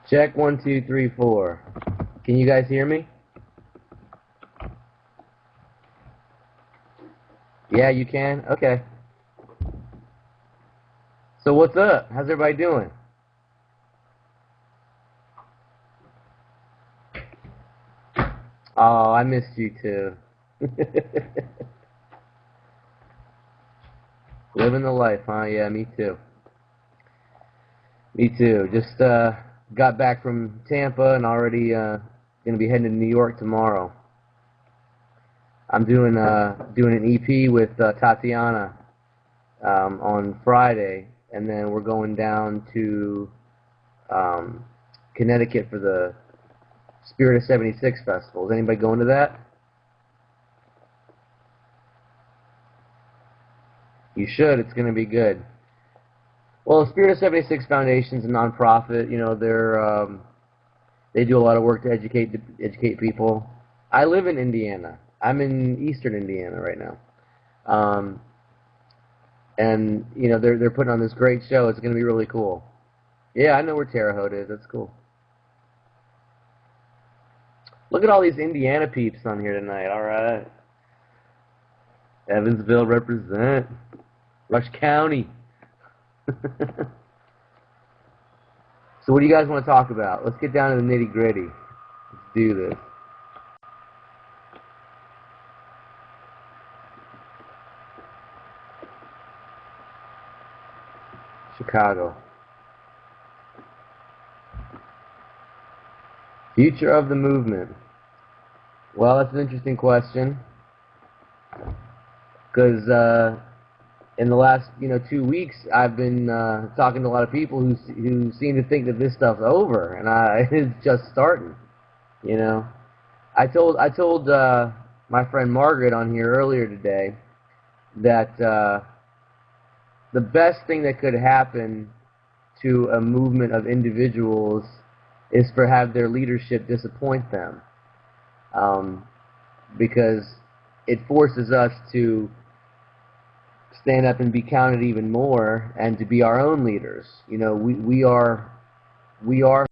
Check 1 2 3 4. Can you guys hear me? Yeah, you can? Okay. So what's up? How's everybody doing? Oh, I missed you too. Living the life, huh? Yeah, me too. Me too. Just got back from Tampa and already gonna be heading to New York tomorrow. I'm doing an EP with Tatiana on Friday, and then we're going down to Connecticut for the Spirit of 76 festival. Is anybody going to that? You should. It's going to be good. Well, the Spirit of 76 Foundation is a nonprofit. You know, they do a lot of work to educate people. I live in Indiana. I'm in Eastern Indiana right now. And you know they're putting on this great show. It's going to be really cool. Yeah, I know where Terre Haute is. That's cool. Look at all these Indiana peeps on here tonight. All right, Evansville represent. Rush County. So what do you guys want to talk about? Let's get down to the nitty gritty. Let's do this. Chicago. Future of the movement. Well, that's an interesting question. Because in the last 2 weeks, I've been talking to a lot of people who seem to think that this stuff's over, and it's just starting. You know, I told my friend Margaret on here earlier today that the best thing that could happen to a movement of individuals is for have their leadership disappoint them, because it forces us to stand up and be counted even more, and to be our own leaders. You know, we are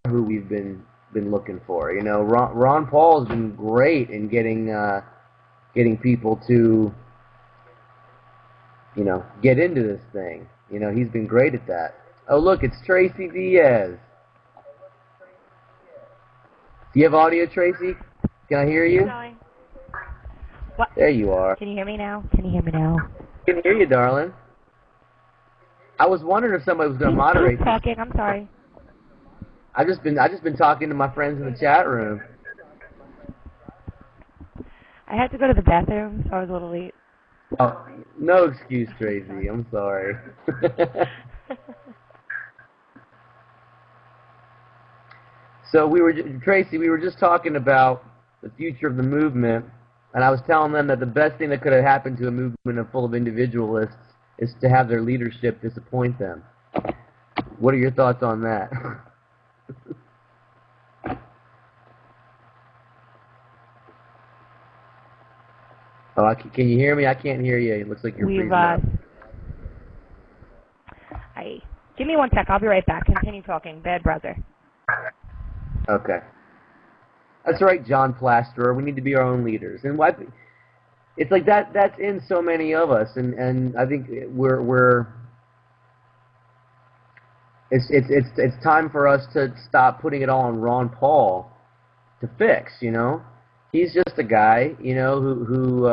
who we've been looking for. You know, Ron Paul has been great in getting people to get into this thing. You know, he's been great at that. Oh, look, it's Tracy Diaz. Do you have audio, Tracy? Can I hear you? What? There you are. Can you hear me now? Can you hear me now? I can hear you, darling. I was wondering if somebody was going to moderate. Keep talking. I'm sorry. I just been talking to my friends in the chat room. I had to go to the bathroom, so I was a little late. Oh, no excuse, Tracy. I'm sorry. So Tracy, we were just talking about the future of the movement, and I was telling them that the best thing that could have happened to a movement full of individualists is to have their leadership disappoint them. What are your thoughts on that? Oh, can you hear me? I can't hear you. It looks like you're freezing up. Give me 1 sec. I'll be right back. Continue talking. Bad brother. Okay. That's right, John Plasterer. We need to be our own leaders, and it's like that. That's in so many of us, and I think it's time for us to stop putting it all on Ron Paul to fix. You know, he's just a guy, who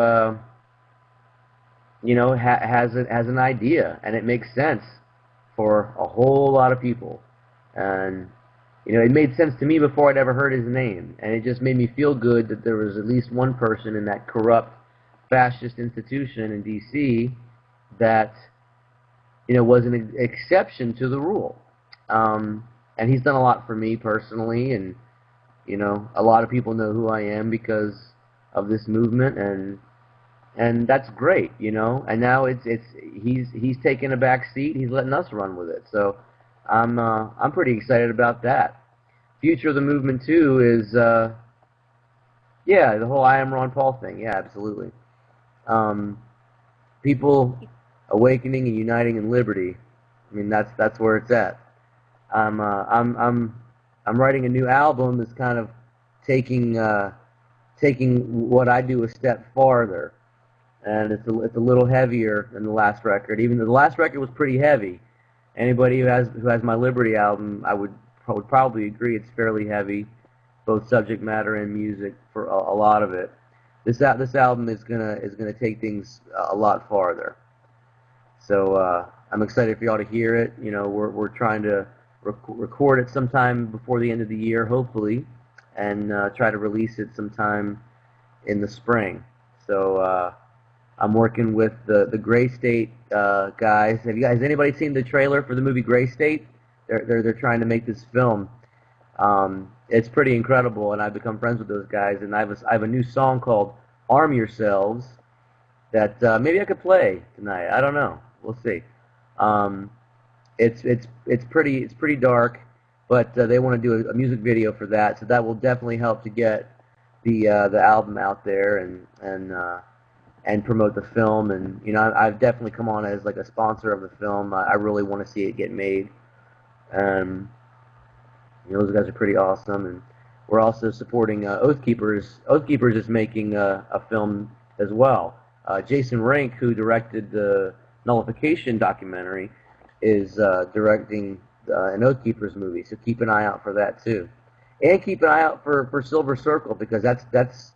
has an idea, and it makes sense for a whole lot of people, and it made sense to me before I'd ever heard his name, and it just made me feel good that there was at least one person in that corrupt fascist institution in D.C. that was an exception to the rule. And he's done a lot for me personally, and a lot of people know who I am because of this movement, and that's great, And now he's taking a back seat. He's letting us run with it. So I'm pretty excited about that. Future of the movement too is the whole I am Ron Paul thing. Yeah, absolutely. People awakening and uniting in liberty. I mean, that's where it's at. I'm I'm writing a new album that's kind of taking taking what I do a step farther, and it's a little heavier than the last record. Even though the last record was pretty heavy, anybody who has my Liberty album, I would probably agree it's fairly heavy, both subject matter and music for a lot of it. This album is gonna take things a lot farther. So I'm excited for y'all to hear it. You know, we're trying to record it sometime before the end of the year, hopefully, and try to release it sometime in the spring. So I'm working with the Gray State guys. Has anybody seen the trailer for the movie Gray State? They're trying to make this film. It's pretty incredible, and I've become friends with those guys. And I have a new song called "Arm Yourselves" that maybe I could play tonight. I don't know. We'll see. Um, it's pretty dark, but they want to do a music video for that, so that will definitely help to get the album out there and promote the film. And you know, I've definitely come on as like a sponsor of the film. I really want to see it get made. Um, you know, those guys are pretty awesome, and we're also supporting Oath Keepers. Oath Keepers is making a film as well. Jason Rank, who directed the Nullification documentary, is directing an Oath Keepers movie, so keep an eye out for that too. And keep an eye out for Silver Circle, because that's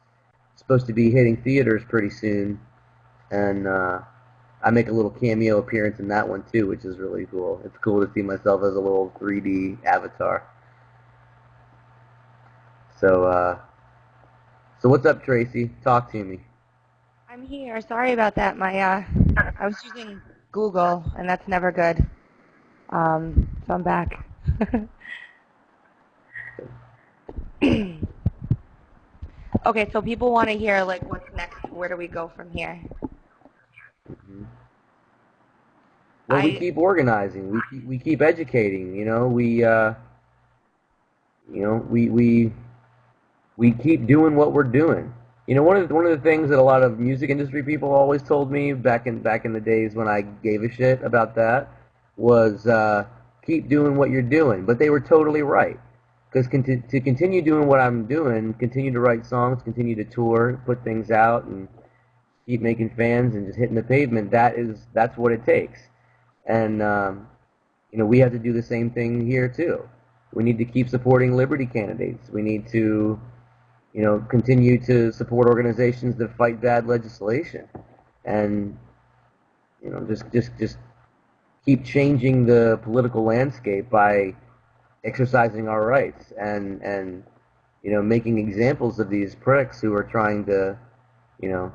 supposed to be hitting theaters pretty soon, and I make a little cameo appearance in that one too, which is really cool. It's cool to see myself as a little 3D avatar. So what's up, Tracy? Talk to me. I'm here. Sorry about that. I was using Google, and that's never good. So I'm back. Okay, so people want to hear like what's next. Where do we go from here? Hmm. Well, we keep organizing. We keep educating. We keep doing what we're doing. You know, one of the things that a lot of music industry people always told me back in the days when I gave a shit about that was keep doing what you're doing. But they were totally right. Because to continue doing what I'm doing, continue to write songs, continue to tour, put things out, and keep making fans and just hitting the pavement, that's what it takes. And you know, we have to do the same thing here too. We need to keep supporting liberty candidates. We need to, you know, continue to support organizations that fight bad legislation, and you know, just keep changing the political landscape by exercising our rights and you know, making examples of these pricks who are trying to, you know,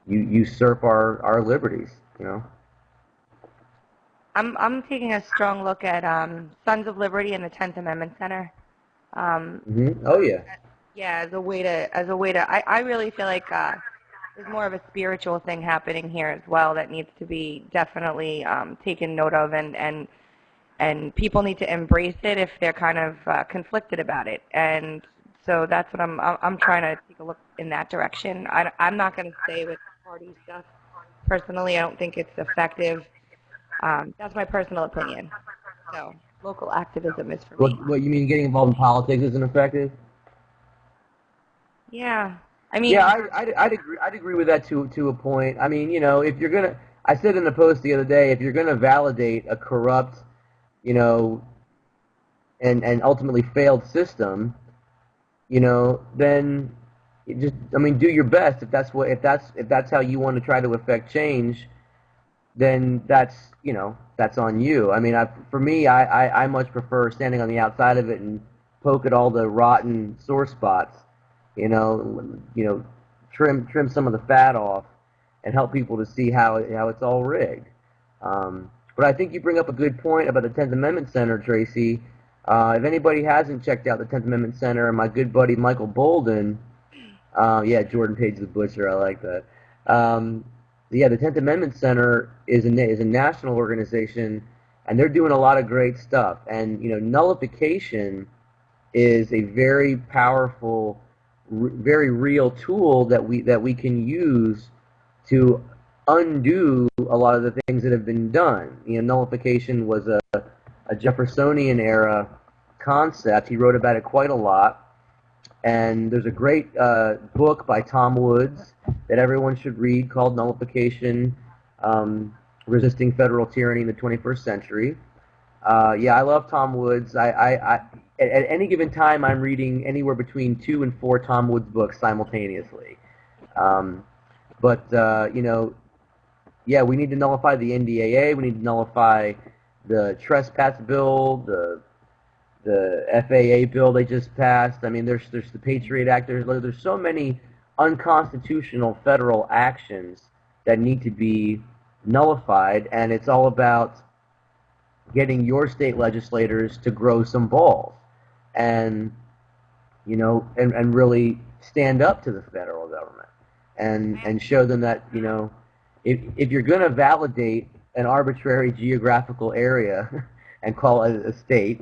usurp our liberties. You know. I'm taking a strong look at Sons of Liberty and the 10th Amendment Center. Oh yeah. Yeah, I really feel like there's more of a spiritual thing happening here as well that needs to be definitely taken note of, and people need to embrace it if they're kind of conflicted about it. And so that's what I'm trying to take a look in that direction. I'm not going to stay with party stuff personally. I don't think it's effective. That's my personal opinion. So local activism is for me. What you mean, getting involved in politics isn't effective? Yeah, I mean, Yeah, I'd agree with that to a point. I mean, you know, if you're gonna, I said in a post the other day, if you're gonna validate a corrupt, you know, and ultimately failed system, you know, then you just, I mean, do your best. If that's how you want to try to affect change, then that's, you know, that's on you. I mean, for me, I much prefer standing on the outside of it and poke at all the rotten sore spots, you know, trim some of the fat off, and help people to see how it's all rigged. But I think you bring up a good point about the 10th Amendment Center, Tracy. If anybody hasn't checked out the 10th Amendment Center, my good buddy Michael Bolden, yeah, Jordan Page the Butcher, I like that. Yeah, the 10th Amendment Center is a national organization, and they're doing a lot of great stuff. And you know, nullification is a very powerful, very real tool that we can use to undo a lot of the things that have been done. You know, nullification was a Jeffersonian era concept. He wrote about it quite a lot. And there's a great book by Tom Woods that everyone should read called Nullification, Resisting Federal Tyranny in the 21st Century. Yeah, I love Tom Woods. At any given time, I'm reading anywhere between 2 and 4 Tom Woods books simultaneously. But yeah, we need to nullify the NDAA. We need to nullify the trespass bill, the FAA bill they just passed. I mean, there's the Patriot Act. There's so many unconstitutional federal actions that need to be nullified, and it's all about getting your state legislators to grow some balls and and really stand up to the federal government and show them that if you're going to validate an arbitrary geographical area and call it a state.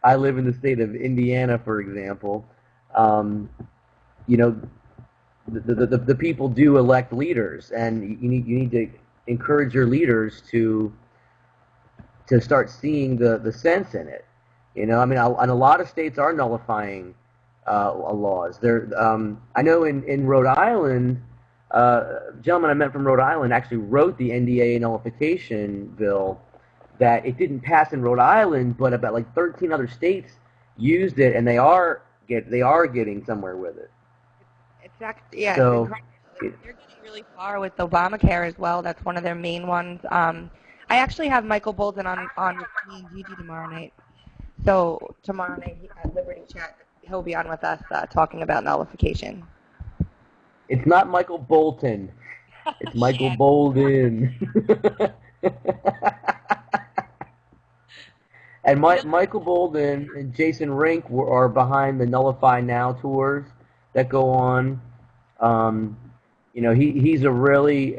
I live in the state of Indiana, for example. The people do elect leaders, and you need to encourage your leaders to start seeing the sense in it. I mean, and a lot of states are nullifying laws. I know in Rhode Island, a gentleman I met from Rhode Island actually wrote the NDAA nullification bill. That it didn't pass in Rhode Island, but about like 13 other states used it, and they are getting somewhere with it. Yeah, so they're getting really far with Obamacare as well. That's one of their main ones. I actually have Michael Bolton on with me and Gigi tomorrow night. So tomorrow night at Liberty Chat, he'll be on with us talking about nullification. It's not Michael Bolton. It's Michael Bolden. And Michael Bolden and Jason Rink are behind the Nullify Now tours that go on. He's a really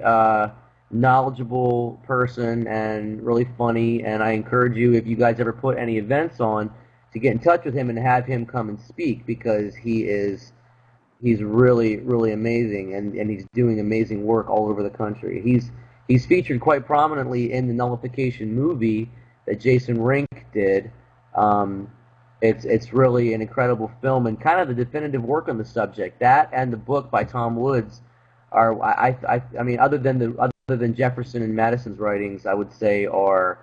knowledgeable person and really funny, and I encourage you, if you guys ever put any events on, to get in touch with him and have him come and speak, because he's really, really amazing, and he's doing amazing work all over the country. He's featured quite prominently in the Nullification movie that Jason Rink did. It's really an incredible film and kind of the definitive work on the subject. That and the book by Tom Woods are, I mean, other than Jefferson and Madison's writings, I would say are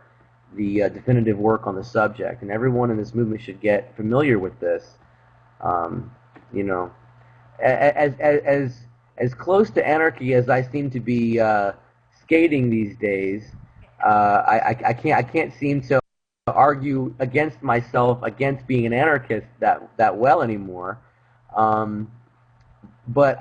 the definitive work on the subject. And everyone in this movement should get familiar with this. As close to anarchy as I seem to be skating these days, I can't seem to argue against myself against being an anarchist that well anymore. But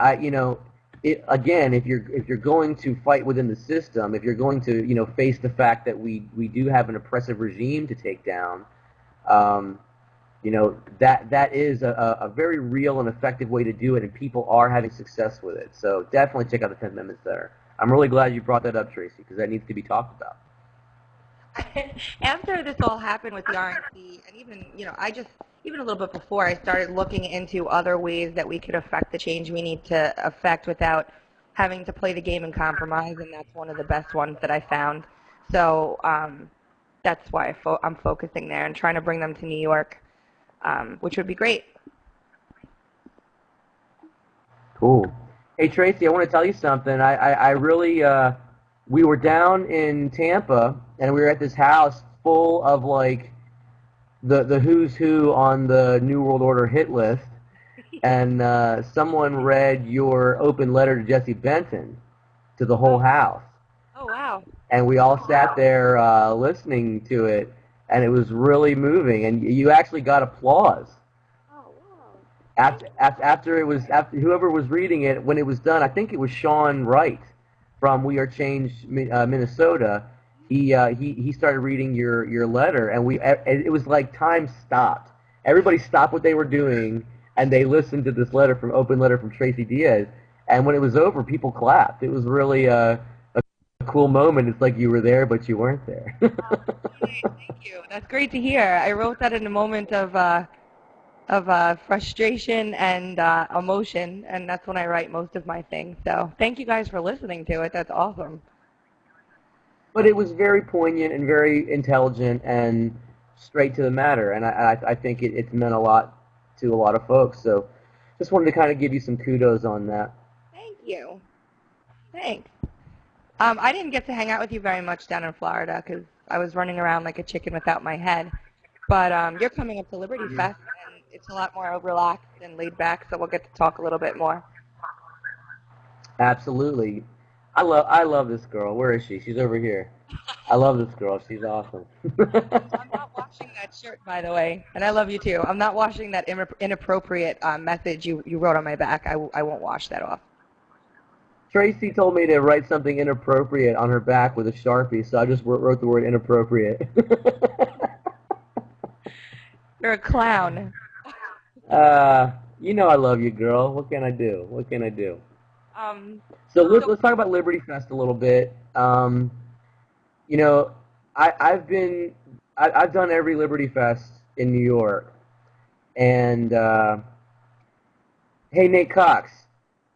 again, if you're going to fight within the system, if you're going to face the fact that we do have an oppressive regime to take down, that is a very real and effective way to do it, and people are having success with it. So definitely check out the 10 Amendments there. I'm really glad you brought that up, Tracy, because that needs to be talked about. After this all happened with the RNC, and even a little bit before, I started looking into other ways that we could affect the change we need to affect without having to play the game and compromise, and that's one of the best ones that I found. So that's why I'm focusing there and trying to bring them to New York, which would be great. Cool. Hey, Tracy, I want to tell you something. I really, we were down in Tampa, and we were at this house full of, like, the who's who on the New World Order hit list, and someone read your open letter to Jesse Benton to the whole house. Oh, wow. And we all sat there listening to it, and it was really moving, and you actually got applause. After whoever was reading it, when it was done, I think it was Sean Wright from We Are Changed, Minnesota. He started reading your letter, and it was like time stopped. Everybody stopped what they were doing, and they listened to this open letter from Tracy Diaz. And when it was over, people clapped. It was really a cool moment. It's like you were there, but you weren't there. Thank you. That's great to hear. I wrote that in a moment of frustration and emotion, and that's when I write most of my things. So thank you guys for listening to it. That's awesome. But it was very poignant and very intelligent, and straight to the matter, and I think it's meant a lot to a lot of folks. So just wanted to kind of give you some kudos on that. Thank you. Thanks. I didn't get to hang out with you very much down in Florida because I was running around like a chicken without my head. But you're coming up to Liberty Fest, and it's a lot more relaxed and laid back, so we'll get to talk a little bit more. Absolutely. I love this girl. Where is she? She's over here. I love this girl. She's awesome. I'm not washing that shirt, by the way, and I love you too. I'm not washing that inappropriate message you wrote on my back. I won't wash that off. Tracy told me to write something inappropriate on her back with a Sharpie, so I just wrote the word inappropriate. You're a clown. You know I love you, girl. What can I do? What can I do? Um, So let's talk about Liberty Fest a little bit. You know, I've done every Liberty Fest in New York, and hey, Nate Cox,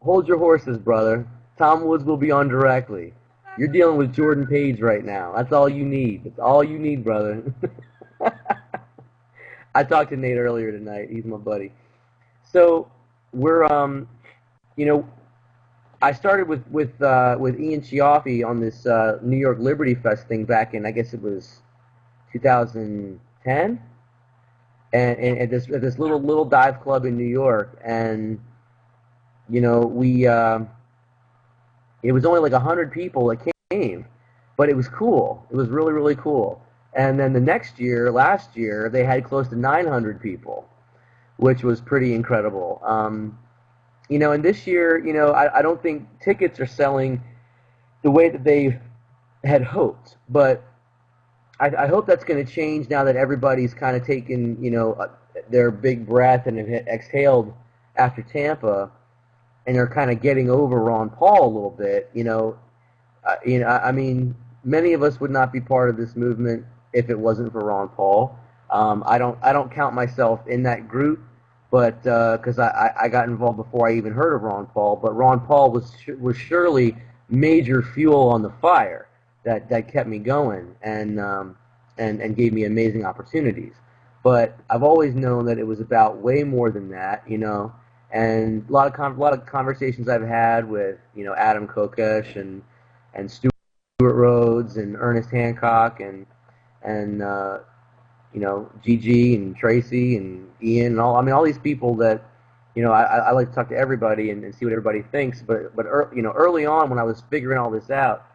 hold your horses, brother. Tom Woods will be on directly. You're dealing with Jordan Page right now. That's all you need. That's all you need, brother. I talked to Nate earlier tonight. He's my buddy. So we're you know, I started with Ian Chiaffi on this New York Liberty Fest thing back in, I guess it was 2010, and at this little dive club in New York, and you know we it was only like 100 people that came, but it was cool. It was really cool. And then the next year, last year, they had close to 900 people, which was pretty incredible. You know, and this year, you know, I don't think tickets are selling the way that they had hoped, but I hope that's going to change now that everybody's kind of taken, you know, their big breath and have exhaled after Tampa, and they're kind of getting over Ron Paul a little bit. I mean, many of us would not be part of this movement if it wasn't for Ron Paul. I don't count myself in that group, but because I got involved before I even heard of Ron Paul. But Ron Paul was surely major fuel on the fire that kept me going and gave me amazing opportunities. But I've always known that it was about way more than that, you know. And a lot of conversations I've had with, you know, Adam Kokesh and Stuart Rhodes and Ernest Hancock and you know, Gigi and Tracy and Ian and all. I mean, all these people that, you know, I like to talk to everybody and see what everybody thinks. But you know, early on when I was figuring all this out,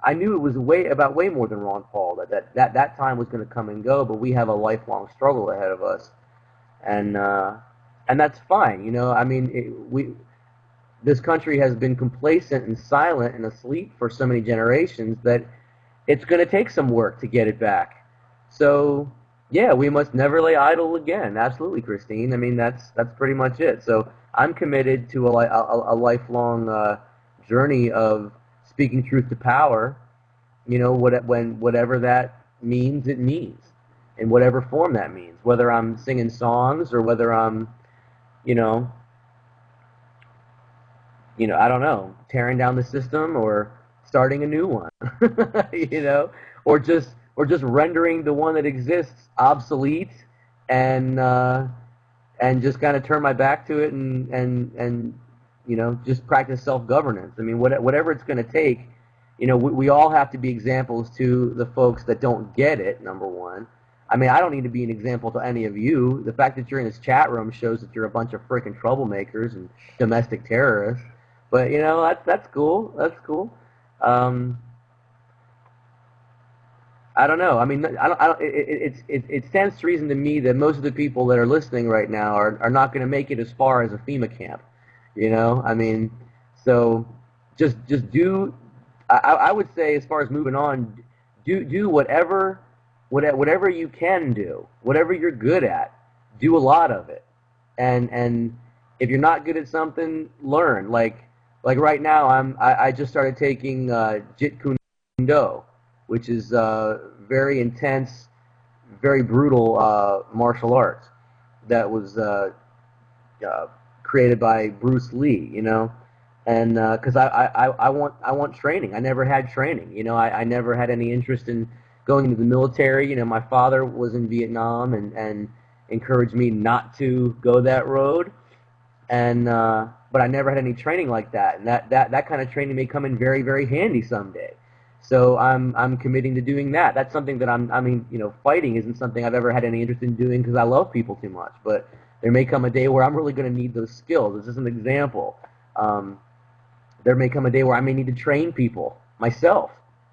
I knew it was way more than Ron Paul. That time was going to come and go. But we have a lifelong struggle ahead of us, and that's fine. You know, I mean, this country has been complacent and silent and asleep for so many generations that it's going to take some work to get it back. So, yeah, we must never lay idle again. Absolutely, Christine. I mean, that's pretty much it. So I'm committed to a lifelong journey of speaking truth to power. You know, whatever that means, it means, in whatever form that means. Whether I'm singing songs or whether I'm, you know, I don't know, tearing down the system or starting a new one, you know, or just rendering the one that exists obsolete and just kind of turn my back to it and you know, just practice self-governance. I mean, whatever it's going to take, you know, we all have to be examples to the folks that don't get it, number one. I mean, I don't need to be an example to any of you. The fact that you're in this chat room shows that you're a bunch of freaking troublemakers and domestic terrorists. But you know, that's cool. That's cool. Um, I don't know. I mean, I don't. It stands to reason to me that most of the people that are listening right now are not going to make it as far as a FEMA camp. You know, I mean, so just do. I would say, as far as moving on, do whatever you can do, whatever you're good at, do a lot of it, and if you're not good at something, learn. Like right now, I just started taking Jeet Kune Do, which is very intense, very brutal martial arts that was created by Bruce Lee. You know, and because I want training. I never had training. You know, I never had any interest in going into the military. You know, my father was in Vietnam and encouraged me not to go that road. And but I never had any training like that, and that kind of training may come in very, very handy someday. So I'm committing to doing that. That's something that I mean, you know, fighting isn't something I've ever had any interest in doing because I love people too much. But there may come a day where I'm really going to need those skills. This is an example. There may come a day where I may need to train people myself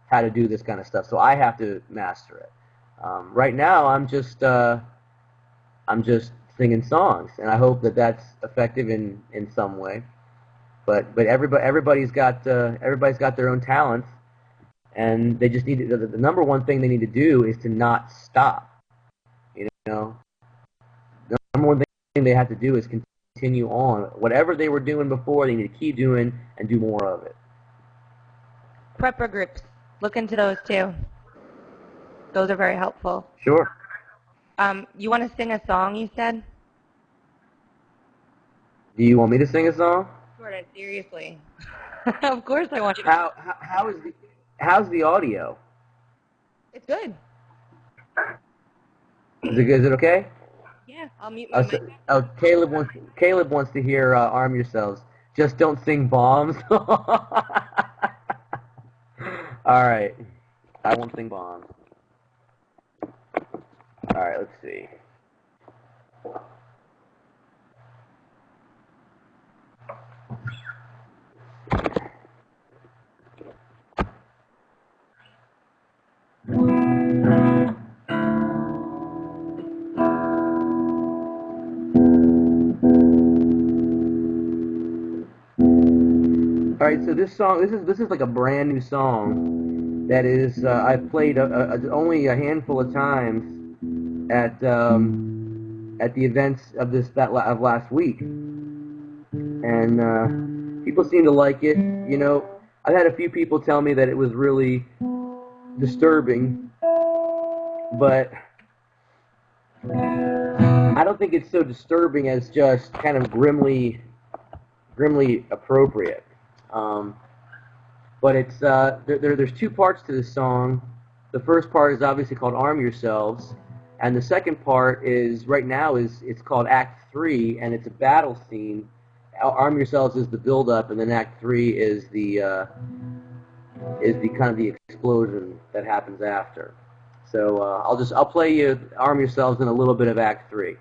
how to do this kind of stuff. So I have to master it. Right now, I'm just singing songs, and I hope that that's effective in some way. But everybody's got their own talents, and they just need to, the number one thing they need to do is to not stop. You know, the number one thing they have to do is continue on whatever they were doing before. They need to keep doing and do more of it. Prepper groups. Look into those too. Those are very helpful. Sure. You want to sing a song, you said? Do you want me to sing a song? Sort of, seriously. Of course I want you to. How's the audio? It's good. Is it okay? Yeah, I'll mute my mic. Caleb wants to hear "Arm Yourselves." Just don't sing bombs. All right, I won't sing bombs. All right, let's see. All right, so this song, this is like a brand new song that is I've played only a handful of times at the events of of last week, and people seem to like it. You know, I've had a few people tell me that it was really disturbing, but I don't think it's so disturbing as just kind of grimly appropriate. But it's there's two parts to this song. The first part is obviously called "Arm Yourselves," and the second part is right now it's called Act 3, and it's a battle scene. "Arm Yourselves" is the build-up, and then Act 3 is the kind of the explosion that happens after. So I'll play you "Arm Yourselves" and a little bit of Act 3.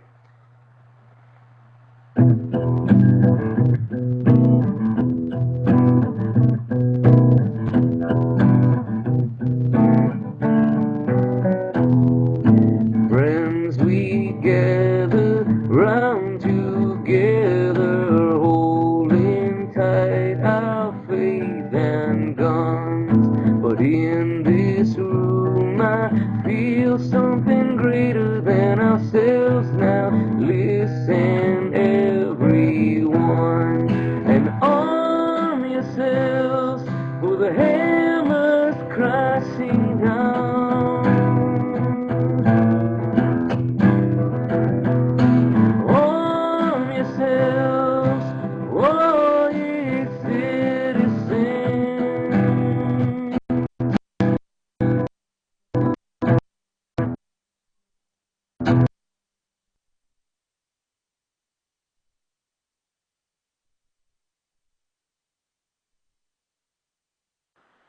Friends, we gather round together, holding tight our faith and guns. But in this room I feel something greater than ourselves now. Listen, everyone, and arm yourselves, for the hammer's crashing down.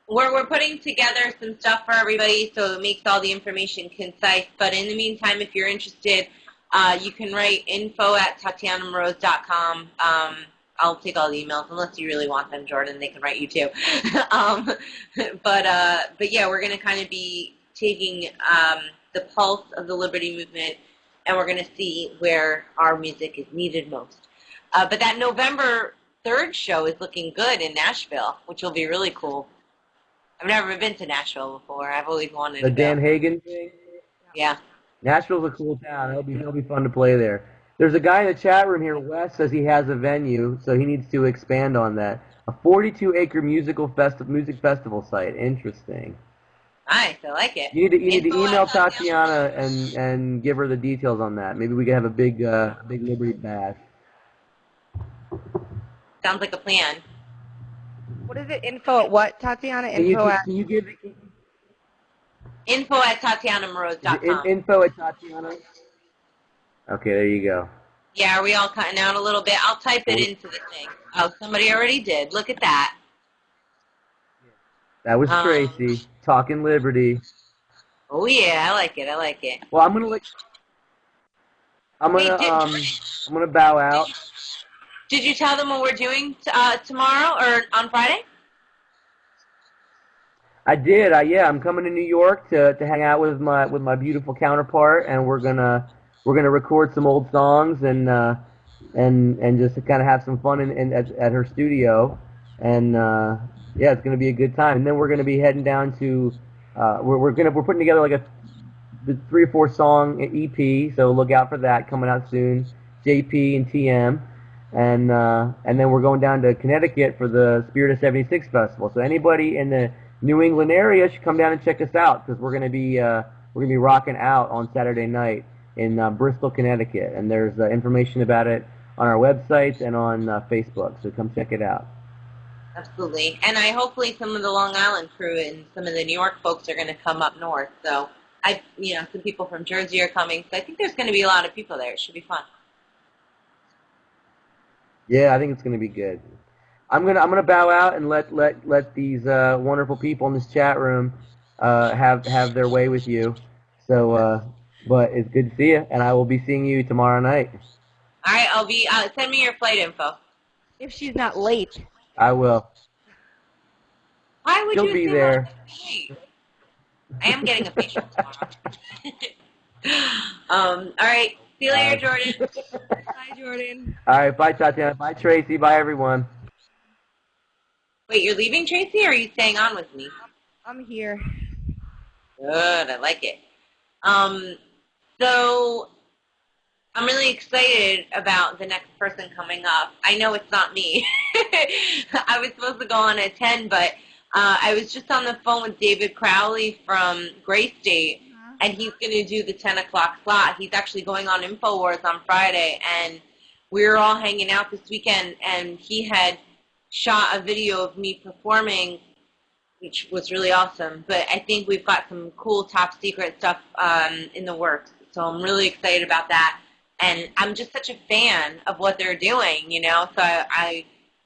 We're putting together some stuff for everybody so it makes all the information concise. But in the meantime, if you're interested, you can write info@tatianamoroz.com. I'll take all the emails unless you really want them, Jordan. They can write you too. But yeah, we're going to kind of be taking the pulse of the Liberty Movement, and we're going to see where our music is needed most. But that November 3rd show is looking good in Nashville, which will be really cool. I've never been to Nashville before. I've always wanted to go. The Dan Hagen thing? Yeah. Nashville's a cool town. It'll be fun to play there. There's a guy in the chat room here, Wes, says he has a venue, so he needs to expand on that. A 42-acre music festival site. Interesting. Nice, I like it. You need to email Tatiana and give her the details on that. Maybe we could have a big Liberty bash. Sounds like a plan. What is it? Info at what, Tatiana? Info at... Info at TatianaMoroz.com. Info at Tatiana. Okay, there you go. Yeah, are we all cutting out a little bit? I'll type it into the thing. Oh, somebody already did. Look at that. That was Tracy talking Liberty. Oh yeah, I like it. I like it. Well, I'm gonna bow out. Did you tell them what we're doing tomorrow or on Friday? I did. Yeah, I'm coming to New York to hang out with my beautiful counterpart, and we're gonna record some old songs and just to kind of have some fun at her studio, and yeah, it's gonna be a good time. And then we're gonna be heading down to we're putting together like a 3 or 4 song EP, so look out for that coming out soon. JP and TM, and then we're going down to Connecticut for the Spirit of '76 festival. So anybody in the New England area should come down and check us out, because we're gonna be rocking out on Saturday night in Bristol, Connecticut, and there's information about it on our websites and on Facebook. So come check it out. Absolutely, and hopefully some of the Long Island crew and some of the New York folks are going to come up north. So some people from Jersey are coming. So I think there's going to be a lot of people there. It should be fun. Yeah, I think it's going to be good. I'm gonna bow out and let these wonderful people in this chat room have their way with you. So, but it's good to see you, and I will be seeing you tomorrow night. All right, I'll be. Send me your flight info. If she's not late. I will. Why would She'll you be there. I am getting a facial tomorrow. All right. See you later, Jordan. Bye, Jordan. All right. Bye, Tatiana. Bye, Tracy. Bye, everyone. Wait, you're leaving, Tracy, or are you staying on with me? I'm here. Good. I like it. So I'm really excited about the next person coming up. I know it's not me. I was supposed to go on at 10, but I was just on the phone with David Crowley from Gray State, and he's going to do the 10 o'clock slot. He's actually going on InfoWars on Friday, and we were all hanging out this weekend, and he had shot a video of me performing, which was really awesome. But I think we've got some cool top secret stuff in the works, so I'm really excited about that. And I'm just such a fan of what they're doing, you know. So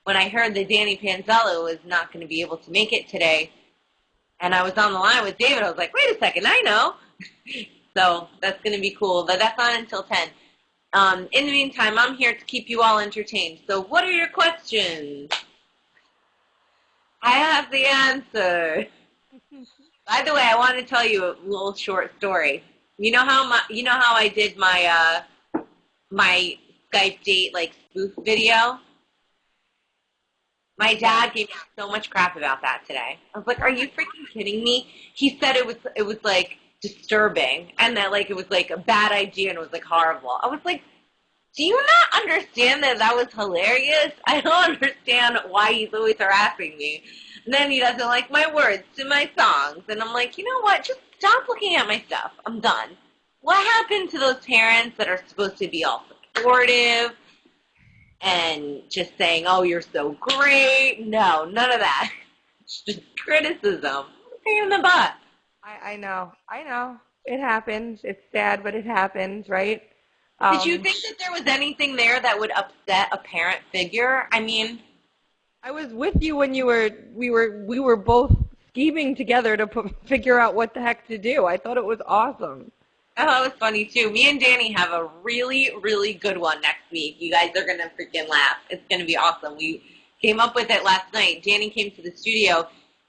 when I heard that Danny Panzello was not going to be able to make it today, and I was on the line with David, I was like, wait a second, I know. So that's going to be cool, but that's not until 10. In the meantime, I'm here to keep you all entertained. So what are your questions? I have the answer. By the way, I want to tell you a little short story. You know how I did my my Skype date like spoof video? My dad gave me so much crap about that today. I was like, "Are you freaking kidding me?" He said it was like disturbing, and that like it was like a bad idea and it was like horrible. I was like, "Do you not understand that was hilarious? I don't understand why he's always harassing me." And then he doesn't like my words to my songs, and I'm like, you know what? Just stop looking at my stuff. I'm done. What happened to those parents that are supposed to be all supportive and just saying, "Oh, you're so great"? No, none of that. It's just criticism. Pain in the butt. I know. It happens. It's sad, but it happens, right? Did you think that there was anything there that would upset a parent figure? I mean, I was with you when we were both scheming together to figure out what the heck to do. I thought it was awesome. I thought it was funny too. Me and Danny have a really, really good one next week. You guys are gonna freaking laugh. It's gonna be awesome. We came up with it last night. Danny came to the studio,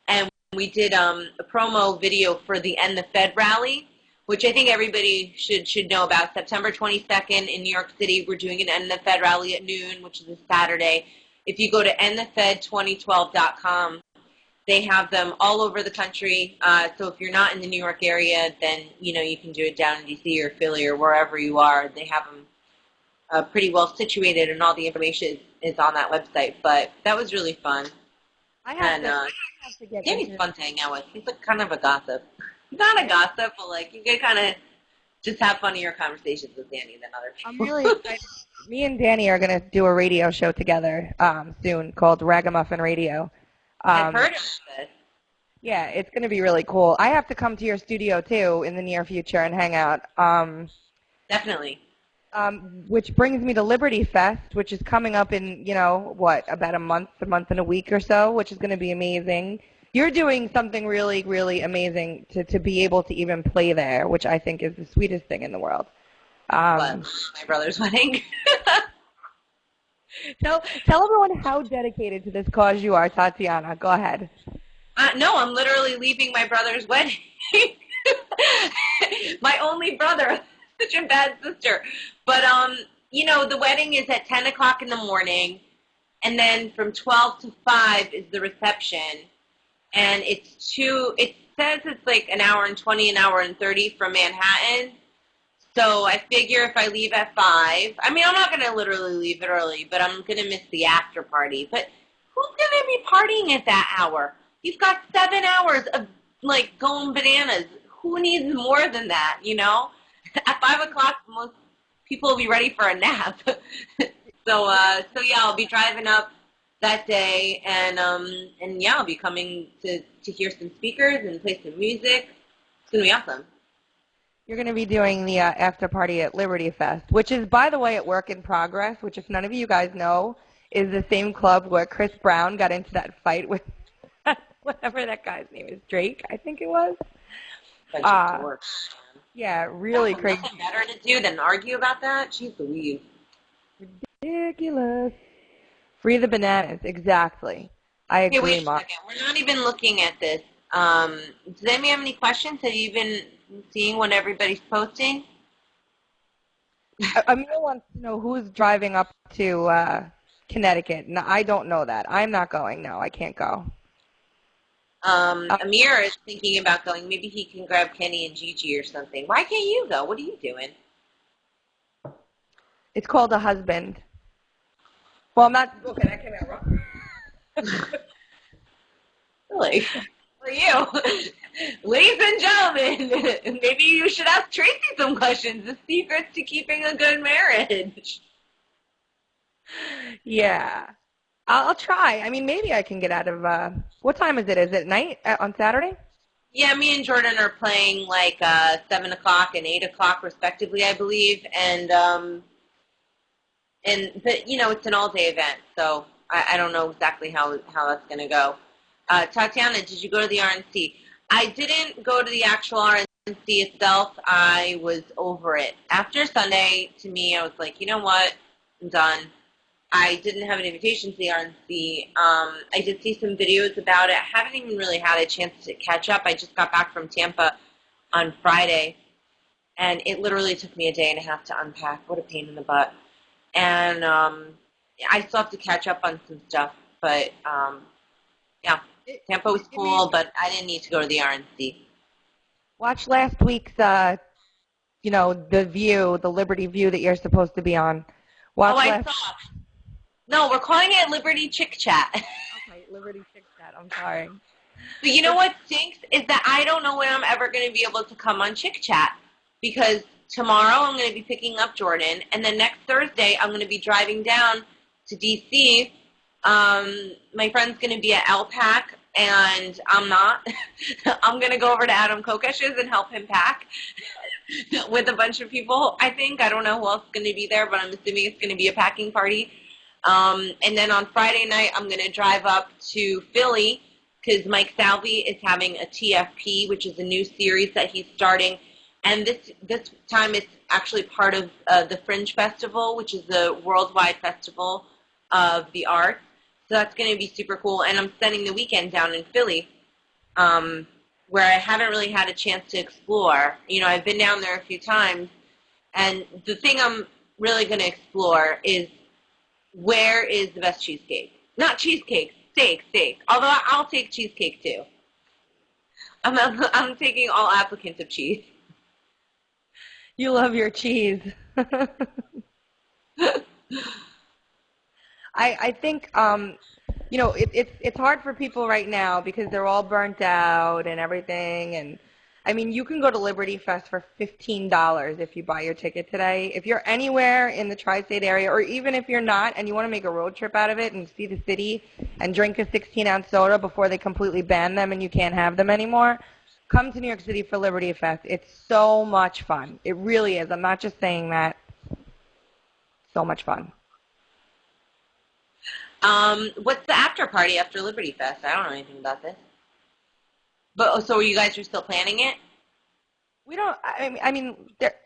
and we did a promo video for the End the Fed rally, which I think everybody should know about. September 22nd in New York City, we're doing an End the Fed rally at noon, which is a Saturday. If you go to endthefed2012.com, they have them all over the country. So if you're not in the New York area, then you can do it down in D.C. or Philly or wherever you are. They have them pretty well situated, and all the information is on that website. But that was really fun. I have to get Danny's fun to hang out with. He's like kind of a gossip. He's not a gossip, but like you can kind of just have funnier conversations with Danny than other people. I'm really excited. Me and Danny are going to do a radio show together soon called Ragamuffin Radio. I've heard of this. Yeah, it's going to be really cool. I have to come to your studio, too, in the near future and hang out. Definitely. Which brings me to Liberty Fest, which is coming up in, what, about a month and a week or so, which is going to be amazing. You're doing something really, really amazing to be able to even play there, which I think is the sweetest thing in the world. But my brother's wedding. Tell everyone how dedicated to this cause you are, Tatiana. Go ahead. No, I'm literally leaving my brother's wedding. My only brother. Such a bad sister. But, the wedding is at 10 o'clock in the morning, and then from 12 to 5 is the reception. And it says it's like an hour and 20, an hour and 30 from Manhattan. So I figure if I leave at 5, I mean, I'm not going to literally leave it early, but I'm going to miss the after party. But who's going to be partying at that hour? You've got 7 hours of, going bananas. Who needs more than that, At 5 o'clock, most people will be ready for a nap. So yeah, I'll be driving up that day, and yeah, I'll be coming to hear some speakers and play some music. It's going to be awesome. You're going to be doing the after party at Liberty Fest, which is, by the way, at Work in Progress, which, if none of you guys know, is the same club where Chris Brown got into that fight with whatever that guy's name is, Drake, I think it was. Yeah, really crazy. Nothing better to do than argue about that? Jeez Louise. Ridiculous. Free the bananas, exactly. I agree, wait a second. We're not even looking at this. Does anybody have any questions? Have you been seeing what everybody's posting? Amir wants to know who's driving up to Connecticut. No, I don't know that. I'm not going. No, I can't go. Amir is thinking about going. Maybe he can grab Kenny and Gigi or something. Why can't you go? What are you doing? It's called a husband. Well, I'm not. Okay, that came out wrong. Really? For you. Ladies and gentlemen, maybe you should ask Tracy some questions. The secrets to keeping a good marriage. Yeah. I'll try. I mean, maybe I can get out of, what time is it? Is it night on Saturday? Yeah, me and Jordan are playing 7 o'clock and 8 o'clock respectively, I believe. But it's an all-day event, so I don't know exactly how that's going to go. Tatiana, did you go to the RNC? I didn't go to the actual RNC itself. I was over it. After Sunday, to me, I was like, you know what? I'm done. I didn't have an invitation to the RNC. I did see some videos about it. I haven't even really had a chance to catch up. I just got back from Tampa on Friday, and it literally took me a day and a half to unpack. What a pain in the butt. And I still have to catch up on some stuff, but yeah, Tampa was cool, but I didn't need to go to the RNC. Watch last week's, the Liberty View that you're supposed to be on. I saw. No, we're calling it Liberty Chick Chat. Okay, Liberty Chick Chat. I'm sorry. But you know what stinks is that I don't know when I'm ever going to be able to come on Chick Chat, because tomorrow I'm going to be picking up Jordan, and then next Thursday I'm going to be driving down to D.C. My friend's going to be at LPAC, and I'm not. I'm going to go over to Adam Kokesh's and help him pack with a bunch of people, I think. I don't know who else is going to be there, but I'm assuming it's going to be a packing party. And then on Friday night, I'm going to drive up to Philly because Mike Salvi is having a TFP, which is a new series that he's starting. And this time it's actually part of the Fringe Festival, which is a worldwide festival of the arts. So that's going to be super cool. And I'm spending the weekend down in Philly, where I haven't really had a chance to explore. I've been down there a few times. And the thing I'm really going to explore is, where is the best cheesecake? Not cheesecake, steak. Although I'll take cheesecake too. I'm taking all applicants of cheese. You love your cheese. I think it's hard for people right now because they're all burnt out and everything, and I mean, you can go to Liberty Fest for $15 if you buy your ticket today. If you're anywhere in the tri-state area, or even if you're not and you want to make a road trip out of it and see the city and drink a 16-ounce soda before they completely ban them and you can't have them anymore, come to New York City for Liberty Fest. It's so much fun. It really is. I'm not just saying that. So much fun. What's the after party after Liberty Fest? I don't know anything about this. But so you guys are still planning it? We don't. I mean,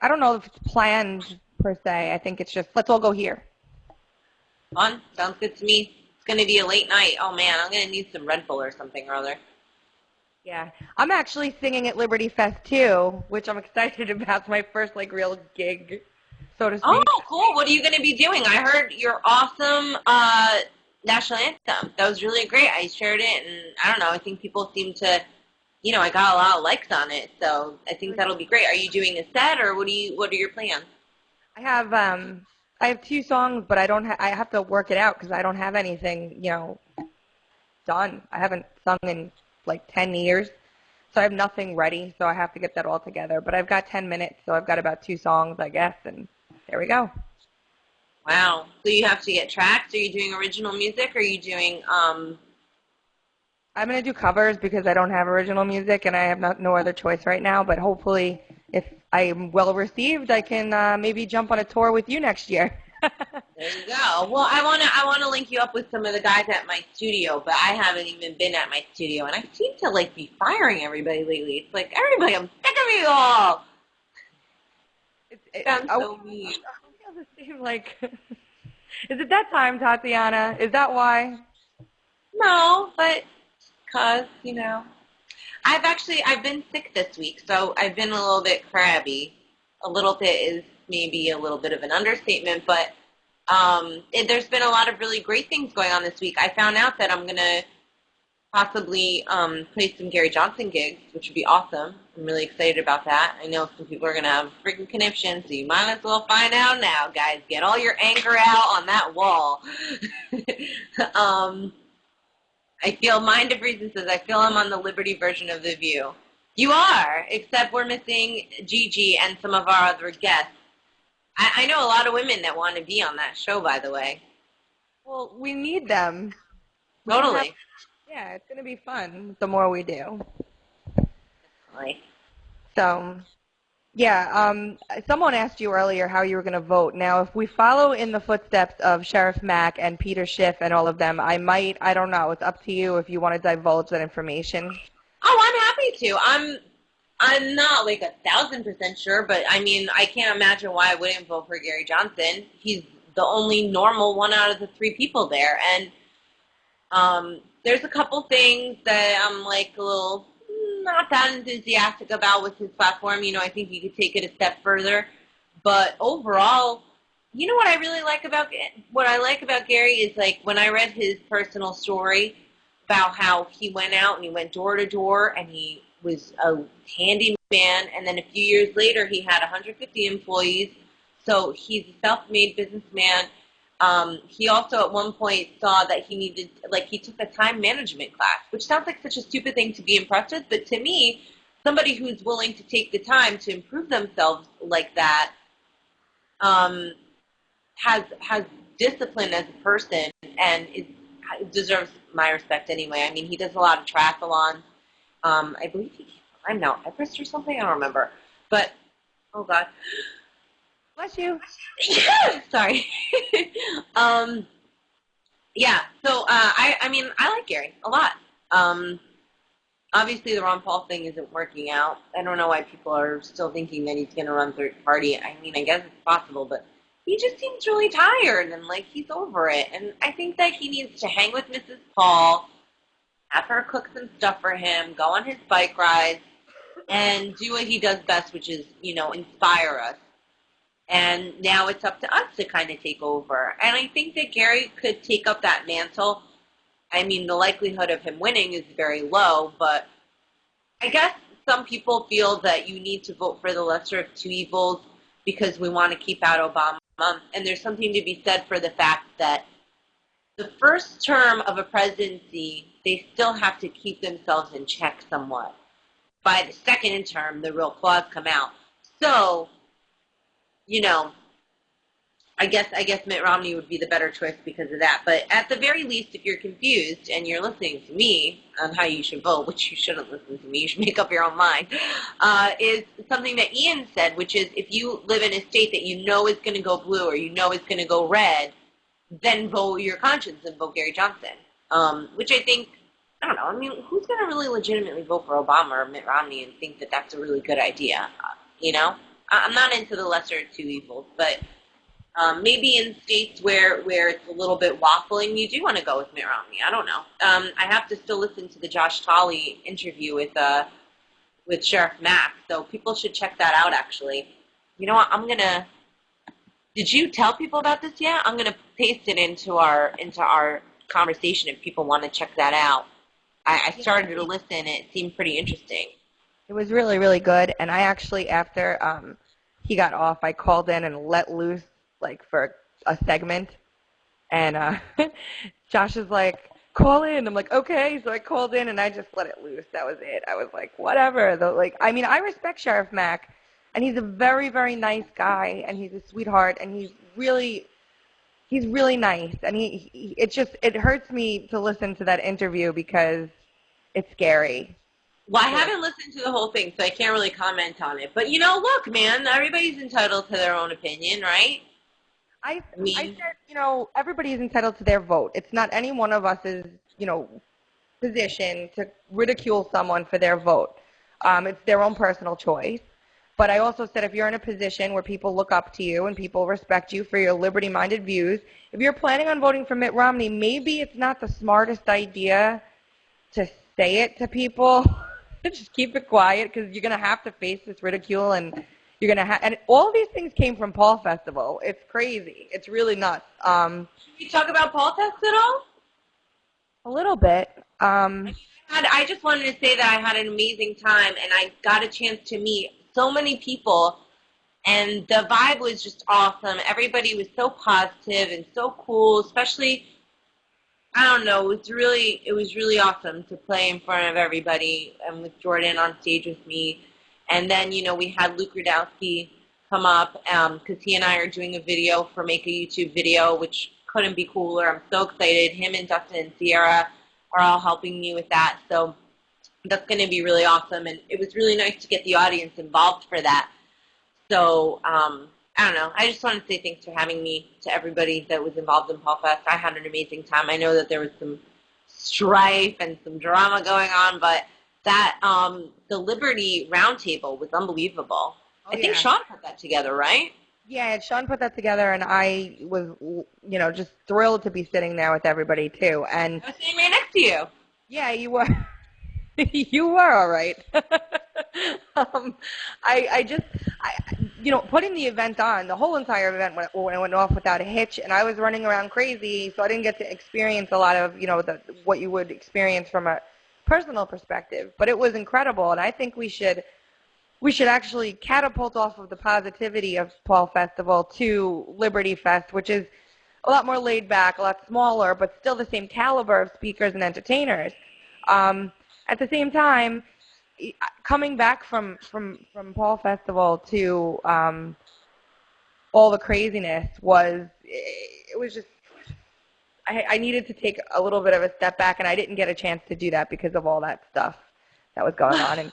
I don't know if it's planned per se. I think it's just let's all go here. Fun. Sounds good to me. It's gonna be a late night. Oh man, I'm gonna need some Red Bull or something or other. Yeah, I'm actually singing at Liberty Fest too, which I'm excited about. It's my first real gig, so to speak. Oh, cool. What are you gonna be doing? I heard your awesome national anthem. That was really great. I shared it, and I don't know. I think people seem to. I got a lot of likes on it, so I think that'll be great. Are you doing a set, or what are your plans? I have 2 songs, but I don't. I have to work it out because I don't have anything, done. I haven't sung in 10 years, so I have nothing ready. So I have to get that all together. But I've got 10 minutes, so I've got about 2 songs, I guess, and there we go. Wow. So you have to get tracks. Are you doing original music, or are you doing I'm going to do covers because I don't have original music and I have no other choice right now. But hopefully, if I'm well received, I can maybe jump on a tour with you next year. There you go. Well, I wanna link you up with some of the guys at my studio, but I haven't even been at my studio, and I seem to be firing everybody lately. It's like everybody, I'm sick of you all. It sounds so mean. I feel the same. Is it that time, Tatiana? Is that why? No, but. Because, I've been sick this week, so I've been a little bit crabby. A little bit is maybe a little bit of an understatement, but there's been a lot of really great things going on this week. I found out that I'm going to possibly play some Gary Johnson gigs, which would be awesome. I'm really excited about that. I know some people are going to have freaking conniption, so you might as well find out now, guys. Get all your anger out on that wall. I feel Mind of Reason says, I feel I'm on the Liberty version of The View. You are, except we're missing Gigi and some of our other guests. I know a lot of women that want to be on that show, by the way. Well, we need them. Totally. Yeah, it's going to be fun the more we do. Definitely. So, yeah, someone asked you earlier how you were going to vote. Now, if we follow in the footsteps of Sheriff Mack and Peter Schiff and all of them, I don't know. It's up to you if you want to divulge that information. Oh, I'm happy to. I'm not 1,000% sure, but I mean, I can't imagine why I wouldn't vote for Gary Johnson. He's the only normal one out of the 3 people there, and there's a couple things that I'm a little not that enthusiastic about with his platform. I think you could take it a step further, but overall, what I really like about Gary is when I read his personal story about how he went out and he went door to door and he was a handyman, and then a few years later he had 150 employees. So he's a self-made businessman. He also at one point saw that he needed, he took a time management class, which sounds like such a stupid thing to be impressed with, but to me, somebody who's willing to take the time to improve themselves like that has discipline as a person and deserves my respect anyway. I mean, he does a lot of triathlons. I believe he climbed Mount Everest or something. I don't remember. But, oh, God. Bless you. Sorry. Yeah, so, I mean, I like Gary a lot. Obviously, the Ron Paul thing isn't working out. I don't know why people are still thinking that he's going to run third party. I mean, I guess it's possible, but he just seems really tired and he's over it. And I think that he needs to hang with Mrs. Paul, have her cook some stuff for him, go on his bike rides, and do what he does best, which is, inspire us. And now it's up to us to kind of take over. And I think that Gary could take up that mantle. I mean, the likelihood of him winning is very low, but I guess some people feel that you need to vote for the lesser of 2 evils because we want to keep out Obama. And there's something to be said for the fact that the first term of a presidency, they still have to keep themselves in check somewhat. by the second term, the real flaws come out. So, you know, I guess Mitt Romney would be the better choice because of that. But at the very least, if you're confused and you're listening to me on how you should vote, which you shouldn't listen to me, you should make up your own mind, is something that Ian said, which is if you live in a state that you know is going to go blue or you know is going to go red, then vote your conscience and vote Gary Johnson. Which I think, I don't know, I mean, who's going to really legitimately vote for Obama or Mitt Romney and think that that's a really good idea? You know? I'm not into the lesser of two evils, but maybe in states where it's a little bit waffling, you do want to go with Mitt Romney. I don't know. I have to still listen to the Josh Tolley interview with Sheriff Mack, so people should check that out, actually. You know what? Did you tell people about this yet? I'm going to paste it into our conversation if people want to check that out. I started to listen. It seemed pretty interesting. It was really, really good. And I actually, after he got off, I called in and let loose, like, for a segment. And Josh is like, call in. I'm like, okay. So I called in and I just let it loose. That was it. I was like, whatever. I mean, I respect Sheriff Mack. And he's a very, very nice guy. And he's a sweetheart. And he's really nice. And it hurts me to listen to that interview because it's scary. Well, I haven't listened to the whole thing, so I can't really comment on it. But, you know, look, man, everybody's entitled to their own opinion, right? I said, you know, everybody's entitled to their vote. It's not any one of us's, you know, position to ridicule someone for their vote. It's their own personal choice. But I also said if you're in a position where people look up to you and people respect you for your liberty-minded views, if you're planning on voting for Mitt Romney, maybe it's not the smartest idea to say it to people. Just keep it quiet because you're going to have to face this ridicule and you're going to have – and all these things came from Paul Festival. It's crazy. It's really nuts. Can you talk about Paul Fest at all? A little bit. I just wanted to say that I had an amazing time and I got a chance to meet so many people and the vibe was just awesome. Everybody was so positive and so cool, especially – I don't know. It was really awesome to play in front of everybody and with Jordan on stage with me. And then, you know, we had Luke Rudowski come up because he and I are doing a video for Make a YouTube Video, which couldn't be cooler. I'm so excited. Him and Dustin and Sierra are all helping me with that. So that's going to be really awesome. And it was really nice to get the audience involved for that. So, I don't know. I just want to say thanks for having me to everybody that was involved in Paul Fest. I had an amazing time. I know that there was some strife and some drama going on, but that the Liberty Roundtable was unbelievable. I think Sean put that together, right? Yeah, Sean put that together, and I was, you know, just thrilled to be sitting there with everybody too. And I was sitting right next to you. Yeah, you were. You were all right. You know, putting the event on, the whole entire event went off without a hitch, and I was running around crazy, so I didn't get to experience a lot of, you know, what you would experience from a personal perspective. But it was incredible, and I think we should actually catapult off of the positivity of Paul Festival to Liberty Fest, which is a lot more laid back, a lot smaller, but still the same caliber of speakers and entertainers. At the same time, coming back from Paul Festival to all the craziness it was just I needed to take a little bit of a step back, and I didn't get a chance to do that because of all that stuff that was going on. And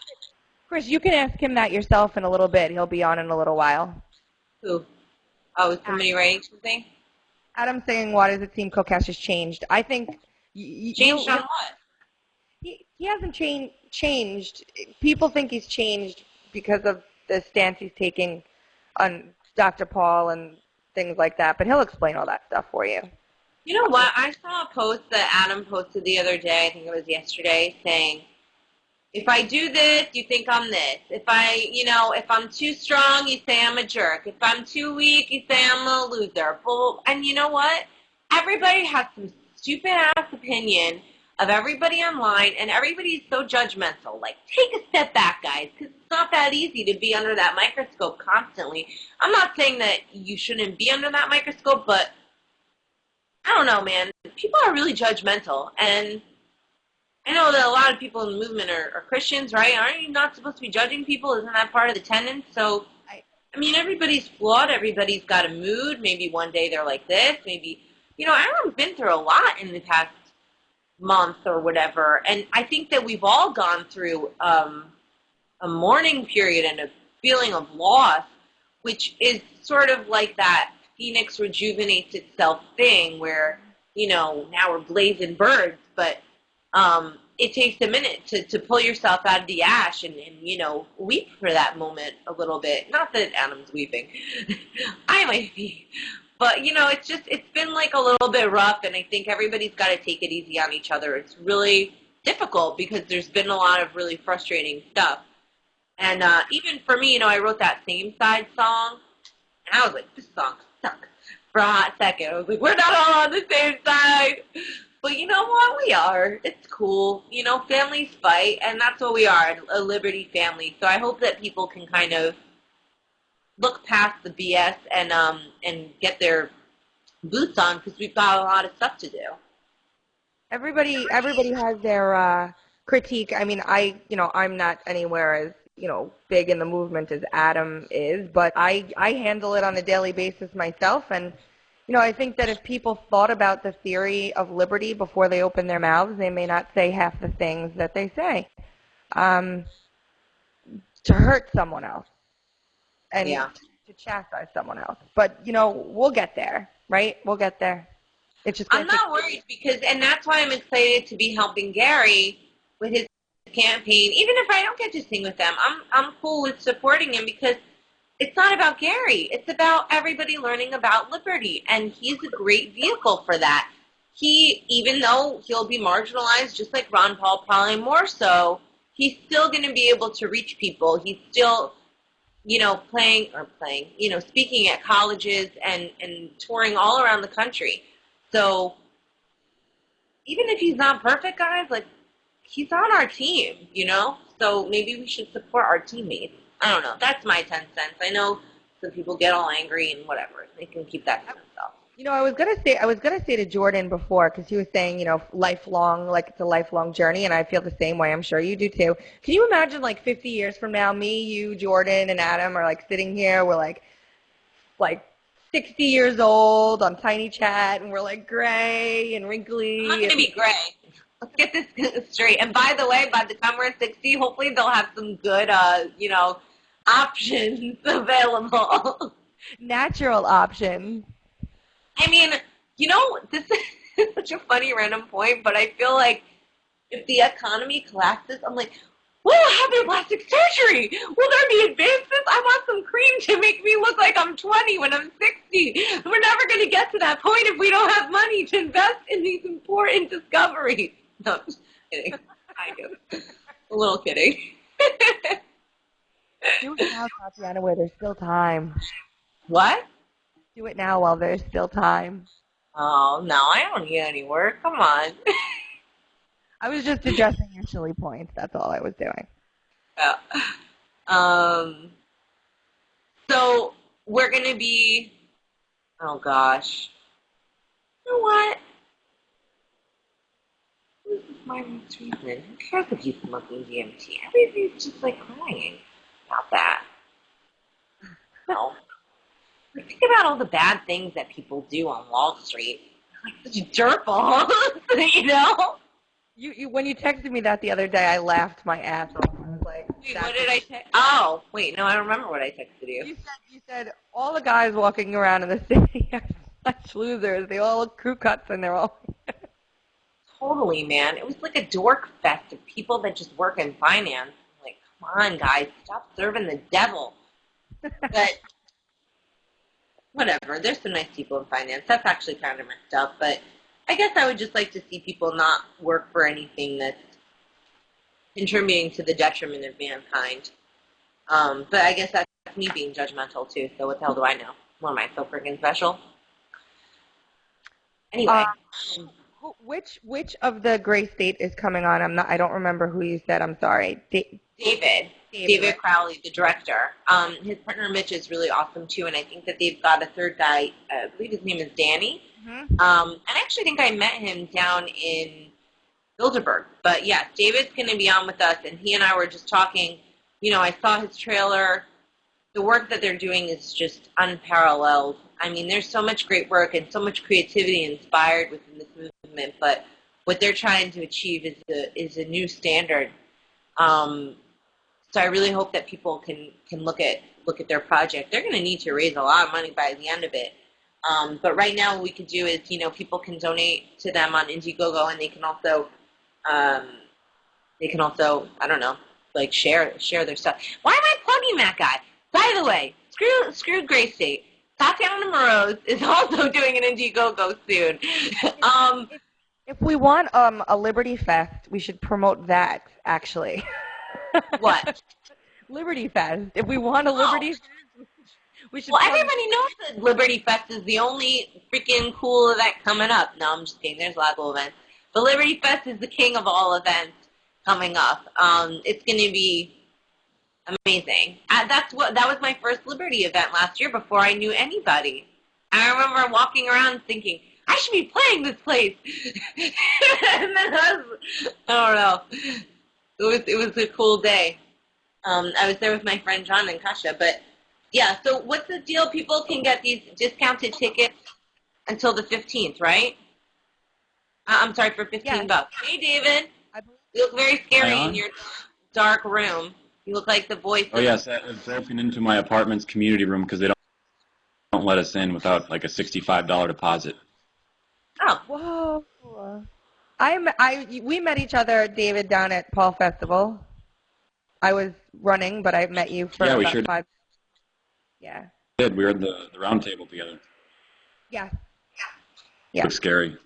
Chris, you can ask him that yourself in a little bit. He'll be on in a little while. Who? Oh, is somebody writing something? Adam's saying, why does it seem Kokesh has changed? I think changed on what? He hasn't changed. People think he's changed because of the stance he's taking on Dr. Paul and things like that, but he'll explain all that stuff for you. You know what? I saw a post that Adam posted the other day, I think it was yesterday, saying, if I do this, you think I'm this. If I'm too strong, you say I'm a jerk. If I'm too weak, you say I'm a loser. And you know what? Everybody has some stupid-ass opinion of everybody online, and everybody's so judgmental. Like, take a step back, guys, because it's not that easy to be under that microscope constantly. I'm not saying that you shouldn't be under that microscope, but I don't know, man. People are really judgmental, and I know that a lot of people in the movement are Christians, right? Aren't you not supposed to be judging people? Isn't that part of the tenets? So, I mean, everybody's flawed. Everybody's got a mood. Maybe one day they're like this. Maybe, I've been through a lot in the past month or whatever. And I think that we've all gone through a mourning period and a feeling of loss, which is sort of like that phoenix rejuvenates itself thing where, now we're blazing birds, but it takes a minute to pull yourself out of the ash and weep for that moment a little bit. Not that Adam's weeping. I might be. But, it's been like a little bit rough, and I think everybody's got to take it easy on each other. It's really difficult because there's been a lot of really frustrating stuff. And even for me, I wrote that Same Side song, and I was like, this song sucks for a hot second. I was like, we're not all on the same side. But you know what? We are. It's cool. Families fight, and that's what we are, a Liberty family. So I hope that people can kind of look past the BS and get their boots on, because we've got a lot of stuff to do. Everybody has their critique. I mean, I'm not anywhere as big in the movement as Adam is, but I handle it on a daily basis myself, and I think that if people thought about the theory of liberty before they open their mouths, they may not say half the things that they say to hurt someone else and to chastise someone else. But we'll get there, right? We'll get there. It's just I'm not worried and that's why I'm excited to be helping Gary with his campaign. Even if I don't get to sing with them, I'm cool with supporting him, because it's not about Gary. It's about everybody learning about liberty, and he's a great vehicle for that. Even though he'll be marginalized, just like Ron Paul, probably more so, he's still going to be able to reach people. He's still, speaking at colleges and touring all around the country. So even if he's not perfect, guys, like, he's on our team, So maybe we should support our teammates. I don't know. That's my 10 cents. I know some people get all angry and whatever. They can keep that to themselves. I was gonna say to Jordan before, because he was saying, lifelong, like it's a lifelong journey, and I feel the same way. I'm sure you do too. Can you imagine, like 50 years from now, me, you, Jordan, and Adam are like sitting here, we're like 60 years old on Tiny Chat, and we're like gray and wrinkly. I'm not gonna be gray. Let's get this straight. And by the way, by the time we're 60, hopefully they'll have some good, options available. Natural options. I mean, this is such a funny random point, but I feel like if the economy collapses, I'm like, well, having plastic surgery. Will there be advancements? I want some cream to make me look like I'm 20 when I'm 60. We're never going to get to that point if we don't have money to invest in these important discoveries. No, I'm just kidding. Kind of. A little kidding. Do it now, Tatiana, where there's still time. What? Do it now while there's still time. Oh, no, I don't need any work. Come on. I was just addressing your silly points. That's all I was doing. So we're going to be, oh, gosh. You know what? This is my treatment. Who cares if you smoking DMT? Everybody's just, crying about that. No. Think about all the bad things that people do on Wall Street. Like such dirtballs, You when you texted me that the other day, I laughed my ass off. I was like, wait, what did I text? Oh, wait, no, I don't remember what I texted you. You said all the guys walking around in the city are such losers. They all look crew cuts and they're all... Totally, man. It was like a dork fest of people that just work in finance. Like, come on, guys, stop serving the devil. But whatever. There's some nice people in finance. That's actually kind of messed up, but I guess I would just like to see people not work for anything that's contributing to the detriment of mankind. But I guess that's me being judgmental, too, so what the hell do I know? What am I, so freaking special? Anyway. Which of the Gray State is coming on? I don't remember who you said. I'm sorry. David Crowley, the director. His partner Mitch is really awesome too, and I think that they've got a third guy. I believe his name is Danny. Mm-hmm. And I actually think I met him down in Bilderberg. But yes, David's going to be on with us, and he and I were just talking. I saw his trailer. The work that they're doing is just unparalleled. I mean, there's so much great work and so much creativity inspired within this movement, but what they're trying to achieve is a new standard. So I really hope that people can look at their project. They're going to need to raise a lot of money by the end of it. But right now, what we could do is, people can donate to them on Indiegogo, and they can also, I don't know, like share their stuff. Why am I plugging that guy? By the way, screw Gray State. Tatiana Moroz is also doing an Indiegogo soon. If we want a Liberty Fest, we should promote that, actually. What? Liberty Fest. If we want a Liberty Fest, we should. Well, everybody knows that Liberty Fest is the only freaking cool event coming up. No, I'm just kidding. There's a lot of cool events. But Liberty Fest is the king of all events coming up. It's going to be amazing. That was my first Liberty event last year before I knew anybody. I remember walking around thinking, I should be playing this place. And then I don't know. It was a cool day. I was there with my friend John and Kasha. But yeah, so what's the deal? People can get these discounted tickets until the 15th, right? I'm sorry, for $15. Hey, David. You look very scary in your dark room. You look like the voice. Oh, yes. It's broken into my apartment's community room because they don't let us in without like a $65 deposit. Oh. Whoa. We met each other, David, down at Paul Festival. I was running, but I met you for about 5. Yeah. We did. We were at the round table together. Yeah. It looks scary.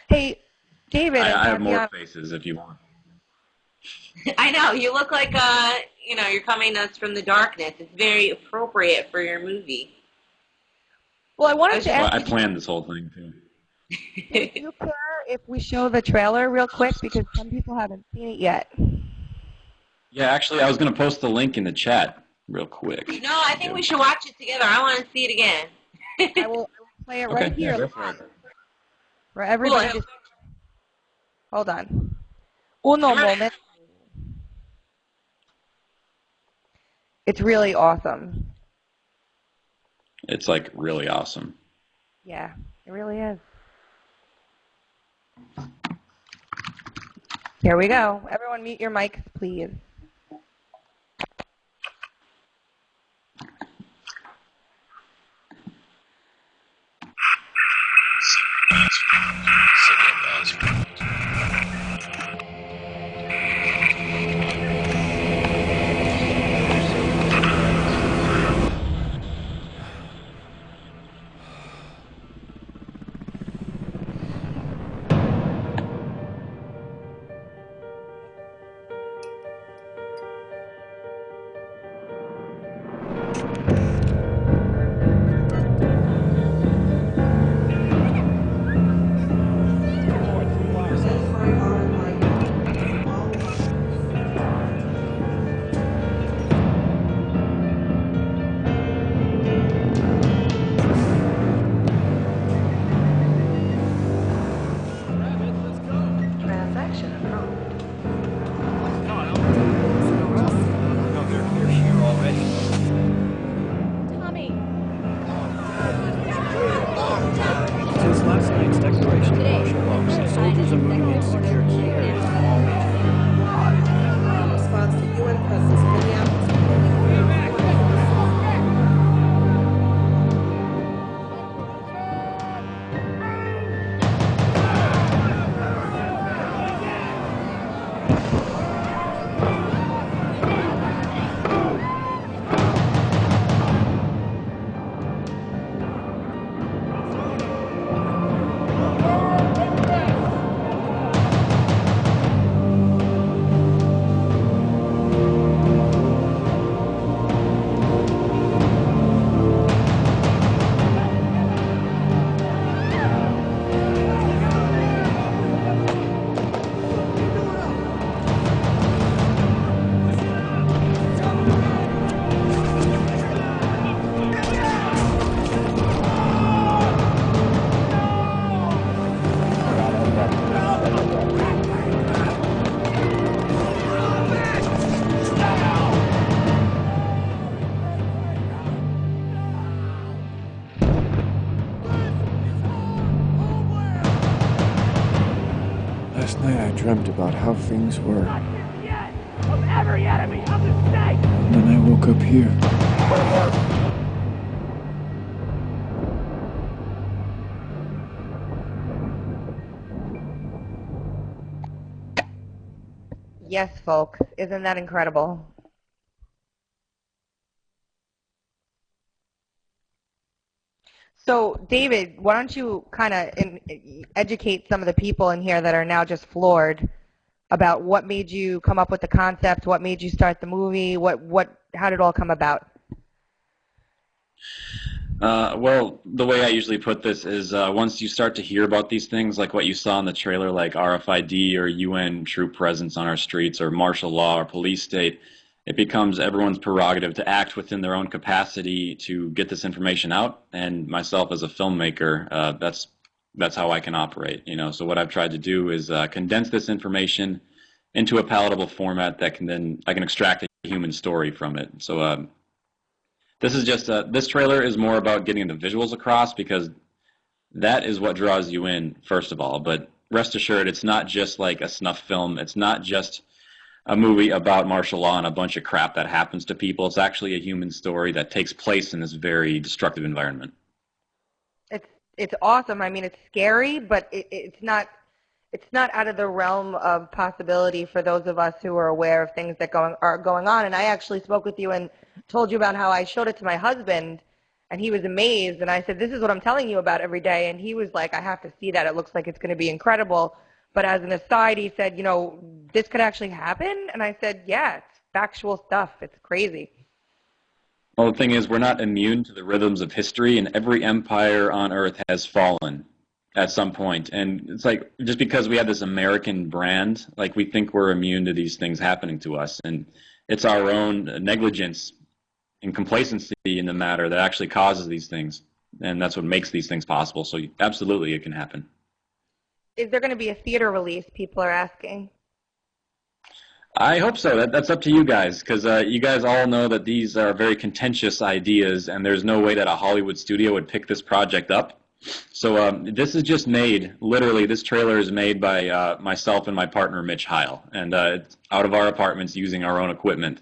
Hey, David. I have more faces if you want. I know. You look like, you're coming to us from the darkness. It's very appropriate for your movie. Well, I wanted to ask I planned this whole thing, too. Do you care if we show the trailer real quick? Because some people haven't seen it yet. Yeah, actually, I was going to post the link in the chat real quick. No, I think we should watch it together. I want to see it again. I will play it right here. Go for it. For everybody to... Hold on. Uno moment. It's really awesome. It's like really awesome. Yeah, it really is. Here we go. Everyone mute your mics, please. night I dreamt about how things were. Of every enemy of the state! And then I woke up here. Yes, folks. Isn't that incredible? So, David, why don't you kind of educate some of the people in here that are now just floored about what made you come up with the concept, what made you start the movie, how did it all come about? Well, the way I usually put this is once you start to hear about these things, like what you saw in the trailer, like RFID or UN troop presence on our streets or martial law or police state, it becomes everyone's prerogative to act within their own capacity to get this information out. And myself as a filmmaker, that's how I can operate. So what I've tried to do is condense this information into a palatable format that I can extract a human story from it. So this is just this trailer is more about getting the visuals across because that is what draws you in first of all. But rest assured, it's not just like a snuff film. It's not just a movie about martial law and a bunch of crap that happens to people. It's actually a human story that takes place in this very destructive environment. It's awesome. I mean, it's scary, but it's not out of the realm of possibility for those of us who are aware of things that are going on. And I actually spoke with you and told you about how I showed it to my husband, and he was amazed. And I said, "This is what I'm telling you about every day." And he was like, "I have to see that. It looks like it's going to be incredible." But as an aside, he said, this could actually happen? And I said, yeah, it's factual stuff. It's crazy. Well, the thing is, we're not immune to the rhythms of history, and every empire on Earth has fallen at some point. And it's like, just because we have this American brand, like we think we're immune to these things happening to us. And it's our own negligence and complacency in the matter that actually causes these things. And that's what makes these things possible. So absolutely, it can happen. Is there going to be a theater release, people are asking? I hope so. That's up to you guys, because you guys all know that these are very contentious ideas, and there's no way that a Hollywood studio would pick this project up. So this is just made, literally, this trailer is made by myself and my partner, Mitch Heil, and it's out of our apartments using our own equipment,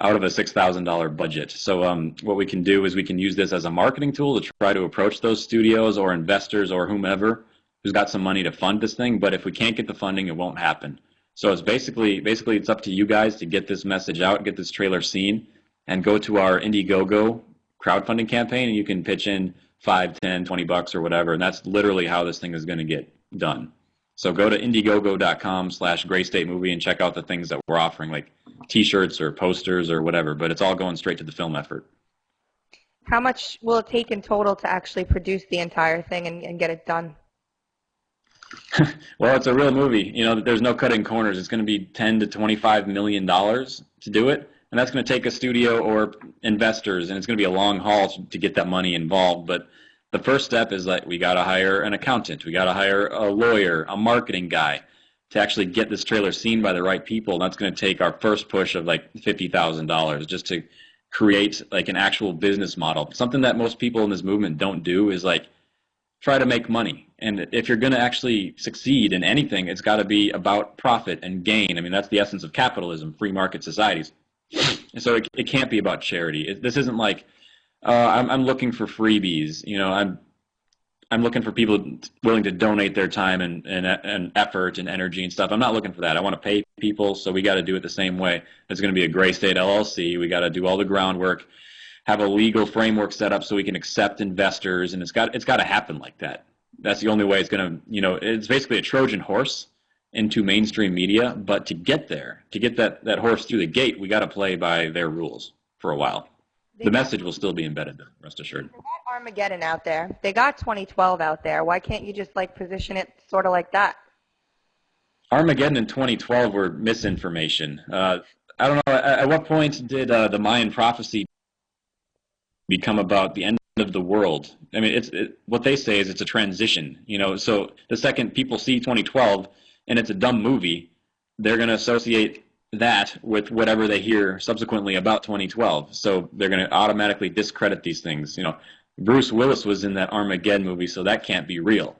out of a $6,000 budget. So what we can do is we can use this as a marketing tool to try to approach those studios or investors or whomever who's got some money to fund this thing, but if we can't get the funding, it won't happen. So it's basically it's up to you guys to get this message out, get this trailer seen, and go to our Indiegogo crowdfunding campaign, and you can pitch in $5, $10, $20 or whatever, and that's literally how this thing is going to get done. So go to indiegogo.com/GrayStateMovie and check out the things that we're offering, like T-shirts or posters or whatever, but it's all going straight to the film effort. How much will it take in total to actually produce the entire thing and get it done? Well, it's a real movie. There's no cutting corners. It's going to be $10 to $25 million to do it, and that's going to take a studio or investors, and it's going to be a long haul to get that money involved. But the first step is that we got to hire an accountant, we got to hire a lawyer, a marketing guy to actually get this trailer seen by the right people. And that's going to take our first push of like $50,000 just to create like an actual business model. Something that most people in this movement don't do is like try to make money. And if you're going to actually succeed in anything, it's got to be about profit and gain. I mean, that's the essence of capitalism, free market societies. And so it can't be about charity. This isn't like I'm looking for freebies. I'm looking for people willing to donate their time and effort and energy and stuff. I'm not looking for that. I want to pay people, so we got to do it the same way. It's going to be a Gray State LLC. We got to do all the groundwork, have a legal framework set up so we can accept investors, and it's got to happen like that. That's the only way it's going to, it's basically a Trojan horse into mainstream media, but to get there, to get that horse through the gate, we got to play by their rules for a while. The message will still be embedded, though, rest assured. They got Armageddon out there. They got 2012 out there. Why can't you just position it sort of like that? Armageddon and 2012 were misinformation. I don't know, at what point did the Mayan prophecy become about the end of the world? I mean, what they say is it's a transition, so the second people see 2012 and it's a dumb movie, they're going to associate that with whatever they hear subsequently about 2012. So they're going to automatically discredit these things. Bruce Willis was in that Armageddon movie, so that can't be real.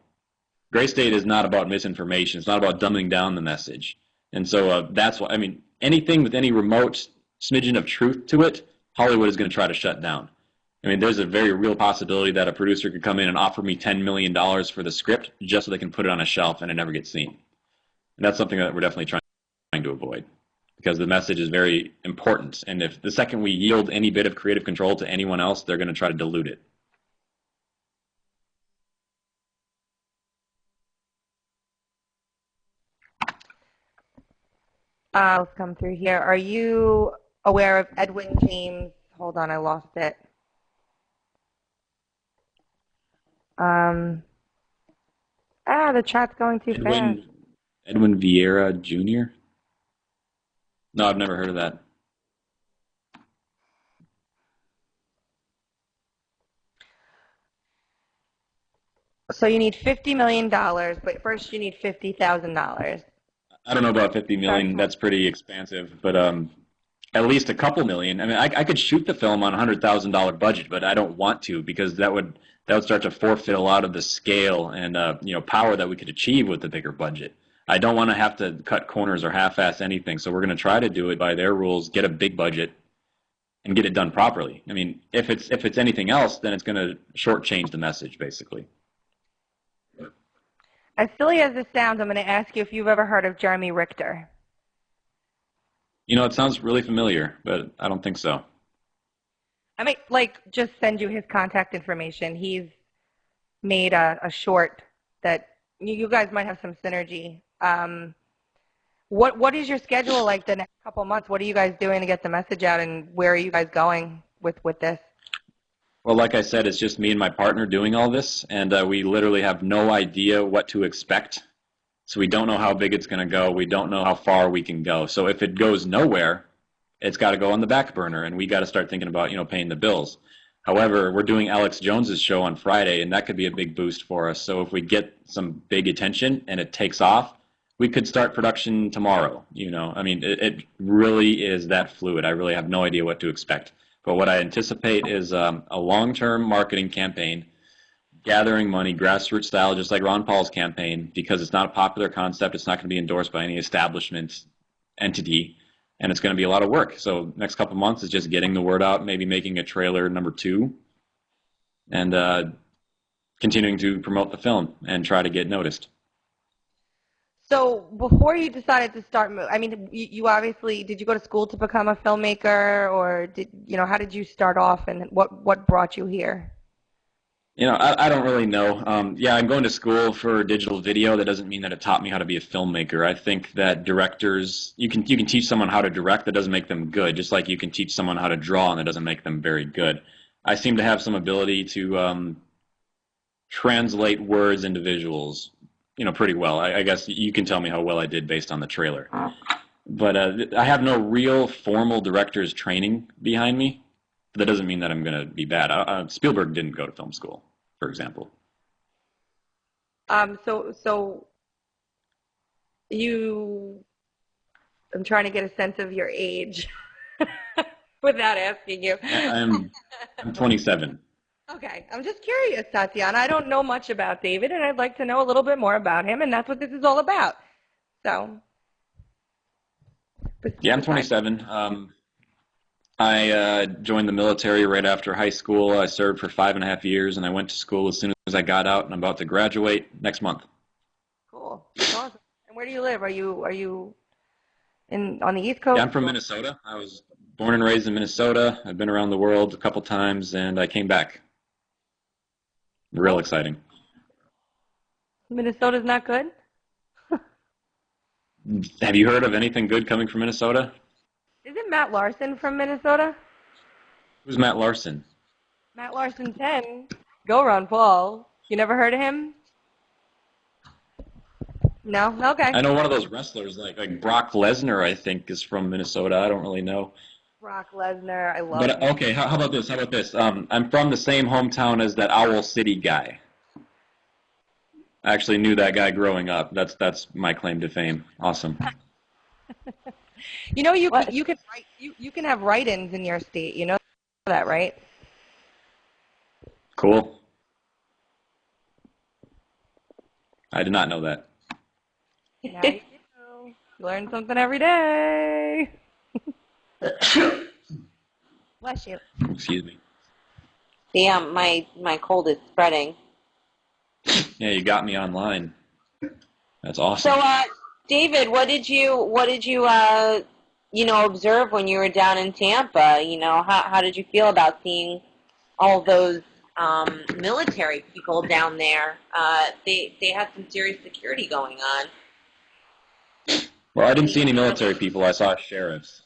Gray state is not about misinformation. It's not about dumbing down the message. And so that's why, I mean, anything with any remote smidgen of truth to it, Hollywood is going to try to shut down. I mean, there's a very real possibility that a producer could come in and offer me $10 million for the script just so they can put it on a shelf and it never gets seen. And that's something that we're definitely trying to avoid because the message is very important. And if the second we yield any bit of creative control to anyone else, they're going to try to dilute it. Let's come through here. Are you aware of Edwin James? Hold on, I lost it. The chat's going too fast. Edwin Vieira Jr.? No, I've never heard of that. So you need $50 million, but first you need $50,000. I don't know about 50 million. That's pretty expansive, but at least a couple million. I mean, I could shoot the film on a $100,000 budget, but I don't want to because that would start to forfeit a lot of the scale and power that we could achieve with the bigger budget. I don't want to have to cut corners or half-ass anything, so we're going to try to do it by their rules, get a big budget, and get it done properly. I mean, if it's anything else, then it's going to shortchange the message, basically. As silly as this sounds, I'm going to ask you if you've ever heard of Jeremy Richter. You know, it sounds really familiar, but I don't think so. I might, just send you his contact information. He's made a short that you guys might have some synergy. What is your schedule like the next couple of months? What are you guys doing to get the message out, and where are you guys going with this? Well, like I said, it's just me and my partner doing all this, and we literally have no idea what to expect. So we don't know how big it's going to go. We don't know how far we can go. So if it goes nowhere, it's got to go on the back burner, and we got to start thinking about, paying the bills. However, we're doing Alex Jones's show on Friday, and that could be a big boost for us. So if we get some big attention and it takes off, we could start production tomorrow. I mean, it really is that fluid. I really have no idea what to expect. But what I anticipate is a long-term marketing campaign, gathering money, grassroots style, just like Ron Paul's campaign, because it's not a popular concept. It's not going to be endorsed by any establishment entity, and it's going to be a lot of work. So next couple months is just getting the word out, maybe making a trailer number 2, and continuing to promote the film and try to get noticed. So before you decided to start, I mean, you obviously, did you go to school to become a filmmaker, or how did you start off, and what brought you here? I don't really know. Yeah, I'm going to school for digital video. That doesn't mean that it taught me how to be a filmmaker. I think that directors, you can teach someone how to direct. That doesn't make them good, just like you can teach someone how to draw, and that doesn't make them very good. I seem to have some ability to translate words into visuals, pretty well. I guess you can tell me how well I did based on the trailer. But I have no real formal director's training behind me. But that doesn't mean that I'm going to be bad. Spielberg didn't go to film school, for example. So I'm trying to get a sense of your age without asking you. I'm 27. Okay, I'm just curious, Tatiana. I don't know much about David, and I'd like to know a little bit more about him, and that's what this is all about. So. Yeah, I'm 27. I joined the military right after high school. I served for 5.5 years, and I went to school as soon as I got out, and I'm about to graduate next month. Cool. That's awesome. And where do you live? Are you on the East Coast? Yeah, I'm from Minnesota. I was born and raised in Minnesota. I've been around the world a couple times, and I came back. Real exciting. Minnesota's not good? Have you heard of anything good coming from Minnesota? Isn't Matt Larson from Minnesota? Who's Matt Larson? Matt Larson 10. Go Ron Paul. You never heard of him? No? Okay. I know one of those wrestlers, like Brock Lesnar, I think, is from Minnesota. I don't really know. Brock Lesnar. I love him. Okay, how about this? I'm from the same hometown as that Owl City guy. I actually knew that guy growing up. That's my claim to fame. Awesome. You can have write-ins in your state. You know that, right? Cool. I did not know that. Now you do. Learn something every day. Bless you. Excuse me. Damn, my cold is spreading. Yeah, you got me online. That's awesome. So, David, what did you observe when you were down in Tampa? How did you feel about seeing all those military people down there? They had some serious security going on. Well, I didn't see any military people. I saw sheriffs.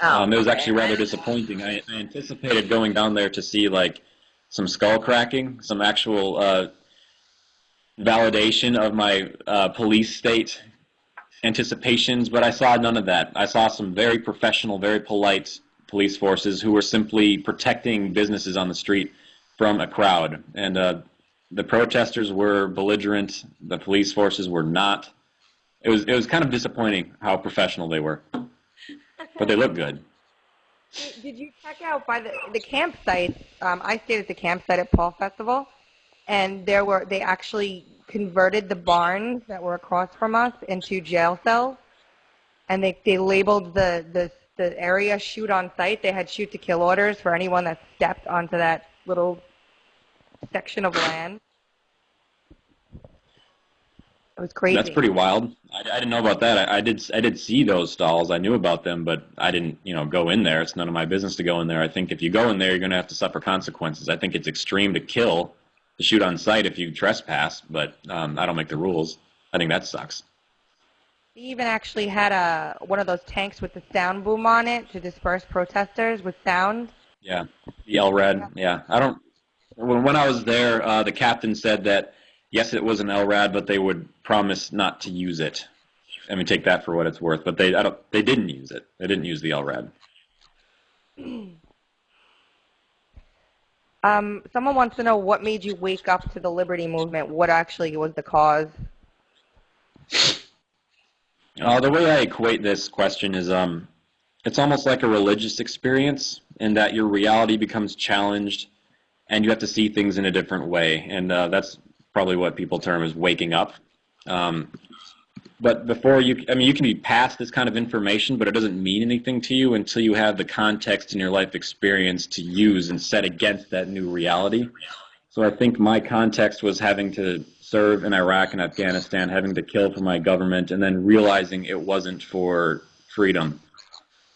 It was actually rather disappointing. I anticipated going down there to see like some skull cracking, some actual validation of my police state anticipations, but I saw none of that. I saw some very professional, very polite police forces who were simply protecting businesses on the street from a crowd. And the protesters were belligerent. The police forces were not. It was kind of disappointing how professional they were, but they looked good. Did you check out by the campsite? I stayed at the campsite at Paul Festival, and they actually converted the barns that were across from us into jail cells, and they labeled the area shoot on sight. They had shoot to kill orders for anyone that stepped onto that little section of land. It was crazy. That's pretty wild. I didn't know about that. I did see those stalls. I knew about them, but I didn't go in there. It's none of my business to go in there. I think if you go in there, you're going to have to suffer consequences. I think it's extreme to shoot on sight if you trespass, but I don't make the rules. I think that sucks. They even actually had one of those tanks with the sound boom on it to disperse protesters with sound. Yeah, the LRAD. Yeah, I don't. When I was there, the captain said that yes, it was an LRAD, but they would promise not to use it. I mean, take that for what it's worth. But they didn't use it. They didn't use the LRAD. Someone wants to know what made you wake up to the Liberty Movement. What actually was the cause? The way I equate this question is it's almost like a religious experience in that your reality becomes challenged and you have to see things in a different way. And that's probably what people term as waking up. But before you can be past this kind of information, but it doesn't mean anything to you until you have the context in your life experience to use and set against that new reality. So I think my context was having to serve in Iraq and Afghanistan, having to kill for my government, and then realizing it wasn't for freedom.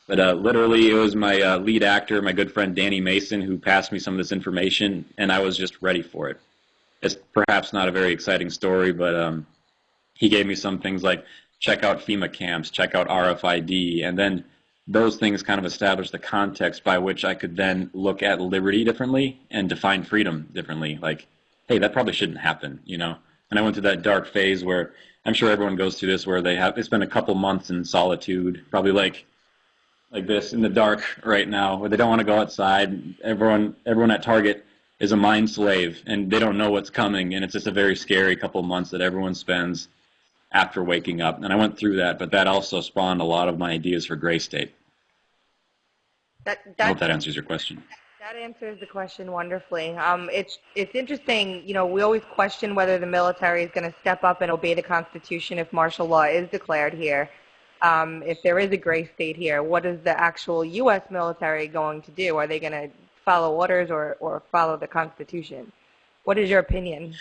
But literally, it was my lead actor, my good friend Danny Mason, who passed me some of this information, and I was just ready for it. It's perhaps not a very exciting story, but he gave me some things like check out FEMA camps, check out RFID, and then those things kind of established the context by which I could then look at liberty differently and define freedom differently. Like, hey, that probably shouldn't happen, And I went through that dark phase where I'm sure everyone goes through this, where they spend a couple months in solitude, probably like this in the dark right now, where they don't want to go outside. Everyone at Target is a mind slave, and they don't know what's coming, and it's just a very scary couple months that everyone spends after waking up. And I went through that, but that also spawned a lot of my ideas for Gray State. I hope that answers your question. That answers the question wonderfully. It's interesting, we always question whether the military is going to step up and obey the Constitution if martial law is declared here. If there is a gray state here, what is the actual U.S. military going to do? Are they going to follow orders or follow the Constitution? What is your opinion?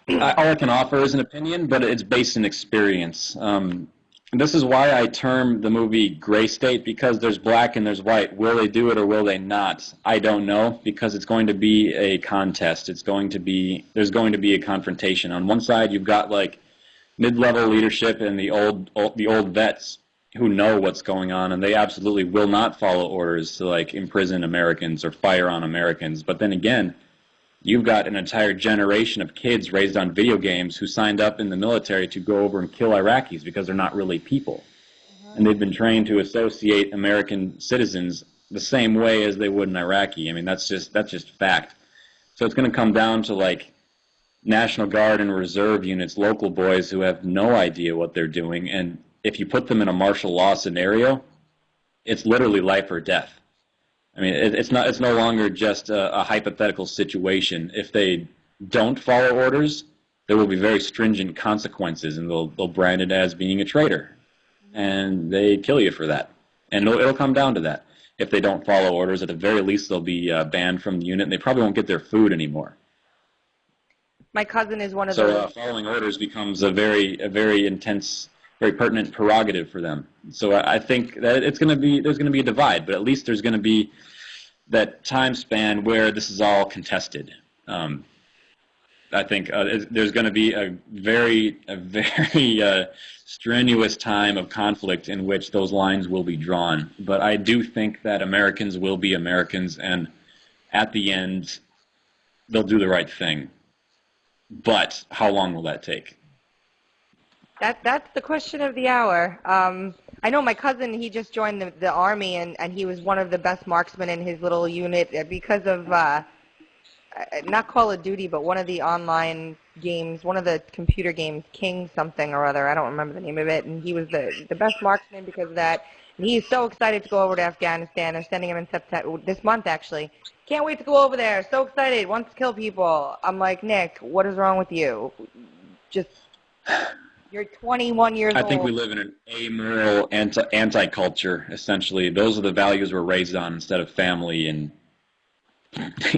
All I can offer is an opinion, but it's based in experience. This is why I term the movie Gray State, because there's black and there's white. Will they do it or will they not? I don't know, because it's going to be a contest. There's going to be a confrontation. On one side, you've got like mid-level leadership and the old vets who know what's going on, and they absolutely will not follow orders to like imprison Americans or fire on Americans. But then again, you've got an entire generation of kids raised on video games who signed up in the military to go over and kill Iraqis because they're not really people. And they've been trained to associate American citizens the same way as they would an Iraqi. I mean, that's just fact. So it's going to come down to like National Guard and Reserve units, local boys who have no idea what they're doing, and if you put them in a martial law scenario, it's literally life or death. I mean, it's no longer just a hypothetical situation. If they don't follow orders, there will be very stringent consequences, and they'll brand it as being a traitor, and they kill you for that. And it'll come down to that. If they don't follow orders, at the very least, they'll be banned from the unit, and they probably won't get their food anymore. My cousin is one of So those. following orders becomes a very intense, very pertinent prerogative for them. So I think that there's going to be a divide, but at least there's going to be that time span where this is all contested. I think there's going to be a very strenuous time of conflict in which those lines will be drawn. But I do think that Americans will be Americans, and at the end, they'll do the right thing. But how long will that take? That's the question of the hour. I know my cousin, he just joined the Army, and he was one of the best marksmen in his little unit because of, not Call of Duty, but one of the online games, one of the computer games, King something or other. I don't remember the name of it. And he was the best marksman because of that. And he's so excited to go over to Afghanistan. They're sending him in September, this month actually. Can't wait to go over there. So excited. Wants to kill people. I'm like, Nick, what is wrong with you? Just, you're 21 years old. I think we live in an amoral anti-culture, essentially. Those are the values we're raised on instead of family and,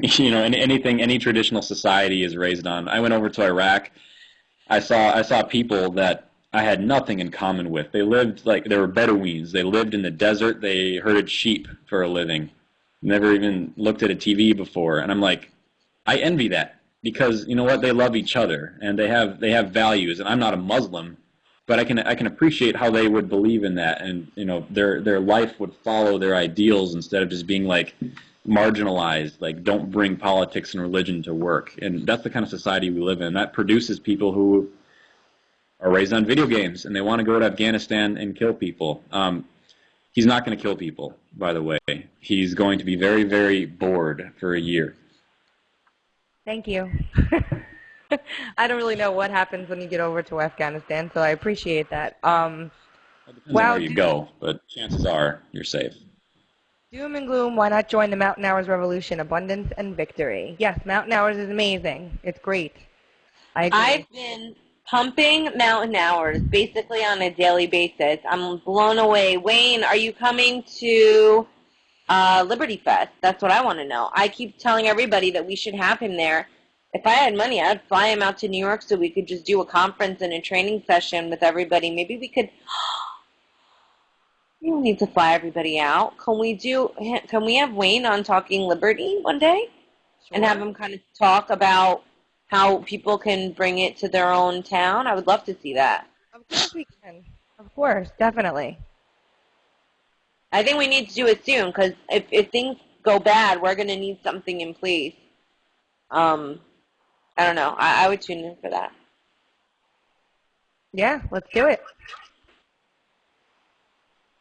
you know, any traditional society is raised on. I went over to Iraq. I saw people that I had nothing in common with. They lived like they were Bedouins. They lived in the desert. They herded sheep for a living. Never even looked at a TV before. And I'm like, I envy that because you know what? They love each other and they have values. And I'm not a Muslim, but I can appreciate how they would believe in that, and you know their life would follow their ideals instead of just being like marginalized, like don't bring politics and religion to work. And that's the kind of society we live in. That produces people who are raised on video games and they want to go to Afghanistan and kill people. He's not going to kill people, by the way. He's going to be very, very bored for a year. Thank you. I don't really know what happens when you get over to Afghanistan, so I appreciate that. It depends on where you go, but chances are you're safe. Doom and gloom, why not join the Mountain Hours Revolution? Abundance and victory. Yes, Mountain Hours is amazing. It's great. I agree. I've been pumping Mountain Hours basically on a daily basis. I'm blown away. Wayne, are you coming to Liberty Fest? That's what I want to know. I keep telling everybody that we should have him there. If I had money, I'd fly him out to New York so we could just do a conference and a training session with everybody. Maybe we could... You don't need to fly everybody out. Can we have Wayne on Talking Liberty one day? Sure. And have him kind of talk about how people can bring it to their own town? I would love to see that. Of course we can. Of course, definitely. I think we need to do it soon because if things go bad, we're going to need something in place. I don't know. I would tune in for that. Yeah, let's do it.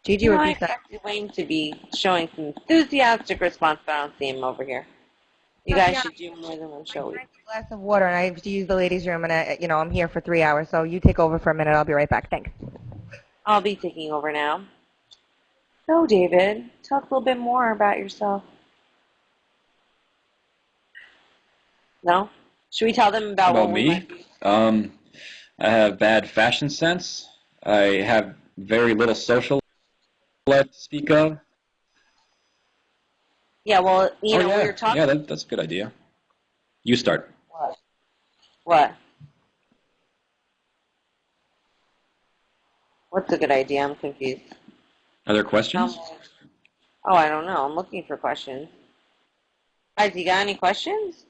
Gigi would I be expected Wayne to be showing some enthusiastic response, but I don't see him over here. You guys should do more than one show. I drank a glass of water, and I have to use the ladies' room, and I'm here for 3 hours, so you take over for a minute. I'll be right back. Thanks. I'll be taking over now. So, David, talk a little bit more about yourself. No? Should we tell them about me? I have bad fashion sense. I have very little social life to speak of. Yeah, well, we were talking... Yeah, that's a good idea. You start. What? What's a good idea? I'm confused. Are there questions? I don't know. I'm looking for questions. Guys, you got any questions?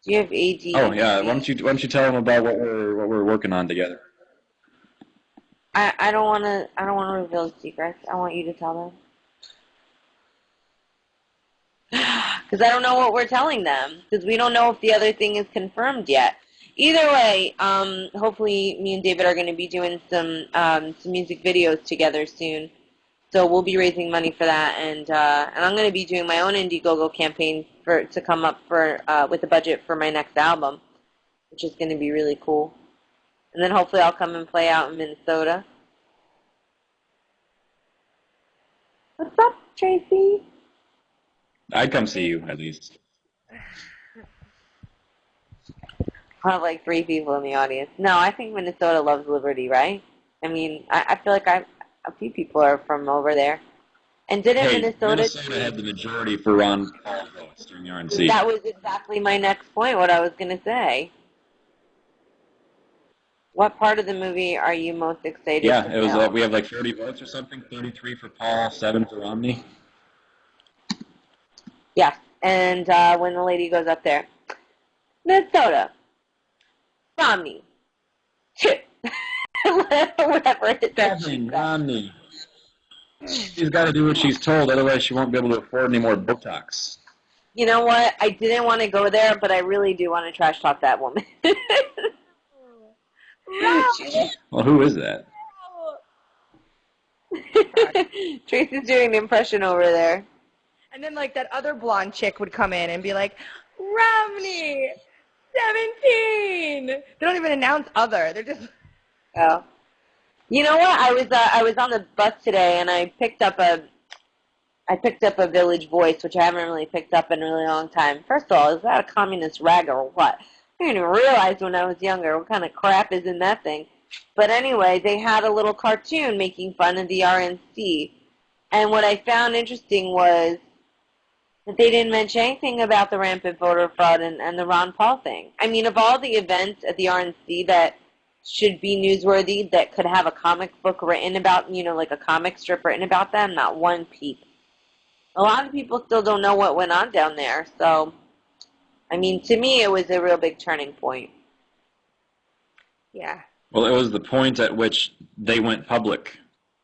Do you have AD? Oh yeah. Why don't you tell them about what we're working on together? I don't want to reveal the secrets. I want you to tell them. Because I don't know what we're telling them. Because we don't know if the other thing is confirmed yet. Either way, hopefully me and David are going to be doing some music videos together soon. So we'll be raising money for that, and I'm going to be doing my own Indiegogo campaign to come up with a budget for my next album, which is going to be really cool. And then hopefully I'll come and play out in Minnesota. What's up, Tracy? I'd come see you, at least. I have like 3 people in the audience. No, I think Minnesota loves liberty, right? I mean, I feel like a few people are from over there. And didn't Hey, Minnesota had the majority for Ron Paul votes during the RNC. That was exactly my next point, what I was going to say. What part of the movie are you most excited to it was. know? We have like 30 votes or something. 33 for Paul, 7 for Romney. Yes, and when the lady goes up there, Minnesota, Romney, 2. Whatever it is. Romney. She's got to do what she's told, otherwise she won't be able to afford any more Botox. You know what? I didn't want to go there, but I really do want to trash talk that woman. Well, who is that? Tracy's doing an impression over there. And then, like, that other blonde chick would come in and be like, Romney, 17. They don't even announce other. They're just... Oh. You know what? I was on the bus today, and I picked up a Village Voice, which I haven't really picked up in a really long time. First of all, is that a communist rag or what? I didn't even realize when I was younger what kind of crap is in that thing. But anyway, they had a little cartoon making fun of the RNC. And what I found interesting was that they didn't mention anything about the rampant voter fraud and the Ron Paul thing. I mean, of all the events at the RNC that should be newsworthy, that could have a comic book written about, like a comic strip written about them, not one peep. A lot of people still don't know what went on down there. So, I mean, to me, it was a real big turning point. Yeah. Well, it was the point at which they went public.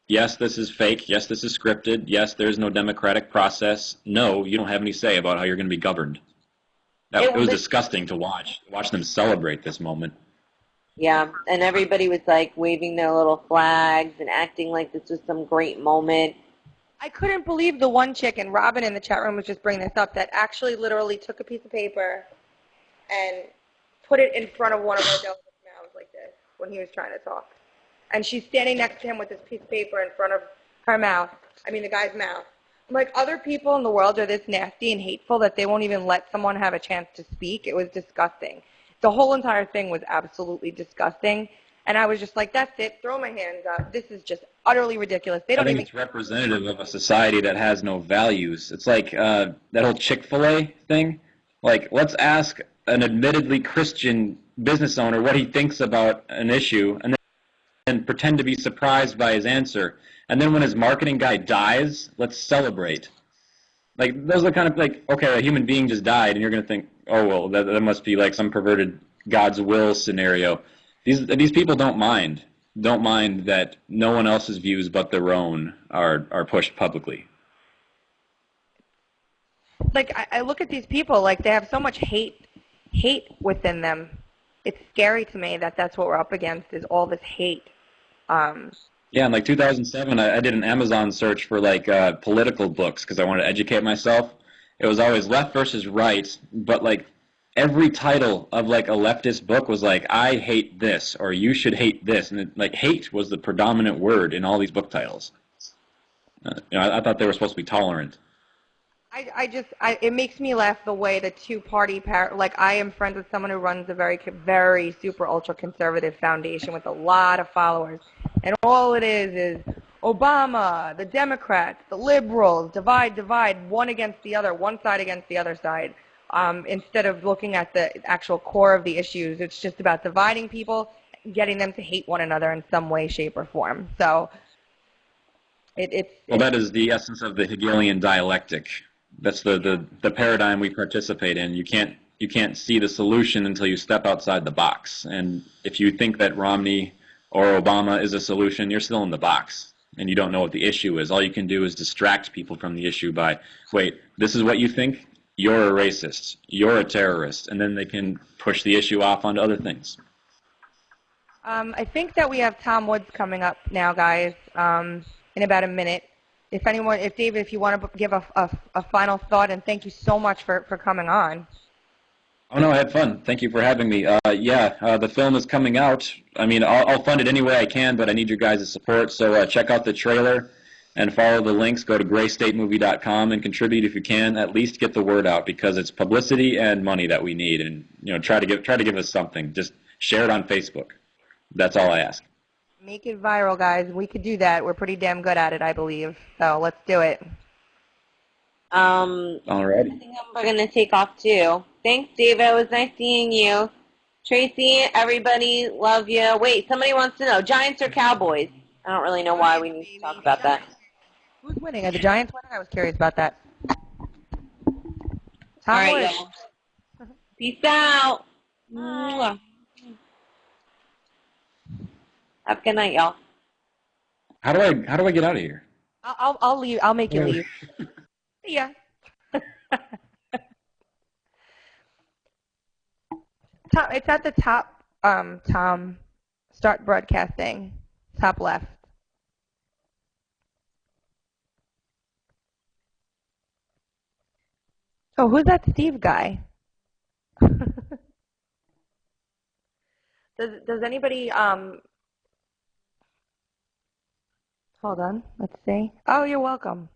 Yes, this is fake. Yes, this is scripted. Yes, there's no democratic process. No, you don't have any say about how you're going to be governed. It was disgusting to watch them celebrate this moment. Yeah, and everybody was like waving their little flags and acting like this was some great moment. I couldn't believe the one chick, and Robin in the chat room was just bringing this up, that actually literally took a piece of paper and put it in front of one of our delegates' mouths like this when he was trying to talk. And she's standing next to him with this piece of paper in front of her mouth, the guy's mouth. I'm like, other people in the world are this nasty and hateful that they won't even let someone have a chance to speak. It was disgusting. The whole entire thing was absolutely disgusting. And I was just like, that's it, throw my hands up. This is just utterly ridiculous. I think it's representative of a society that has no values. It's like that whole Chick-fil-A thing. Like, let's ask an admittedly Christian business owner what he thinks about an issue, and pretend to be surprised by his answer. And then when his marketing guy dies, let's celebrate. Like, those are kind of like, okay, a human being just died, and you're going to think, oh, well, that must be like some perverted God's will scenario. These people don't mind that no one else's views but their own are pushed publicly. Like, I look at these people, like, they have so much hate within them. It's scary to me that that's what we're up against, is all this hate. Yeah, in like 2007, I did an Amazon search for like political books because I wanted to educate myself. It was always left versus right, but like every title of like a leftist book was like, I hate this, or you should hate this. And like hate was the predominant word in all these book titles. I thought they were supposed to be tolerant. It makes me laugh the way the two-party, like, I am friends with someone who runs a very, very super ultra-conservative foundation with a lot of followers. And all it is Obama, the Democrats, the liberals, divide, one against the other, one side against the other side. Instead of looking at the actual core of the issues, it's just about dividing people, getting them to hate one another in some way, shape, or form. So, that is the essence of the Hegelian dialectic. That's the paradigm we participate in. You can't see the solution until you step outside the box. And if you think that Romney or Obama is a solution, you're still in the box, and you don't know what the issue is. All you can do is distract people from the issue by, wait, this is what you think? You're a racist. You're a terrorist. And then they can push the issue off onto other things. I think that we have Tom Woods coming up now, guys, in about a minute. If David, if you want to give a final thought, and thank you so much for coming on. Oh, no, I had fun. Thank you for having me. The film is coming out. I mean, I'll fund it any way I can, but I need your guys' support. So check out the trailer. and follow the links. Go to graystatemovie.com and contribute if you can. At least get the word out, because it's publicity and money that we need. And try to give us something. Just share it on Facebook. That's all I ask. Make it viral, guys. We could do that. We're pretty damn good at it, I believe. So let's do it. Alrighty. I think we're going to take off too. Thanks, David. It was nice seeing you. Tracy, everybody, love you. Wait, somebody wants to know, Giants or Cowboys? I don't really know why we need to talk about that. Who's winning? Are the Giants winning? I was curious about that. All right, y'all. Peace out. Mwah. Have a good night, y'all. How do I get out of here? I'll leave. I'll make you leave. See ya. It's at the top. Tom, start broadcasting. Top left. Oh, who's that Steve guy? Does anybody hold on, let's see. Oh, you're welcome.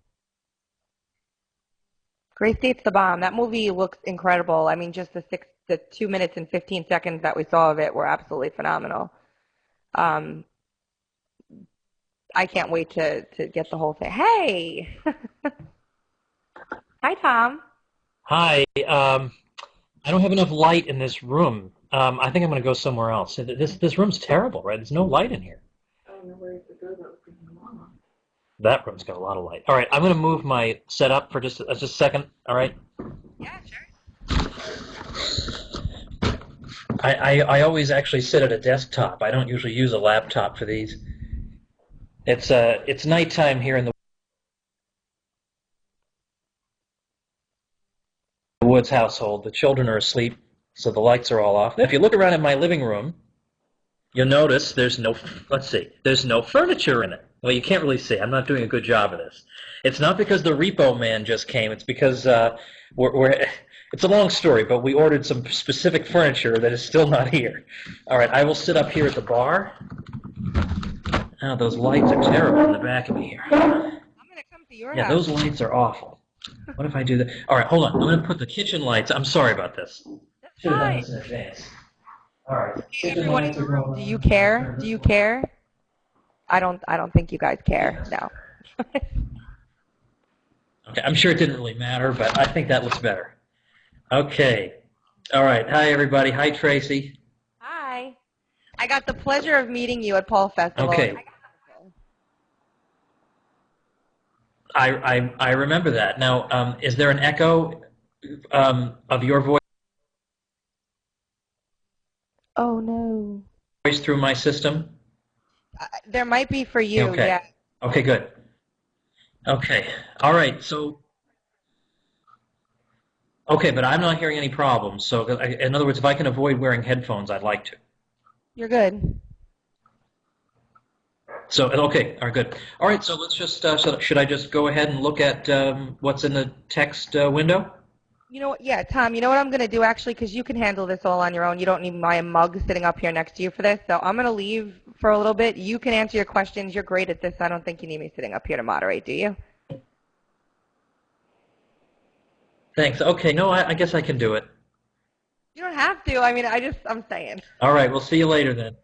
Gray State's the bomb. That movie looks incredible. I mean, just the 2 minutes and 15 seconds that we saw of it were absolutely phenomenal. I can't wait to get the whole thing. Hey! Hi, Tom. Hi. I don't have enough light in this room. I think I'm going to go somewhere else. This room's terrible, right? There's no light in here. That room's got a lot of light. All right, I'm going to move my setup for just a second. All right. Yeah, sure. I always actually sit at a desktop. I don't usually use a laptop for these. It's nighttime here in the Woods household. The children are asleep, so the lights are all off. If you look around in my living room, you'll notice there's no furniture in it. Well, you can't really see. I'm not doing a good job of this. It's not because the repo man just came. It's because it's a long story, but we ordered some specific furniture that is still not here. All right, I will sit up here at the bar. Oh, those lights are terrible in the back of me here. I'm going to come to your house. Yeah, those lights are awful. What if I do that? All right, hold on. I'm going to put the kitchen lights. I'm sorry about this. Should have done this in advance. All right. Everyone in the room, do you care? Do you care? I don't think you guys care. No. Okay, I'm sure it didn't really matter, but I think that looks better. Okay. All right. Hi, everybody. Hi, Tracy. Hi. I got the pleasure of meeting you at Paul Festival. Okay. I remember that. Now, is there an echo of your voice Oh, no. through my system? There might be for you, Okay. yeah. Okay, good. Okay. All right. So, okay, but I'm not hearing any problems. So, in other words, if I can avoid wearing headphones, I'd like to. You're good. So, okay, all right, good. All right, so let's just, so should I just go ahead and look at what's in the text window? You know what? Yeah, Tom, you know what I'm going to do, actually, because you can handle this all on your own. You don't need my mug sitting up here next to you for this. So I'm going to leave for a little bit. You can answer your questions. You're great at this. I don't think you need me sitting up here to moderate, do you? Thanks. Okay, no, I guess I can do it. You don't have to. I mean, I'm saying. All right, we'll see you later then.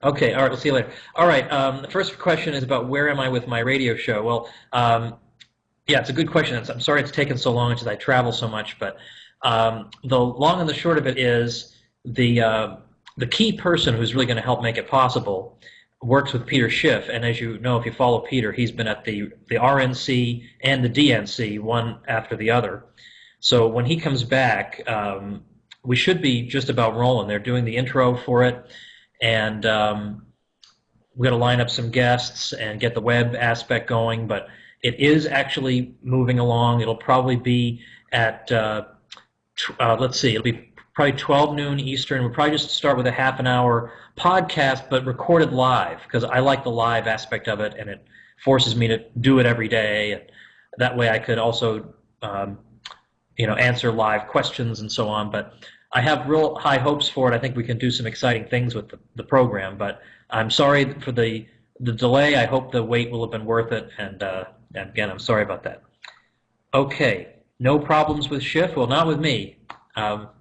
Okay, all right, we'll see you later. All right, the first question is about where am I with my radio show? Well, yeah, it's a good question. I'm sorry it's taken so long because I travel so much, but the long and the short of it is the key person who's really going to help make it possible works with Peter Schiff, and as you know, if you follow Peter, he's been at the RNC and the DNC, one after the other. So when he comes back, we should be just about rolling. They're doing the intro for it, and we're going to line up some guests and get the web aspect going, but it is actually moving along. It'll probably be at, let's see, it'll be probably 12 noon Eastern. We'll probably just start with a half an hour podcast, but recorded live, because I like the live aspect of it, and it forces me to do it every day. And that way I could also, answer live questions and so on. But I have real high hopes for it. I think we can do some exciting things with the program, but I'm sorry for the the delay, I hope the wait will have been worth it, and again, I'm sorry about that. Okay, no problems with Schiff? Well, not with me.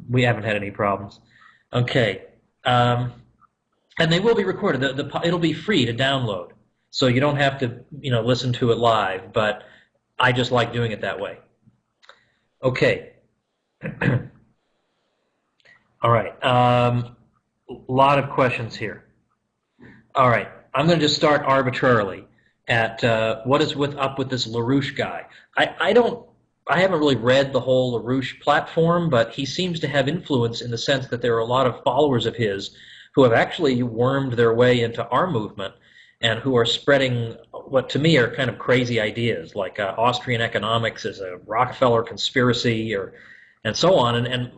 We haven't had any problems. Okay, and they will be recorded. It'll be free to download, so you don't have to, listen to it live. But I just like doing it that way. Okay. All right. A lot of questions here. All right. I'm going to just start arbitrarily at what is up with this LaRouche guy. I haven't really read the whole LaRouche platform, but he seems to have influence in the sense that there are a lot of followers of his who have actually wormed their way into our movement and who are spreading what to me are kind of crazy ideas, like Austrian economics is a Rockefeller conspiracy, and so on. And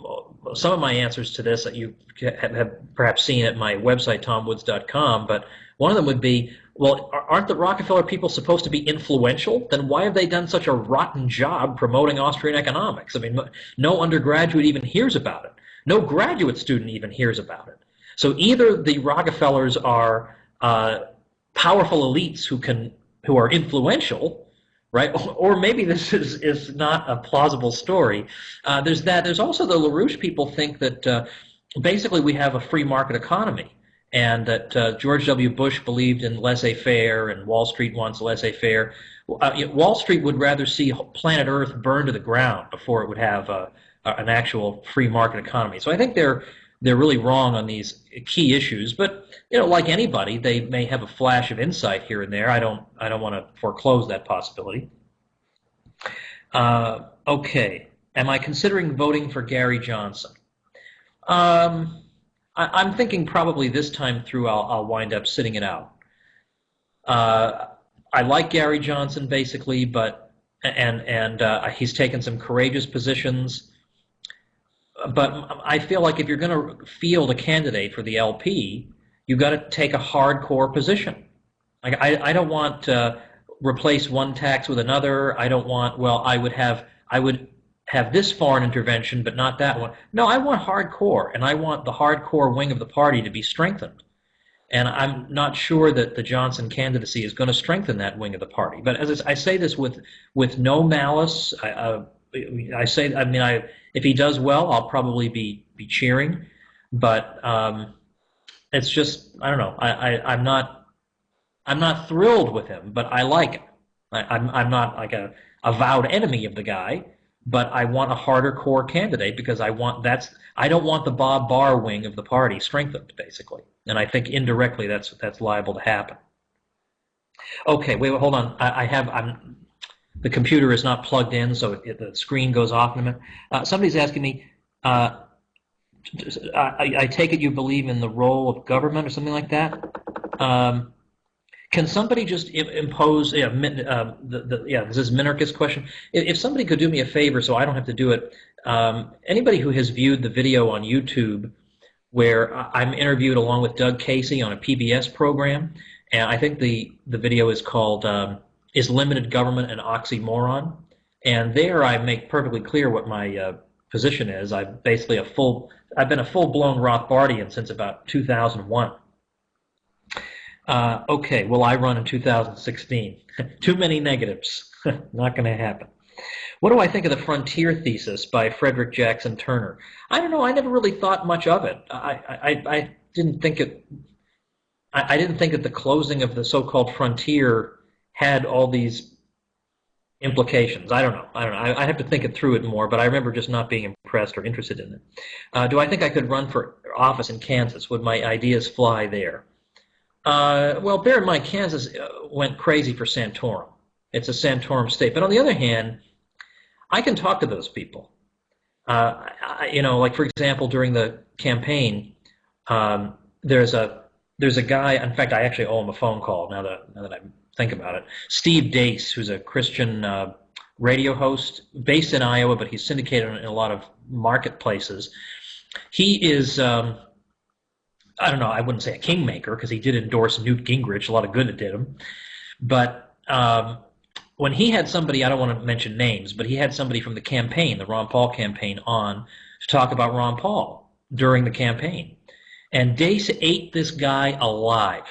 some of my answers to this that you have perhaps seen at my website, tomwoods.com, but one of them would be, well, aren't the Rockefeller people supposed to be influential? Then why have they done such a rotten job promoting Austrian economics? I mean, no undergraduate even hears about it. No graduate student even hears about it. So either the Rockefellers are powerful elites who are influential, right? Or maybe this is not a plausible story. There's that. There's also the LaRouche people think that basically we have a free market economy, and that George W. Bush believed in laissez-faire, and Wall Street wants laissez-faire. Wall Street would rather see planet Earth burn to the ground before it would have an actual free market economy. So I think they're really wrong on these key issues. But like anybody, they may have a flash of insight here and there. I don't want to foreclose that possibility. Okay, am I considering voting for Gary Johnson? I'm thinking probably this time through I'll wind up sitting it out. I like Gary Johnson basically, but he's taken some courageous positions. But I feel like if you're going to field a candidate for the LP, you've got to take a hardcore position. Like I don't want to replace one tax with another. I don't want, well, I would have this foreign intervention, but not that one. No, I want hardcore, and I want the hardcore wing of the party to be strengthened. And I'm not sure that the Johnson candidacy is going to strengthen that wing of the party. But as I say this with no malice, if he does well, I'll probably be cheering. But it's just, I don't know. I'm not thrilled with him, but I like him. I'm not like a avowed enemy of the guy. But I want a harder core candidate because I don't want the Bob Barr wing of the party strengthened, basically. And I think indirectly that's liable to happen. Okay, wait, hold on. The computer is not plugged in, so the screen goes off in a minute. Somebody's asking me, I take it you believe in the role of government or something like that? Can somebody just impose? This is Minarchus' question. If somebody could do me a favor, so I don't have to do it. Anybody who has viewed the video on YouTube, where I'm interviewed along with Doug Casey on a PBS program, and I think the video is called "Is Limited Government an Oxymoron?" And there I make perfectly clear what my position is. I've been a full-blown Rothbardian since about 2001. Okay, well, I run in 2016. Too many negatives. Not going to happen. What do I think of the Frontier thesis by Frederick Jackson Turner? I don't know. I never really thought much of it. I didn't think it. I didn't think that the closing of the so-called frontier had all these implications. I don't know. I have to think it through it more, but I remember just not being impressed or interested in it. Do I think I could run for office in Kansas? Would my ideas fly there? Well, bear in mind, Kansas went crazy for Santorum. It's a Santorum state. But on the other hand, I can talk to those people. Like, for example, during the campaign, there's a guy, in fact, I actually owe him a phone call now that I think about it. Steve Dace, who's a Christian radio host based in Iowa, but he's syndicated in a lot of marketplaces. He is... I don't know, I wouldn't say a kingmaker because he did endorse Newt Gingrich, a lot of good it did him. But when he had somebody, I don't want to mention names, but he had somebody from the campaign, the Ron Paul campaign, on to talk about Ron Paul during the campaign. And Dace ate this guy alive.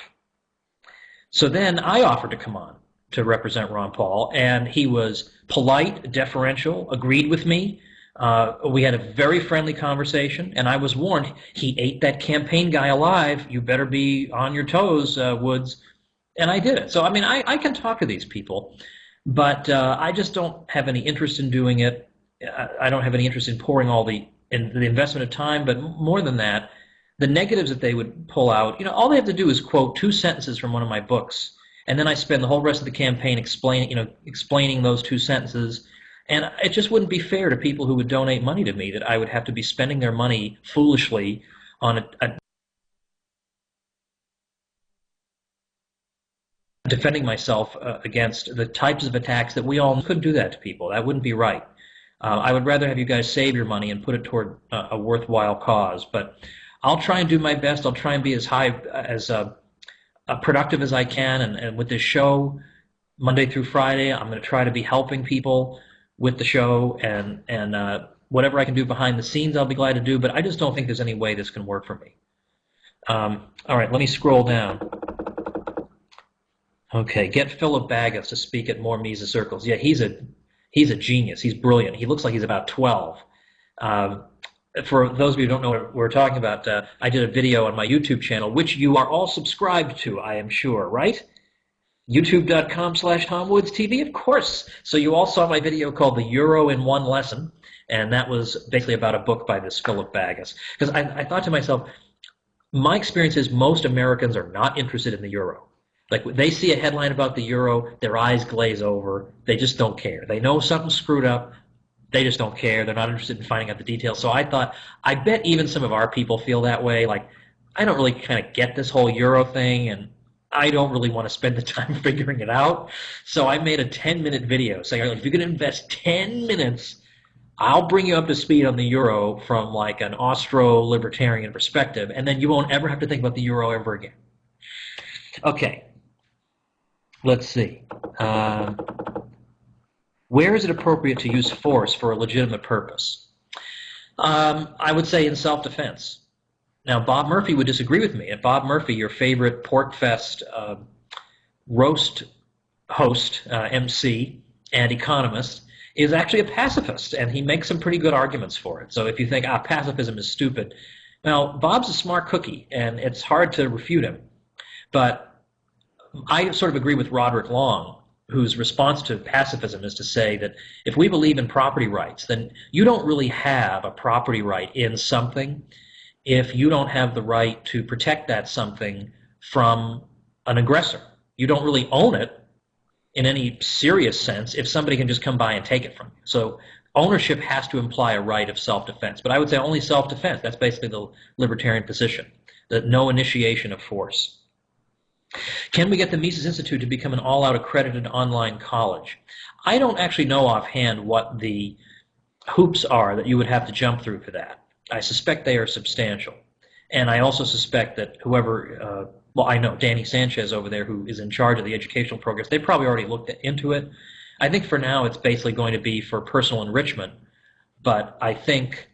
So then I offered to come on to represent Ron Paul, and he was polite, deferential, agreed with me. We had a very friendly conversation, and I was warned, he ate that campaign guy alive. You better be on your toes, Woods. And I did it. So, I mean, I can talk to these people, but I just don't have any interest in doing it. I don't have any interest in pouring all the investment of time, but more than that, the negatives that they would pull out, all they have to do is quote 2 sentences from one of my books, and then I spend the whole rest of the campaign explaining those 2 sentences, and it just wouldn't be fair to people who would donate money to me that I would have to be spending their money foolishly on defending myself against the types of attacks that we all couldn't do that to people. That wouldn't be right. I would rather have you guys save your money and put it toward a worthwhile cause, but I'll try and do my best. I'll try and be as productive as I can, and with this show, Monday through Friday, I'm going to try to be helping people with the show, and whatever I can do behind the scenes, I'll be glad to do, but I just don't think there's any way this can work for me. All right, let me scroll down. Okay, get Philip Baggett to speak at more Mises circles. Yeah, he's a genius. He's brilliant. He looks like he's about 12. For those of you who don't know what we're talking about, I did a video on my YouTube channel, which you are all subscribed to, I am sure, right? YouTube.com/TomWoodsTV, of course. So you all saw my video called The Euro in One Lesson, and that was basically about a book by this Philip Baggett. Because I thought to myself, my experience is most Americans are not interested in the euro. Like, they see a headline about the euro, their eyes glaze over. They just don't care. They know something's screwed up. They just don't care. They're not interested in finding out the details. So I thought, I bet even some of our people feel that way. Like, I don't really kind of get this whole euro thing, and I don't really want to spend the time figuring it out. So I made a 10-minute video saying, if you can invest 10 minutes, I'll bring you up to speed on the euro from like an Austro-libertarian perspective, and then you won't ever have to think about the euro ever again. Okay. Let's see. Where is it appropriate to use force for a legitimate purpose? I would say in self-defense. Now, Bob Murphy would disagree with me. And Bob Murphy, your favorite PorcFest roast host, MC, and economist, is actually a pacifist, and he makes some pretty good arguments for it. So if you think, pacifism is stupid, well, Bob's a smart cookie, and it's hard to refute him. But I sort of agree with Roderick Long, whose response to pacifism is to say that if we believe in property rights, then you don't really have a property right in something if you don't have the right to protect that something from an aggressor. You don't really own it in any serious sense if somebody can just come by and take it from you. So ownership has to imply a right of self-defense. But I would say only self-defense. That's basically the libertarian position, that no initiation of force. Can we get the Mises Institute to become an all-out accredited online college? I don't actually know offhand what the hoops are that you would have to jump through for that. I suspect they are substantial. And I also suspect that whoever, well, I know Danny Sanchez over there, who is in charge of the educational programs, they probably already looked into it. I think for now it's basically going to be for personal enrichment. But I think,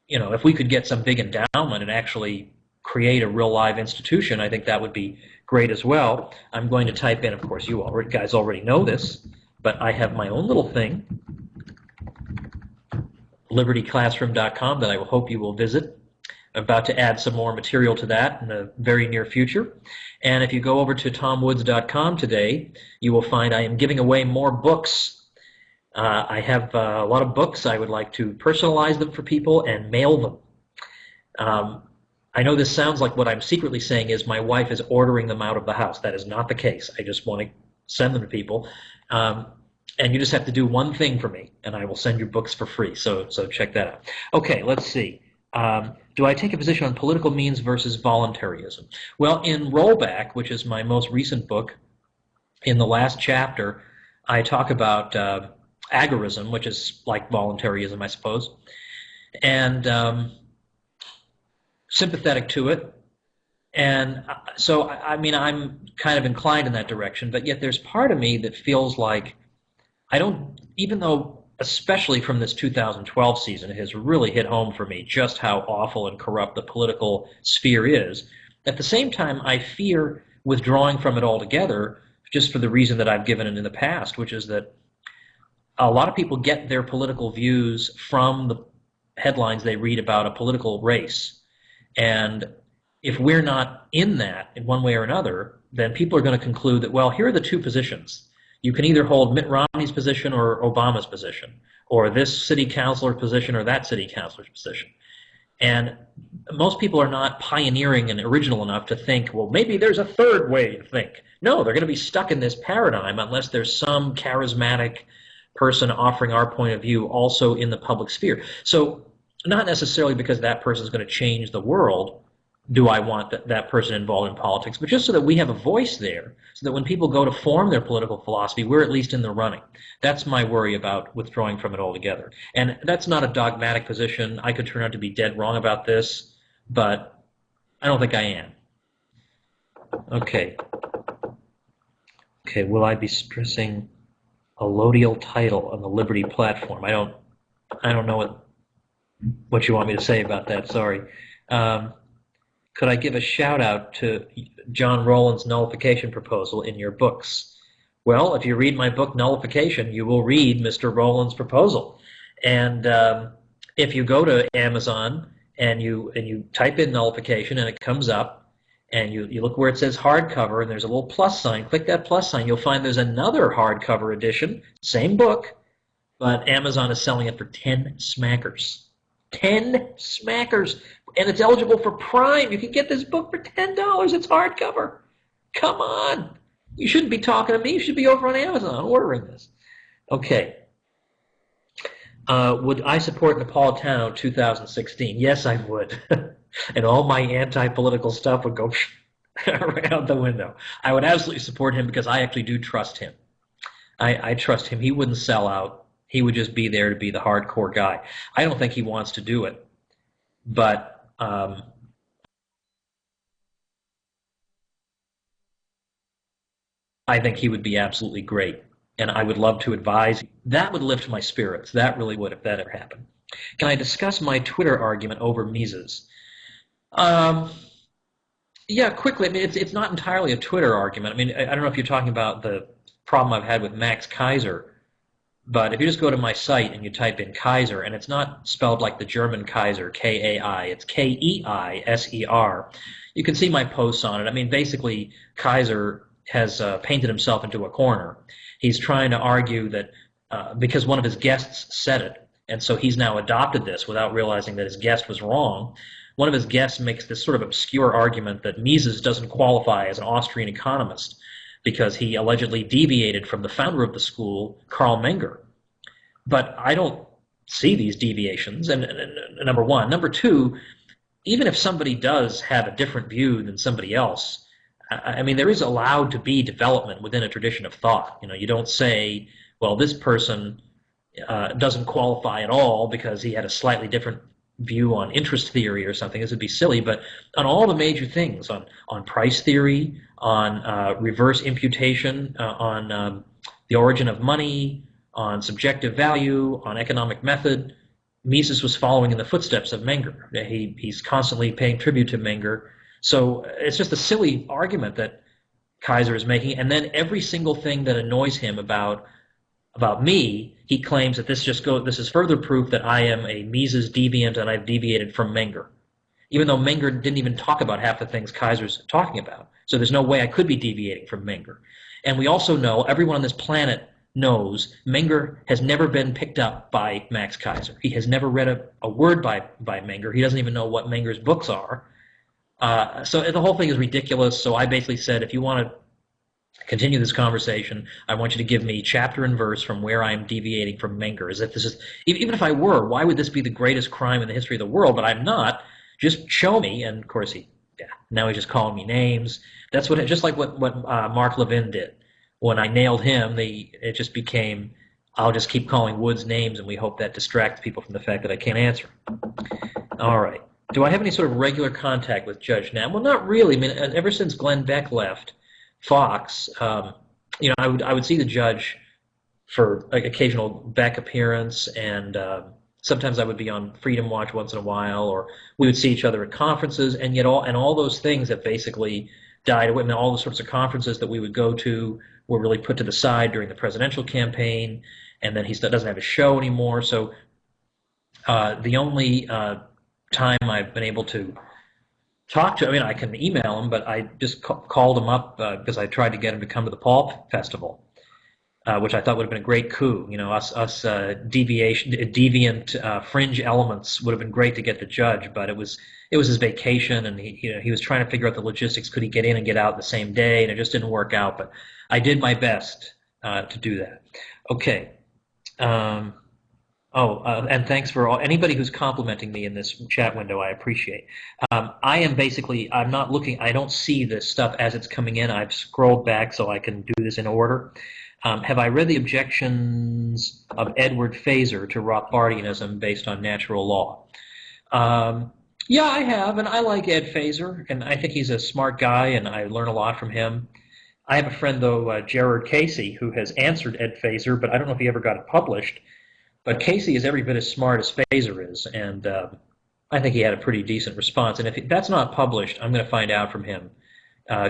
if we could get some big endowment and actually create a real live institution, I think that would be great as well. I'm going to type in, of course, you guys already know this, but I have my own little thing, libertyclassroom.com, that I hope you will visit. I'm about to add some more material to that in the very near future. And if you go over to tomwoods.com today, you will find I am giving away more books. I have a lot of books. I would like to personalize them for people and mail them. I know this sounds like what I'm secretly saying is my wife is ordering them out of the house. That is not the case. I just want to send them to people. And you just have to do one thing for me, and I will send you books for free. So check that out. Okay, let's see. Do I take a position on political means versus voluntarism? Well, in Rollback, which is my most recent book, in the last chapter, I talk about agorism, which is like voluntarism, I suppose. And sympathetic to it, and so I mean I'm kind of inclined in that direction, but yet there's part of me that feels like I don't, even though especially from this 2012 season it has really hit home for me just how awful and corrupt the political sphere is, at the same time I fear withdrawing from it altogether, just for the reason that I've given it in the past, which is that a lot of people get their political views from the headlines they read about a political race. And if we're not in that in one way or another, then people are going to conclude that, well, here are the two positions. You can either hold Mitt Romney's position or Obama's position, or this city councilor's position or that city councilor's position. And most people are not pioneering and original enough to think, well, maybe there's a third way to think. No, they're going to be stuck in this paradigm unless there's some charismatic person offering our point of view also in the public sphere. So not necessarily because that person is going to change the world do I want that person involved in politics, but just so that we have a voice there, so that when people go to form their political philosophy, we're at least in the running. That's my worry about withdrawing from it altogether. And that's not a dogmatic position. I could turn out to be dead wrong about this, but I don't think I am. Okay. Okay, will I be stressing a allodial title on the Liberty platform? I don't know what you want me to say about that, sorry. Could I give a shout out to John Rowland's nullification proposal in your books? Well, if you read my book Nullification, you will read Mr. Rowland's proposal. And if you go to Amazon and you type in nullification and it comes up, and you look where it says hardcover and there's a little plus sign, click that plus sign, you'll find there's another hardcover edition, same book, but Amazon is selling it for 10 smackers. 10 smackers, and it's eligible for Prime. You can get this book for $10. It's hardcover. Come on. You shouldn't be talking to me. You should be over on Amazon ordering this. Okay. Would I support Napolitano 2016? Yes, I would. And all my anti-political stuff would go right out the window. I would absolutely support him because I actually do trust him. I trust him. He wouldn't sell out. He would just be there to be the hardcore guy. I don't think he wants to do it, but I think he would be absolutely great, and I would love to advise. That would lift my spirits. That really would, if that ever happened. Can I discuss my Twitter argument over Mises? Yeah, quickly. I mean, it's not entirely a Twitter argument. I mean, I don't know if you're talking about the problem I've had with Max Kaiser. But if you just go to my site and you type in Kaiser, and it's not spelled like the German Kaiser, K-A-I, it's K-E-I-S-E-R, you can see my posts on it. I mean, basically, Kaiser has painted himself into a corner. He's trying to argue that because one of his guests said it, and so he's now adopted this without realizing that his guest was wrong. One of his guests makes this sort of obscure argument that Mises doesn't qualify as an Austrian economist because he allegedly deviated from the founder of the school, Karl Menger. But I don't see these deviations, and number one. Number two, even if somebody does have a different view than somebody else, I mean, there is allowed to be development within a tradition of thought. You know, you don't say, well, this person doesn't qualify at all because he had a slightly different view on interest theory or something. This would be silly, but on all the major things, on price theory, on reverse imputation, on the origin of money, on subjective value, on economic method, Mises was following in the footsteps of Menger. He's constantly paying tribute to Menger. So it's just a silly argument that Kaiser is making, and then every single thing that annoys him about me, he claims that this is further proof that I am a Mises deviant and I've deviated from Menger, even though Menger didn't even talk about half the things Kaiser's talking about. So there's no way I could be deviating from Menger. And we also know, everyone on this planet knows, Menger has never been picked up by Max Kaiser. He has never read a word by Menger. He doesn't even know what Menger's books are. So the whole thing is ridiculous. So I basically said, if you want to continue this conversation, I want you to give me chapter and verse from where I'm deviating from Menger. As if this is, even if I were, why would this be the greatest crime in the history of the world? But I'm not. Just show me. And of course now he's just calling me names. That's just like what Mark Levin did. When I nailed him, it just became, I'll just keep calling Woods names, and we hope that distracts people from the fact that I can't answer. All right. Do I have any sort of regular contact with Judge Knapp? Well, not really. I mean, ever since Glenn Beck left Fox, I would see the judge for like occasional Beck appearance, and sometimes I would be on Freedom Watch once in a while, or we would see each other at conferences, and yet all those things that basically died away. I mean, all the sorts of conferences that we would go to were really put to the side during the presidential campaign, and then he doesn't have a show anymore. So the only time I've been able to talk to, I mean, I can email him, but I just called him up because I tried to get him to come to the Paul Festival, which I thought would have been a great coup. You know, us deviant fringe elements would have been great to get the judge, but it was his vacation, and he was trying to figure out the logistics. Could he get in and get out the same day? And it just didn't work out. But I did my best to do that. Okay. And thanks for anybody who's complimenting me in this chat window. I appreciate. I am basically, I'm not looking, I don't see this stuff as it's coming in. I've scrolled back so I can do this in order. Have I read the objections of Edward Fazer to Rothbardianism based on natural law? Yeah, I have, and I like Ed Fazer, and I think he's a smart guy, and I learn a lot from him. I have a friend, though, Gerard Casey, who has answered Ed Fazer, but I don't know if he ever got it published. But Casey is every bit as smart as Fazer is, and I think he had a pretty decent response. And if that's not published, I'm going to find out from him.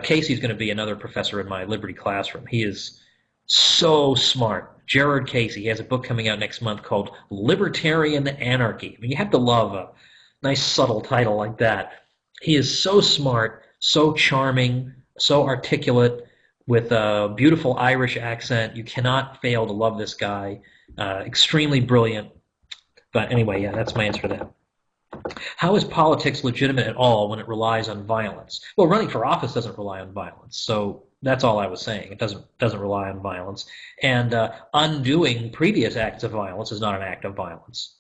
Casey's going to be another professor in my Liberty classroom. He is so smart. Gerard Casey, he has a book coming out next month called Libertarian Anarchy. I mean, you have to love a nice subtle title like that. He is so smart, so charming, so articulate, with a beautiful Irish accent. You cannot fail to love this guy. Extremely brilliant. But anyway, yeah, that's my answer to that. How is politics legitimate at all when it relies on violence? Well, running for office doesn't rely on violence, so that's all I was saying. It doesn't rely on violence. And undoing previous acts of violence is not an act of violence.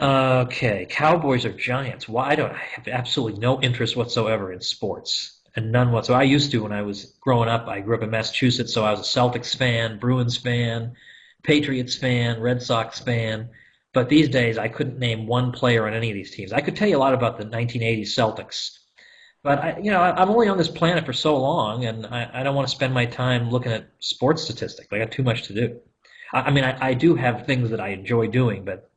Okay, Cowboys or Giants? Why? I have absolutely no interest whatsoever in sports, and none whatsoever. I used to when I was growing up. I grew up in Massachusetts, so I was a Celtics fan, Bruins fan, Patriots fan, Red Sox fan. But these days, I couldn't name one player on any of these teams. I could tell you a lot about the 1980s Celtics, but I'm only on this planet for so long, and I don't want to spend my time looking at sports statistics. I got too much to do. I do have things that I enjoy doing, but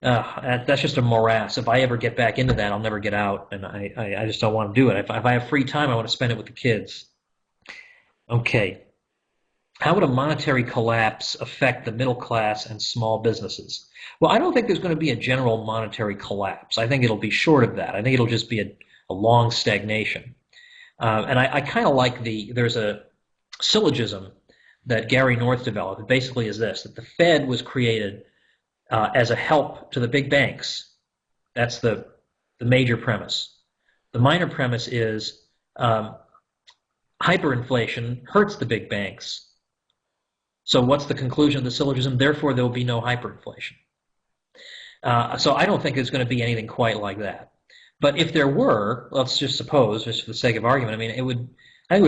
that's just a morass. If I ever get back into that, I'll never get out, and I just don't want to do it. If I have free time, I want to spend it with the kids. Okay. How would a monetary collapse affect the middle class and small businesses? Well, I don't think there's going to be a general monetary collapse. I think it'll be short of that. I think it'll just be a long stagnation. And I kind of like there's a syllogism that Gary North developed. It basically is this, that the Fed was created as a help to the big banks. That's the major premise. The minor premise is hyperinflation hurts the big banks. So what's the conclusion of the syllogism? Therefore, there will be no hyperinflation. So I don't think there's going to be anything quite like that. But if there were, let's just suppose, just for the sake of argument, I think it would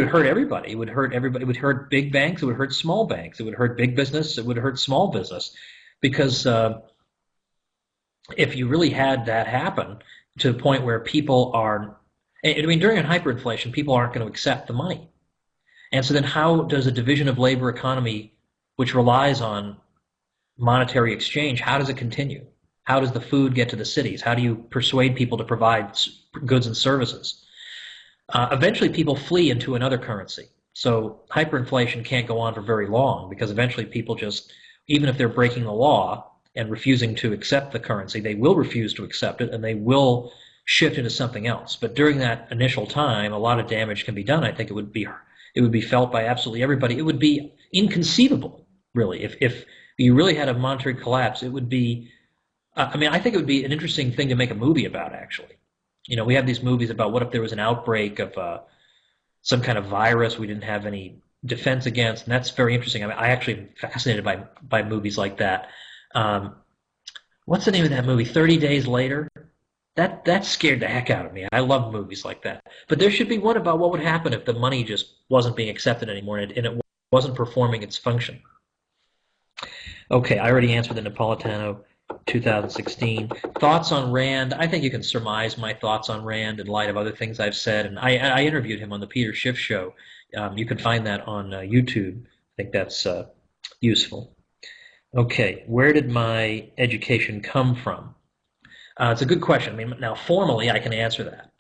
hurt everybody. It would hurt everybody. It would hurt big banks. It would hurt small banks. It would hurt big business. It would hurt small business. Because if you really had that happen to the point where people are, during a hyperinflation, people aren't going to accept the money. And so then how does a division of labor economy, which relies on monetary exchange, how does it continue? How does the food get to the cities? How do you persuade people to provide goods and services? Eventually people flee into another currency. So hyperinflation can't go on for very long, because eventually people just, even if they're breaking the law and refusing to accept the currency, they will refuse to accept it, and they will shift into something else. But during that initial time, a lot of damage can be done. I think it would be felt by absolutely everybody. It would be inconceivable, really, if you really had a monetary collapse. It would be, I think it would be an interesting thing to make a movie about, actually. We have these movies about what if there was an outbreak of some kind of virus we didn't have any defense against, and that's very interesting. I actually am fascinated by movies like that. What's the name of that movie? 30 Days Later? That scared the heck out of me. I love movies like that. But there should be one about what would happen if the money just wasn't being accepted anymore and it wasn't performing its function. Okay, I already answered the Napolitano 2016. Thoughts on Rand? I think you can surmise my thoughts on Rand in light of other things I've said. And I interviewed him on the Peter Schiff Show. You can find that on YouTube. I think that's useful. Okay, where did my education come from? It's a good question. Now, formally, I can answer that.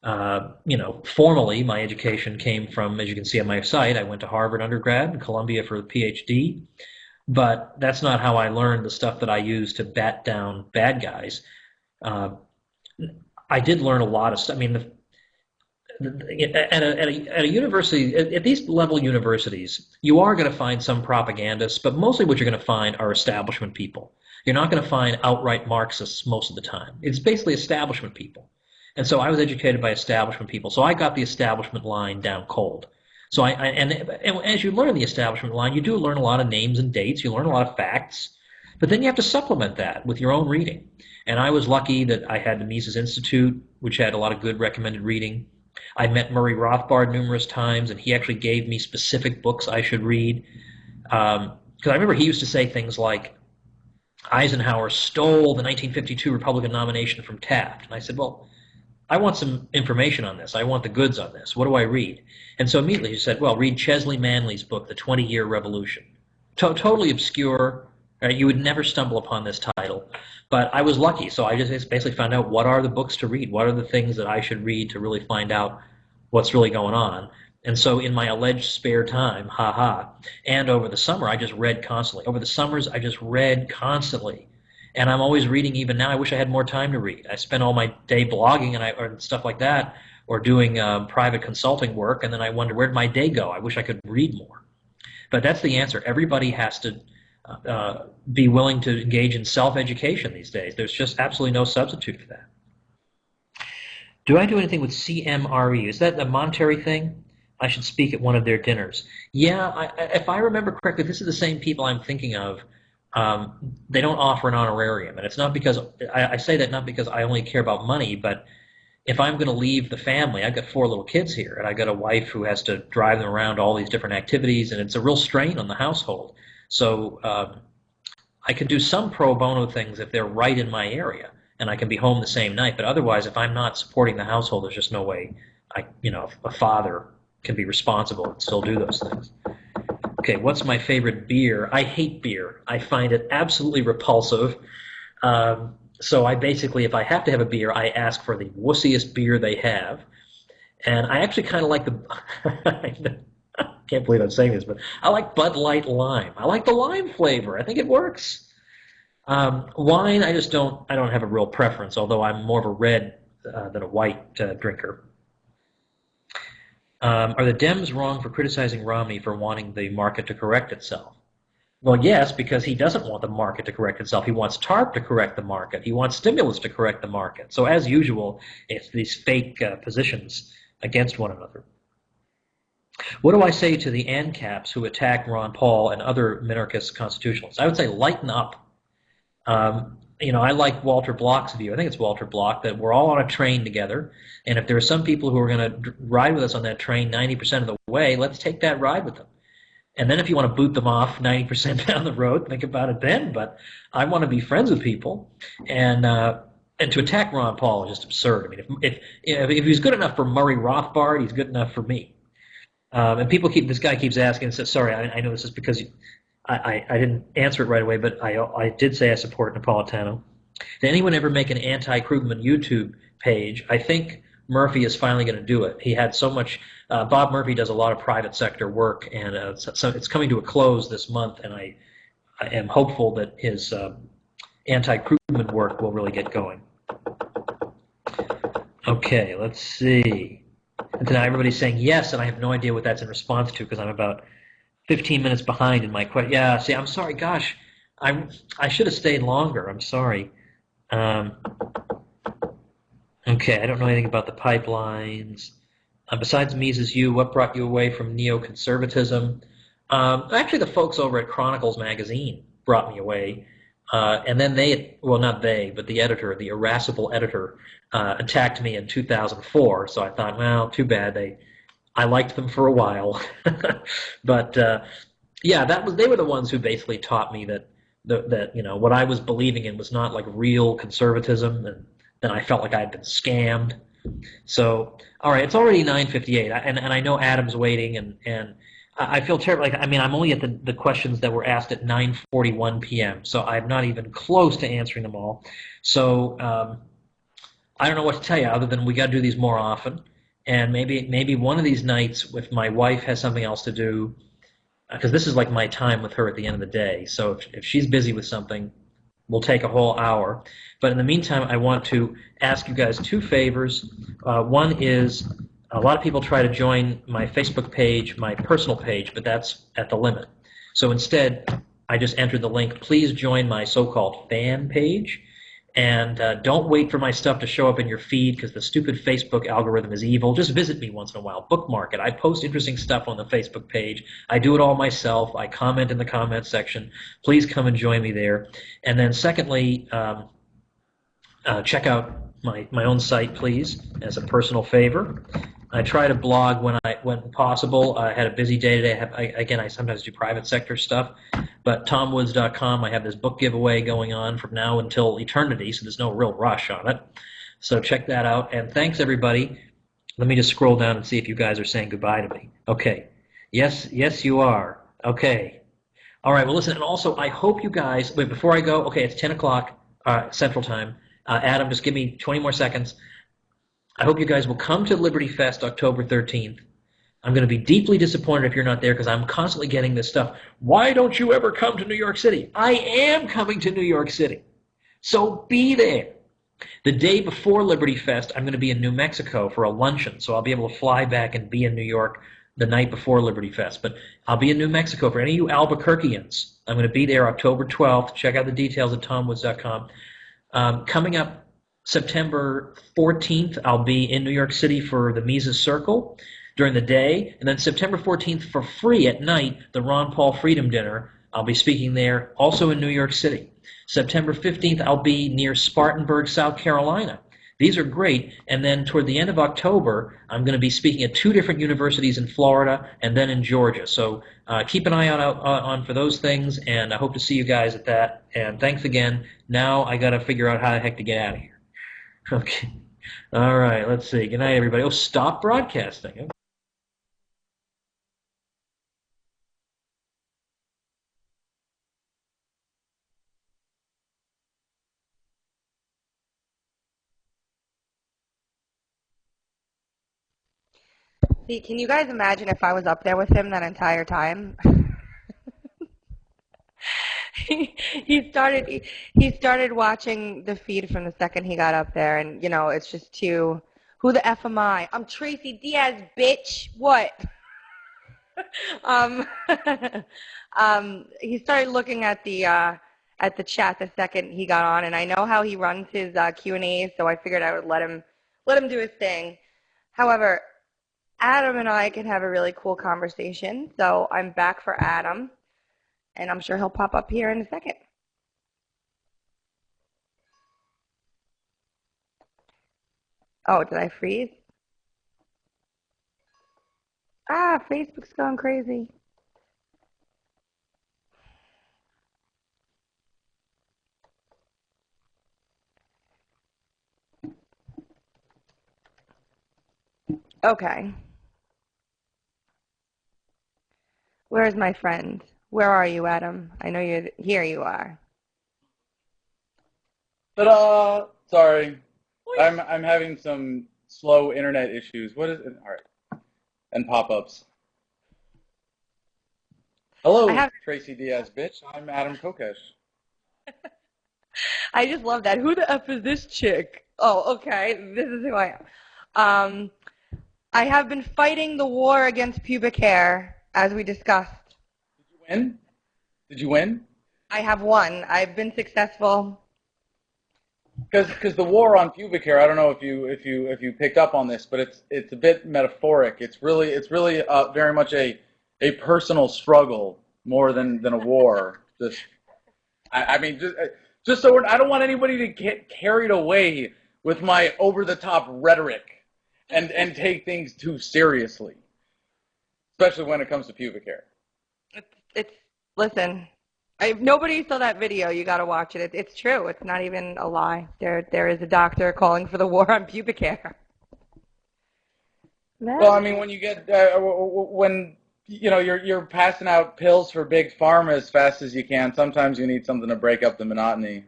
Formally, my education came from, as you can see on my site, I went to Harvard undergrad and Columbia for a PhD. But that's not how I learned the stuff that I use to bat down bad guys. I did learn a lot of stuff. I mean, at a university, at these level universities, you are going to find some propagandists, but mostly what you're going to find are establishment people. You're not going to find outright Marxists most of the time. It's basically establishment people. And so I was educated by establishment people. So I got the establishment line down cold. So and as you learn the establishment line, you do learn a lot of names and dates. You learn a lot of facts. But then you have to supplement that with your own reading. And I was lucky that I had the Mises Institute, which had a lot of good recommended reading. I met Murray Rothbard numerous times, and he actually gave me specific books I should read. Because I remember he used to say things like, Eisenhower stole the 1952 Republican nomination from Taft. And I said, well, I want some information on this. I want the goods on this. What do I read? And so immediately he said, well, read Chesley Manley's book, The 20-Year Revolution. Totally obscure. Right? You would never stumble upon this title. But I was lucky, so I just basically found out what are the books to read, what are the things that I should read to really find out what's really going on. And so in my alleged spare time, and over the summer, I just read constantly. Over the summers, I just read constantly. And I'm always reading even now. I wish I had more time to read. I spend all my day blogging or stuff like that, or doing private consulting work, and then I wonder, where'd my day go? I wish I could read more. But that's the answer. Everybody has to be willing to engage in self-education these days. There's just absolutely no substitute for that. Do I do anything with CMRE? Is that a monetary thing? I should speak at one of their dinners. Yeah, if I remember correctly, this is the same people I'm thinking of. They don't offer an honorarium, and it's not because I say that not because I only care about money, but if I'm going to leave the family, I've got 4 little kids here, and I've got a wife who has to drive them around to all these different activities, and it's a real strain on the household. So I can do some pro bono things if they're right in my area, and I can be home the same night. But otherwise, if I'm not supporting the household, there's just no way a father can be responsible and still do those things. Okay, what's my favorite beer? I hate beer. I find it absolutely repulsive. So I basically, if I have to have a beer, I ask for the wussiest beer they have. And I actually kind of like the, I can't believe I'm saying this, but I like Bud Light Lime. I like the lime flavor. I think it works. Wine, I don't have a real preference, although I'm more of a red than a white drinker. Are the Dems wrong for criticizing Romney for wanting the market to correct itself? Well, yes, because he doesn't want the market to correct itself. He wants TARP to correct the market. He wants stimulus to correct the market. So as usual, it's these fake positions against one another. What do I say to the ANCAPs who attack Ron Paul and other minarchist constitutionalists? I would say lighten up. I like Walter Block's view. I think it's Walter Block that we're all on a train together, and if there are some people who are going to ride with us on that train 90% of the way, let's take that ride with them. And then if you want to boot them off 90% down the road, think about it then. But I want to be friends with people, and to attack Ron Paul is just absurd. I mean, if he's good enough for Murray Rothbard, he's good enough for me. And this guy keeps asking and says, sorry, I know this is because I didn't answer it right away, but I did say I support Napolitano. Did anyone ever make an anti-Krugman YouTube page? I think Murphy is finally going to do it. He had so much. Bob Murphy does a lot of private sector work, and so it's coming to a close this month, and I am hopeful that his anti-Krugman work will really get going. Okay, let's see. And then everybody's saying yes, and I have no idea what that's in response to because I'm about 15 minutes behind in my question. Yeah, see, I'm sorry. Gosh, I should have stayed longer. I'm sorry. Okay, I don't know anything about the pipelines. Besides Mises U, what brought you away from neoconservatism? Actually, the folks over at Chronicles magazine brought me away. And then not they, but the editor, the irascible editor, attacked me in 2004. So I thought, well, too bad. I liked them for a while. But yeah, they were the ones who basically taught me that what I was believing in was not like real conservatism, and then I felt like I had been scammed. So, all right, it's already 9:58, and I know Adam's waiting, and I feel terrible. I'm only at the questions that were asked at 9:41 p.m., so I'm not even close to answering them all. So I don't know what to tell you other than we got to do these more often. And maybe one of these nights, if my wife has something else to do, because this is like my time with her at the end of the day. So if she's busy with something, we'll take a whole hour. But in the meantime, I want to ask you guys two favors. One is a lot of people try to join my Facebook page, my personal page, but that's at the limit. So instead, I just entered the link. Please join my so-called fan page. And don't wait for my stuff to show up in your feed because the stupid Facebook algorithm is evil. Just visit me once in a while. Bookmark it. I post interesting stuff on the Facebook page. I do it all myself. I comment in the comment section. Please come and join me there. And then secondly, check out my own site, please, as a personal favor. I try to blog when possible. I had a busy day today. I sometimes do private sector stuff. But tomwoods.com, I have this book giveaway going on from now until eternity, so there's no real rush on it. So check that out. And thanks, everybody. Let me just scroll down and see if you guys are saying goodbye to me. Okay. Yes, you are. Okay. All right, well, listen, and also I hope you guys, wait, before I go, okay, it's 10 o'clock Central Time. Adam, just give me 20 more seconds. I hope you guys will come to Liberty Fest October 13th. I'm going to be deeply disappointed if you're not there because I'm constantly getting this stuff. Why don't you ever come to New York City? I am coming to New York City. So be there. The day before Liberty Fest, I'm going to be in New Mexico for a luncheon, so I'll be able to fly back and be in New York the night before Liberty Fest. But I'll be in New Mexico for any of you Albuquerqueans. I'm going to be there October 12th. Check out the details at tomwoods.com. Coming up September 14th, I'll be in New York City for the Mises Circle during the day, and then September 14th for free at night, the Ron Paul Freedom Dinner. I'll be speaking there, also in New York City. September 15th, I'll be near Spartanburg, South Carolina. These are great, and then toward the end of October, I'm going to be speaking at 2 different universities in Florida and then in Georgia. So keep an eye on for those things, and I hope to see you guys at that. And thanks again. Now I got to figure out how the heck to get out of here. Okay. All right, let's see. Good night, everybody. Oh, stop broadcasting. See, can you guys imagine if I was up there with him that entire time? he started watching the feed from the second he got up there, and it's just too. Who the f am I? I'm Tracy Diaz, bitch. What? He started looking at the chat the second he got on, and I know how he runs his Q&As, so I figured I would let him do his thing. However, Adam and I can have a really cool conversation, so I'm back for Adam, and I'm sure he'll pop up here in a second. Oh, did I freeze? Facebook's going crazy. Okay. Where's my friend? Where are you, Adam? I know you're here. You are. Ta-da! Sorry, I'm having some slow internet issues. What is it? All right, and pop-ups. Hello, Tracy Diaz, bitch. I'm Adam Kokesh. I just love that. Who the F is this chick? Oh, okay. This is who I am. I have been fighting the war against pubic hair, as we discussed. Did you win? Did you win? I have won. I've been successful. Because the war on pubic hair, I don't know if you picked up on this, but it's a bit metaphoric. It's really very much a personal struggle more than a war. I mean, just so I don't want anybody to get carried away with my over-the-top rhetoric and take things too seriously, especially when it comes to pubic hair. Listen, if nobody saw that video, you got to watch it. It's true. It's not even a lie. There is a doctor calling for the war on pubic hair. Well, I mean, when you get when you're passing out pills for big pharma as fast as you can, sometimes you need something to break up the monotony.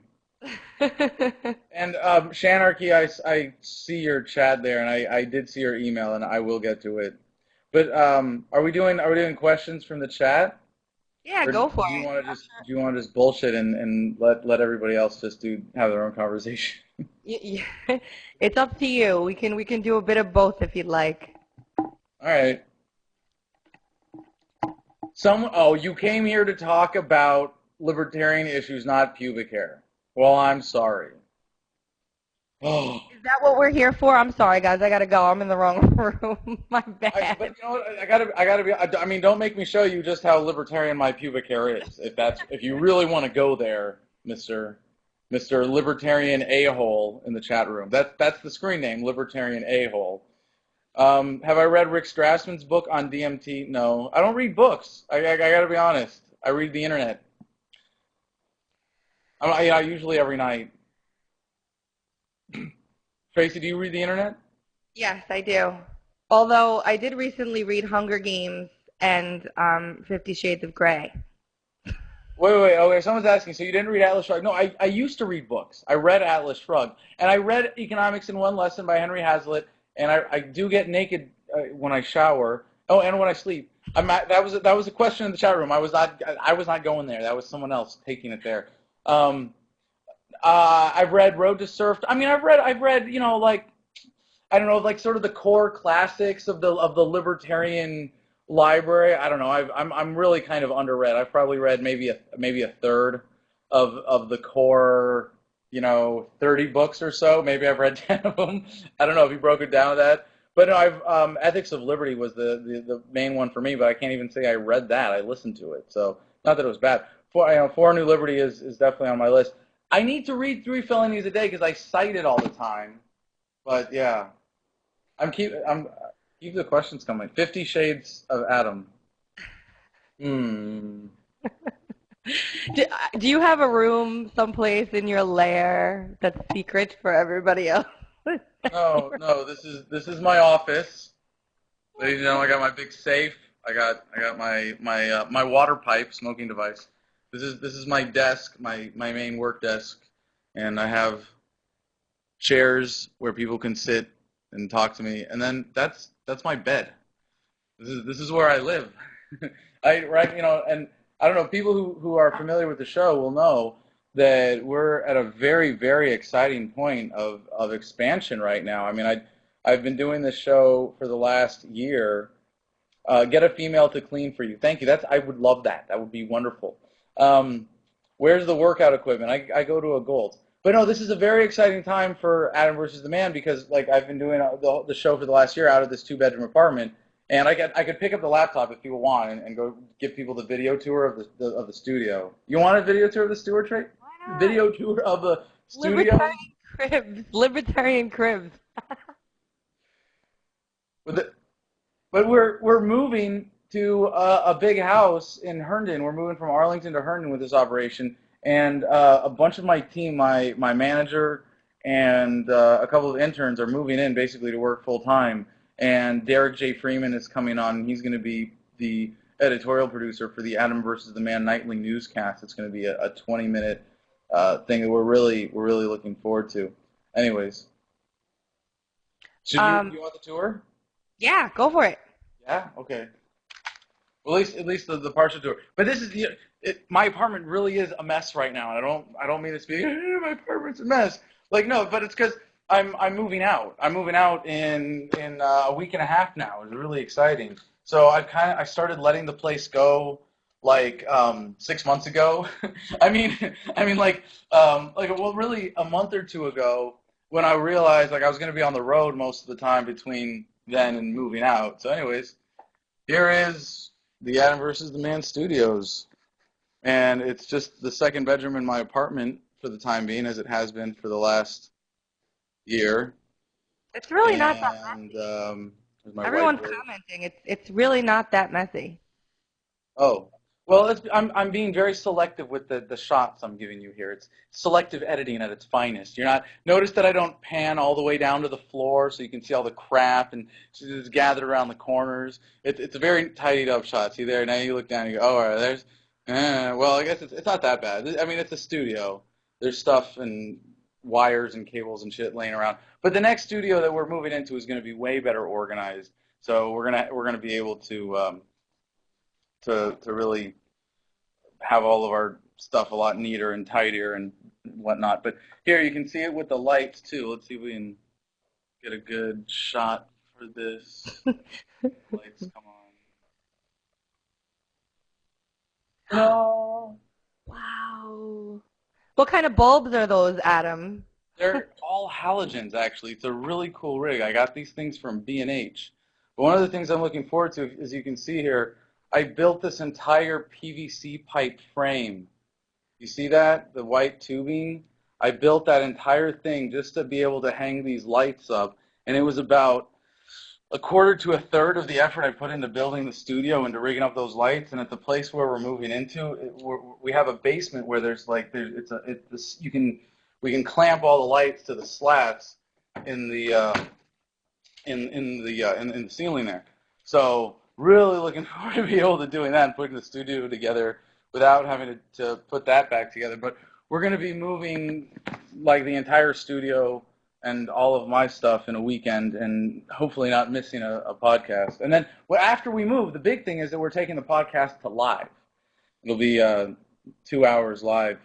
And Shanarchy, I see your chat there, and I did see your email, and I will get to it. But are we doing questions from the chat? Yeah, Or go do for you it. want to just bullshit and let everybody else just have their own conversation? It's up to you. We can do a bit of both if you'd like. All right. You came here to talk about libertarian issues, not pubic hair. Well, I'm sorry. Oh. Is that what we're here for? I'm sorry, guys. I gotta go. I'm in the wrong room. My bad. But you know what? I gotta be. I mean, don't make me show you just how libertarian my pubic hair is. If you really want to go there, Mister Libertarian A-hole in the chat room. That's the screen name, Libertarian A-hole. Have I read Rick Strassman's book on DMT? No, I don't read books. I gotta be honest. I read the internet. I usually every night. Tracy, do you read the internet? Yes, I do. Although I did recently read Hunger Games and 50 Shades of Grey. Wait. Okay, someone's asking. So you didn't read Atlas Shrugged? No, I used to read books. I read Atlas Shrugged, and I read Economics in One Lesson by Henry Hazlitt. And I do get naked when I shower. Oh, and when I sleep. That was a question in the chat room. I was not going there. That was someone else taking it there. I've read Road to Surf. I mean, I've read, like, I don't know, like sort of the core classics of the libertarian library. I don't know. I'm really kind of underread. I've probably read maybe a third of the core, 30 books or so. Maybe I've read 10 of them. I don't know if you broke it down to that. But no, Ethics of Liberty was the main one for me, but I can't even say I read that. I listened to it. So not that it was bad. For New Liberty is definitely on my list. I need to read 3 Felonies a day because I cite it all the time. But yeah, keep the questions coming. 50 Shades of Adam. Do you have a room someplace in your lair that's secret for everybody else? No. This is my office. Ladies and gentlemen, I got my big safe. I got my water pipe smoking device. This is my desk, my main work desk, and I have chairs where people can sit and talk to me, and then that's my bed. This is where I live. And I don't know, people who are familiar with the show will know that we're at a very, very exciting point of expansion right now. I mean, I've been doing this show for the last year. Get a female to clean for you. Thank you. I would love that. That would be wonderful. Where's the workout equipment? I go to a Gold. But no, this is a very exciting time for Adam versus the Man because like I've been doing the show for the last year out of this 2-bedroom apartment, and I could pick up the laptop if people want and go give people the video tour of the studio. You want a video tour of the studio, Trey? Why not? Video tour of the studio. Libertarian cribs. But we're moving to a big house in Herndon. We're moving from Arlington to Herndon with this operation, and a bunch of my team, my manager, and a couple of interns are moving in basically to work full time. And Derek J. Freeman is coming on, and he's going to be the editorial producer for the Adam versus the Man nightly newscast. It's going to be a 20-minute thing that we're really looking forward to. Anyways, do you want the tour? Yeah, go for it. Yeah. Okay. Well, at least the partial tour. But this is my apartment really is a mess right now, and I don't mean this to be my apartment's a mess. Like no, but it's because I'm moving out. I'm moving out in a week and a half now. It's really exciting. So I started letting the place go like 6 months ago. I mean really a month or two ago when I realized like I was going to be on the road most of the time between then and moving out. So anyways, here is the Adam versus the Man Studios, and it's just the second bedroom in my apartment for the time being, as it has been for the last year. It's really not that messy. Everyone's whiteboard. commenting. It's really not that messy. Oh. Well, I'm being very selective with the shots I'm giving you here. It's selective editing at its finest. Notice that I don't pan all the way down to the floor so you can see all the crap and it's gathered around the corners. It's a very tidied up shot. See there? Now you look down and you go, oh, all right, there's, well, I guess it's not that bad. I mean, it's a studio. there's stuff and wires and cables and shit laying around. But the next studio that we're moving into is going to be way better organized. So we're gonna be able to really have all of our stuff a lot neater and tidier and whatnot. But here you can see it with the lights too. Let's see if we can get a good shot for this. Lights come on. No. Wow. What kind of bulbs are those, Adam? They're all halogens, actually. It's a really cool rig. I got these things from B&H. But one of the things I'm looking forward to, as you can see here, I built this entire PVC pipe frame. You see that? The white tubing? I built that entire thing just to be able to hang these lights up. And it was about a quarter to a third of the effort I put into building the studio, into rigging up those lights. And at the place where we're moving into, we have a basement where we can clamp all the lights to the slats in the in the ceiling there. So really looking forward to be able to doing that and putting the studio together without having to put that back together. But we're going to be moving like the entire studio and all of my stuff in a weekend, and hopefully not missing a podcast. And then after we move, the big thing is that we're taking the podcast to live. It'll be 2 hours live,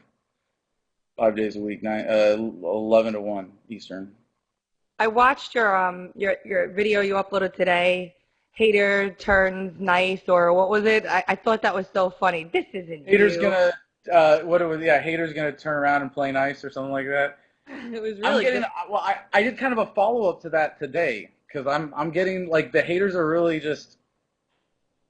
5 days a week, 11 to 1 Eastern. I watched your video you uploaded today. Hater turns nice, or what was it? I thought that was so funny. This isn't Hater's you. gonna Hater's gonna turn around and play nice or something like that. It was really good. Well, I did kind of a follow-up to that today, because I'm getting, like, the haters are really just,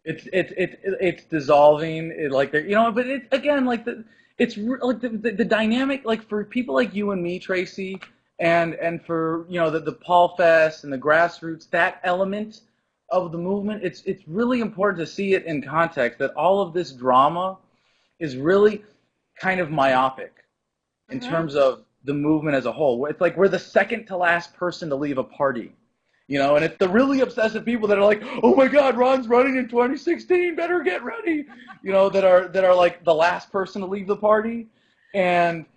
it's dissolving, but it's, again, like, the dynamic, like, for people like you and me, Tracy, and for, the Paul Fest and the grassroots, that element of the movement, it's really important to see it in context, that all of this drama is really kind of myopic in terms of the movement as a whole. It's like we're the second to last person to leave a party, and it's the really obsessive people that are like, oh my God, Ron's running in 2016, better get ready, that are like the last person to leave the party. And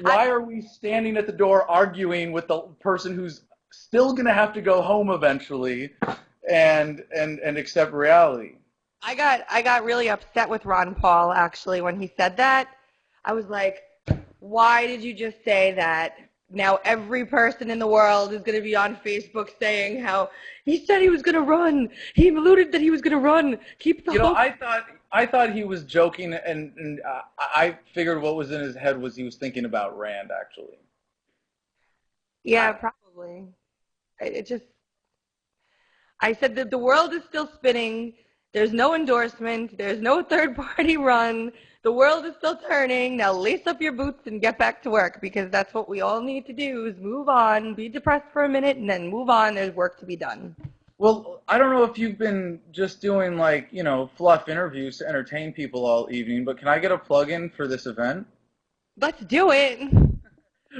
why are we standing at the door arguing with the person who's still going to have to go home eventually and accept reality? I got really upset with Ron Paul, actually, when he said that. I was like, why did you just say that? Now every person in the world is going to be on Facebook saying how he said he was going to run. He alluded that he was going to run. Keep the hope. I thought he was joking, and I figured what was in his head was he was thinking about Rand, actually. Yeah, probably. I said that the world is still spinning. There's no endorsement. There's no third-party run. The world is still turning. Now lace up your boots and get back to work, because that's what we all need to do, is move on, be depressed for a minute, and then move on. There's work to be done. Well, I don't know if you've been just doing, like, fluff interviews to entertain people all evening, but can I get a plug-in for this event? Let's do it.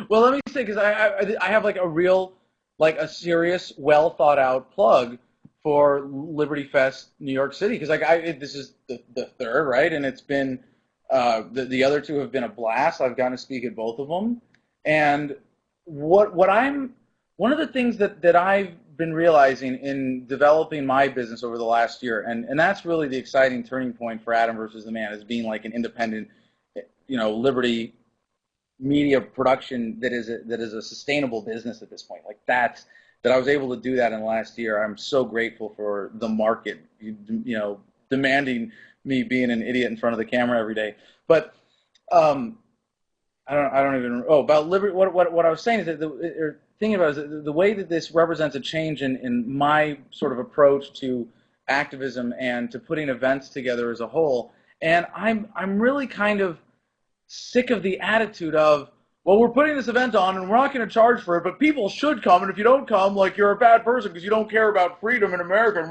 Well, let me say, because I have, like, a serious, well-thought-out plug for Liberty Fest New York City, because this is the third, right? And it's been the other two have been a blast. I've gotten to speak at both of them, and one of the things that I've been realizing in developing my business over the last year, and that's really the exciting turning point for Adam versus the Man, as being like an independent, Liberty media production that is a sustainable business at this point. Like that I was able to do that in the last year. I'm so grateful for the market, demanding me being an idiot in front of the camera every day. But I don't even. Oh, about Liberty. What I was saying is that thinking about is the way that this represents a change in my sort of approach to activism and to putting events together as a whole. And I'm really kind of sick of the attitude of, well, we're putting this event on and we're not going to charge for it, but people should come, and if you don't come, like, you're a bad person because you don't care about freedom in America.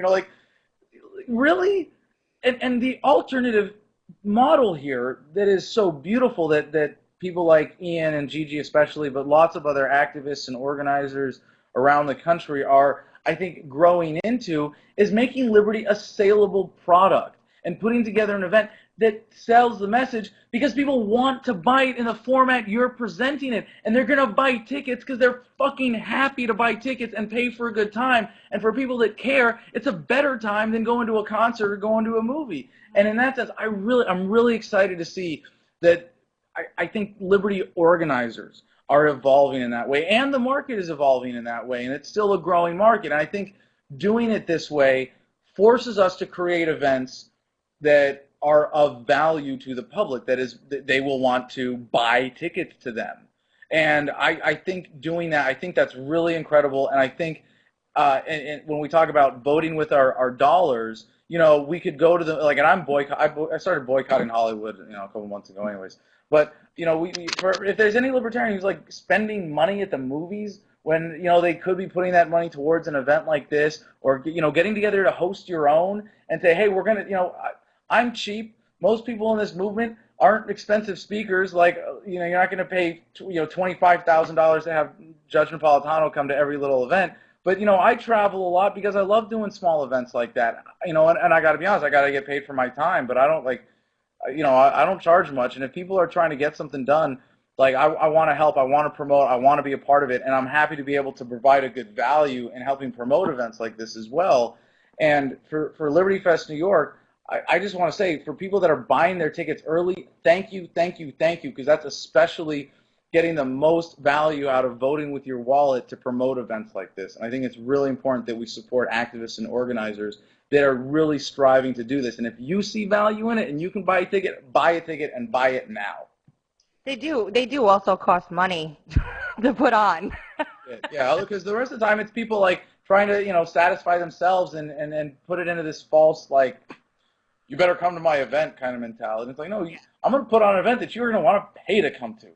Like, really? And the alternative model here that is so beautiful that people like Ian and Gigi especially, but lots of other activists and organizers around the country are, I think, growing into, is making Liberty a saleable product and putting together an event that sells the message, because people want to buy it in the format you're presenting it, and they're going to buy tickets because they're fucking happy to buy tickets and pay for a good time. And for people that care, it's a better time than going to a concert or going to a movie. And in that sense, I'm really excited to see that. I think Liberty organizers are evolving in that way, and the market is evolving in that way, and it's still a growing market. And I think doing it this way forces us to create events that are of value to the public, that is, that they will want to buy tickets to them. And I think doing that, I think that's really incredible. And I think and when we talk about voting with our dollars, you know, we could go to the, like, and I started boycotting Hollywood, you know, a couple months ago anyways. But, you know, if there's any libertarian who's like spending money at the movies when, you know, they could be putting that money towards an event like this, or, you know, getting together to host your own and say, hey, we're going to, you know, I'm cheap. Most people in this movement aren't expensive speakers. Like, you know, you're not going to pay, you know, $25,000 to have Judge Napolitano come to every little event. But, you know, I travel a lot because I love doing small events like that. You know, and I got to be honest, I got to get paid for my time, but I don't, like, you know, I don't charge much. And if people are trying to get something done, like, I want to help, I want to promote, I want to be a part of it, and I'm happy to be able to provide a good value in helping promote events like this as well. And for Liberty Fest New York, I just want to say, for people that are buying their tickets early, thank you, thank you, thank you, because that's especially getting the most value out of voting with your wallet to promote events like this. And I think it's really important that we support activists and organizers that are really striving to do this. And if you see value in it and you can buy a ticket and buy it now. They do also cost money to put on. Yeah, because the rest of the time it's people like trying to, you know, satisfy themselves and put it into this false, like, you better come to my event kind of mentality. And it's like, no, I'm going to put on an event that you're going to want to pay to come to.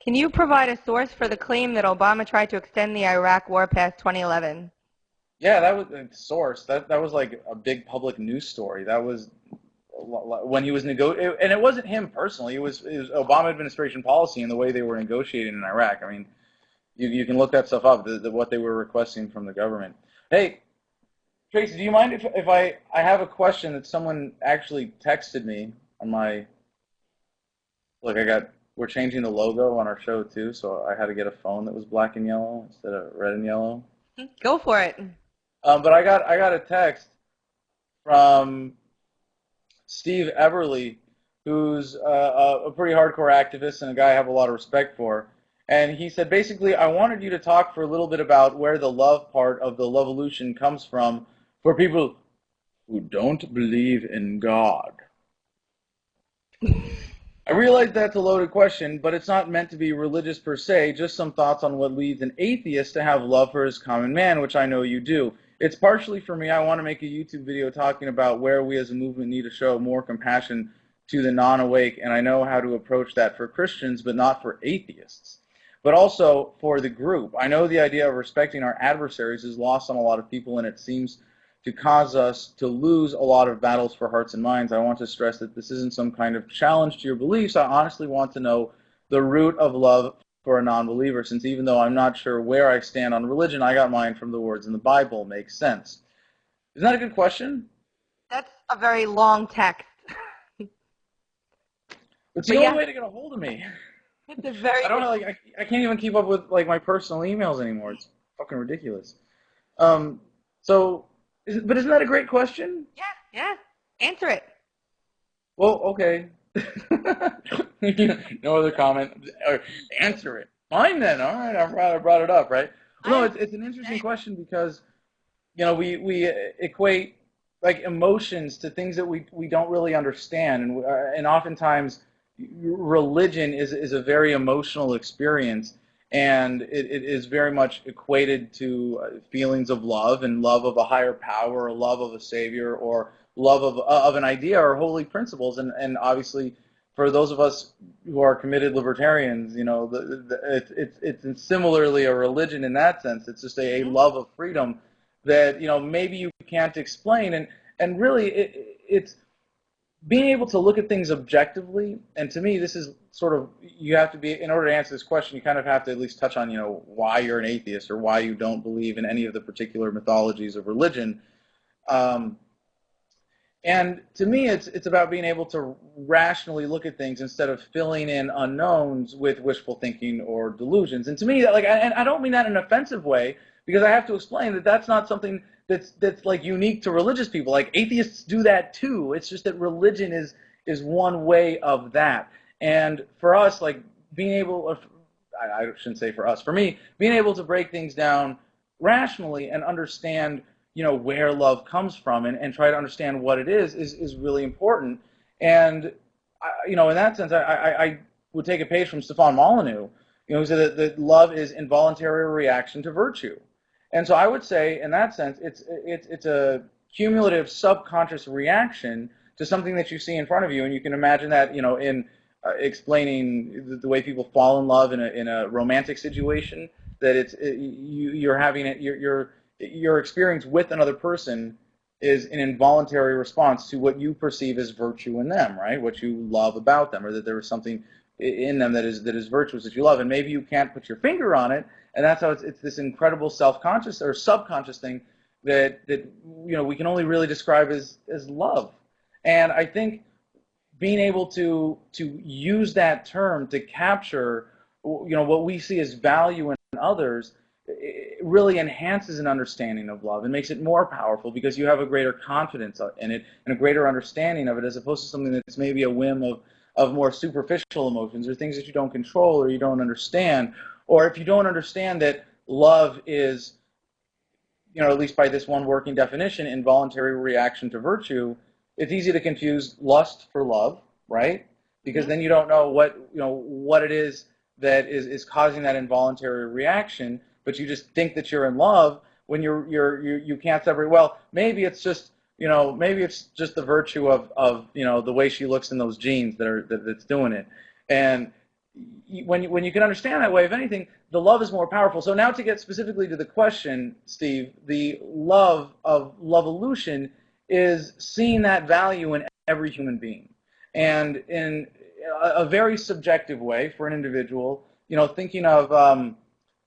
Can you provide a source for the claim that Obama tried to extend the Iraq war past 2011? Yeah, that was a source. That was like a big public news story. That was when he was negotiating, and it wasn't him personally. It was Obama administration policy and the way they were negotiating in Iraq. I mean, you can look that stuff up, what they were requesting from the government. Hey, Tracy, do you mind if I have a question that someone actually texted me on my, look, we're changing the logo on our show too, so I had to get a phone that was black and yellow instead of red and yellow. Go for it. But I got a text from Steve Everly, who's a pretty hardcore activist and a guy I have a lot of respect for. And he said, basically, I wanted you to talk for a little bit about where the love part of the Lovolution comes from for people who don't believe in God. I realize that's a loaded question, but it's not meant to be religious per se, just some thoughts on what leads an atheist to have love for his common man, which I know you do. It's partially for me. I want to make a YouTube video talking about where we as a movement need to show more compassion to the non-awake, and I know how to approach that for Christians, but not for atheists. But also for the group. I know the idea of respecting our adversaries is lost on a lot of people, and it seems to cause us to lose a lot of battles for hearts and minds. I want to stress that this isn't some kind of challenge to your beliefs. I honestly want to know the root of love for a non-believer, since even though I'm not sure where I stand on religion, I got mine from the words in the Bible. Makes sense. Isn't that a good question? That's a very long text. It's the only way to get a hold of me. It's a very. I don't know, like, I can't even keep up with, like, my personal emails anymore. It's fucking ridiculous. But isn't that a great question? Yeah. Answer it. Well, okay. No other comment. Answer it. Fine then. All right, I brought it up, right? No, it's an interesting question because, you know, we equate, like, emotions to things that we don't really understand, and oftentimes religion is a very emotional experience. And it is very much equated to feelings of love and love of a higher power, or love of a savior, or love of an idea or holy principles. And obviously, for those of us who are committed libertarians, you know, it's similarly a religion in that sense. It's just a love of freedom that, you know, maybe you can't explain. And really, it's being able to look at things objectively, and to me, this is sort of, you have to be, in order to answer this question, you kind of have to at least touch on, you know, why you're an atheist or why you don't believe in any of the particular mythologies of religion. And to me, it's about being able to rationally look at things instead of filling in unknowns with wishful thinking or delusions. And to me, that, like, and I don't mean that in an offensive way, because I have to explain that that's not something that's like unique to religious people. Like atheists do that too. It's just that religion is one way of that. And for us, like being able, I shouldn't say for us, for me, being able to break things down rationally and understand, where love comes from, and try to understand what it is really important. And in that sense, I would take a page from Stefan Molyneux, who said that love is involuntary reaction to virtue. And so I would say, in that sense, it's a cumulative subconscious reaction to something that you see in front of you, and you can imagine that, in explaining the way people fall in love in a romantic situation, that you're having it, your experience with another person is an involuntary response to what you perceive as virtue in them, right? What you love about them, or that there is something in them that is virtuous that you love, and maybe you can't put your finger on it, and that's how it's this incredible self-conscious or subconscious thing that we can only really describe as love. And I think being able to use that term to capture what we see as value in others, it really enhances an understanding of love and makes it more powerful, because you have a greater confidence in it and a greater understanding of it, as opposed to something that's maybe a whim of more superficial emotions or things that you don't control or you don't understand. Or if you don't understand that love is, at least by this one working definition, involuntary reaction to virtue, it's easy to confuse lust for love, right? Because then you don't know what it is that is causing that involuntary reaction, but you just think that you're in love when you can't separate. Well, maybe it's just the virtue of the way she looks in those jeans that's doing it. And when you can understand that way, if anything, the love is more powerful. So now to get specifically to the question, Steve, the love of Lovolution is seeing that value in every human being, and in a very subjective way for an individual, thinking of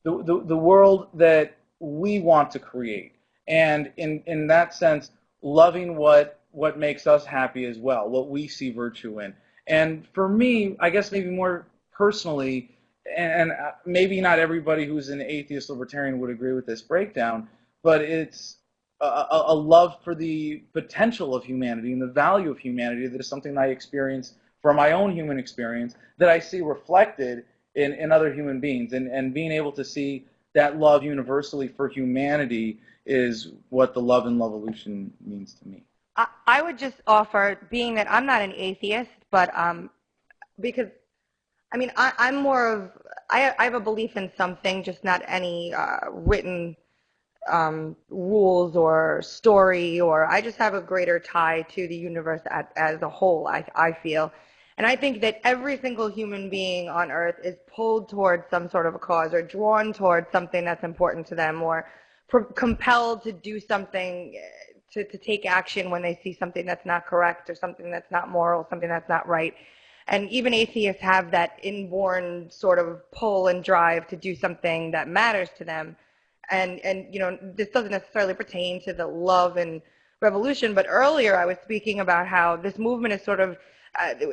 the world that we want to create, and in that sense, loving what makes us happy as well, what we see virtue in. And for me, I guess maybe more personally, and maybe not everybody who's an atheist libertarian would agree with this breakdown, but it's a love for the potential of humanity and the value of humanity that is something I experience from my own human experience, that I see reflected in other human beings. And being able to see that love universally for humanity is what the love in Lovolution means to me. I would just offer, being that I'm not an atheist, but because I'm more of, I have a belief in something, just not any written rules or story, or I just have a greater tie to the universe as a whole, I feel. And I think that every single human being on earth is pulled towards some sort of a cause, or drawn towards something that's important to them, or compelled to do something, to take action when they see something that's not correct, or something that's not moral, something that's not right. And even atheists have that inborn sort of pull and drive to do something that matters to them. And this doesn't necessarily pertain to the love and revolution, but earlier I was speaking about how this movement is sort of,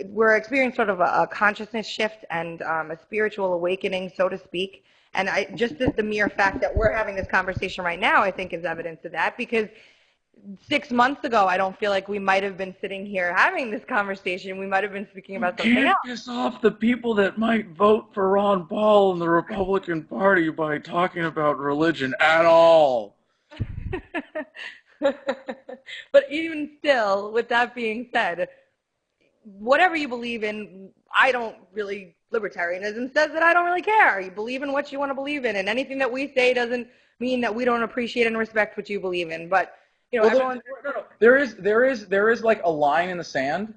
we're experiencing sort of a consciousness shift and a spiritual awakening, so to speak. And just the mere fact that we're having this conversation right now, I think, is evidence of that, because 6 months ago, I don't feel like we might have been sitting here having this conversation. We might have been speaking about something else. You can't piss off the people that might vote for Ron Paul and the Republican Party by talking about religion at all. But even still, with that being said, whatever you believe in, I don't really, libertarianism says that I don't really care. You believe in what you want to believe in, and anything that we say doesn't mean that we don't appreciate and respect what you believe in. But there is like a line in the sand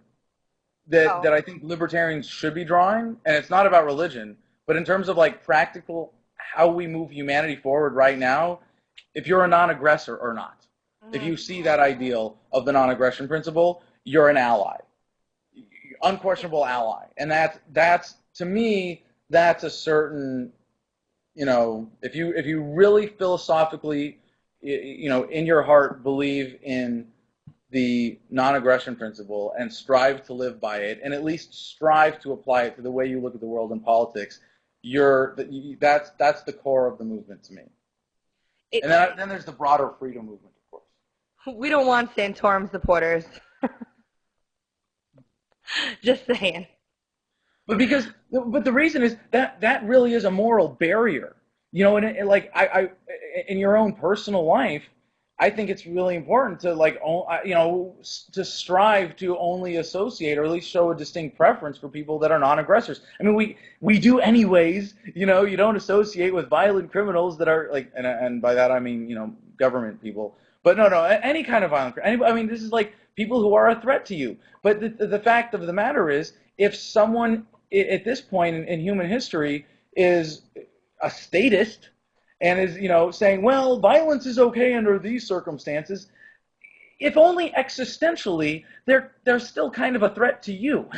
that I think libertarians should be drawing, and it's not about religion, but in terms of like practical how we move humanity forward right now. If you're a non-aggressor or not, if you see that ideal of the non-aggression principle, you're an ally, unquestionable ally, and that's to me, that's a certain, if you really philosophically, in your heart believe in the non-aggression principle and strive to live by it, and at least strive to apply it to the way you look at the world and politics, that's the core of the movement to me. And then there's the broader freedom movement, of course. We don't want Santorum supporters. Just saying. But the reason is that really is a moral barrier, you know. And like I in your own personal life, I think it's really important to to strive to only associate or at least show a distinct preference for people that are non-aggressors. I mean, we do anyways. You know, you don't associate with violent criminals that are like, and by that I mean, you know, government people. But no, any kind of violent. I mean, this is like people who are a threat to you. But the fact of the matter is, if someone at this point in human history is a statist and is, you know, saying, well, violence is okay under these circumstances, if only existentially, they're still kind of a threat to you.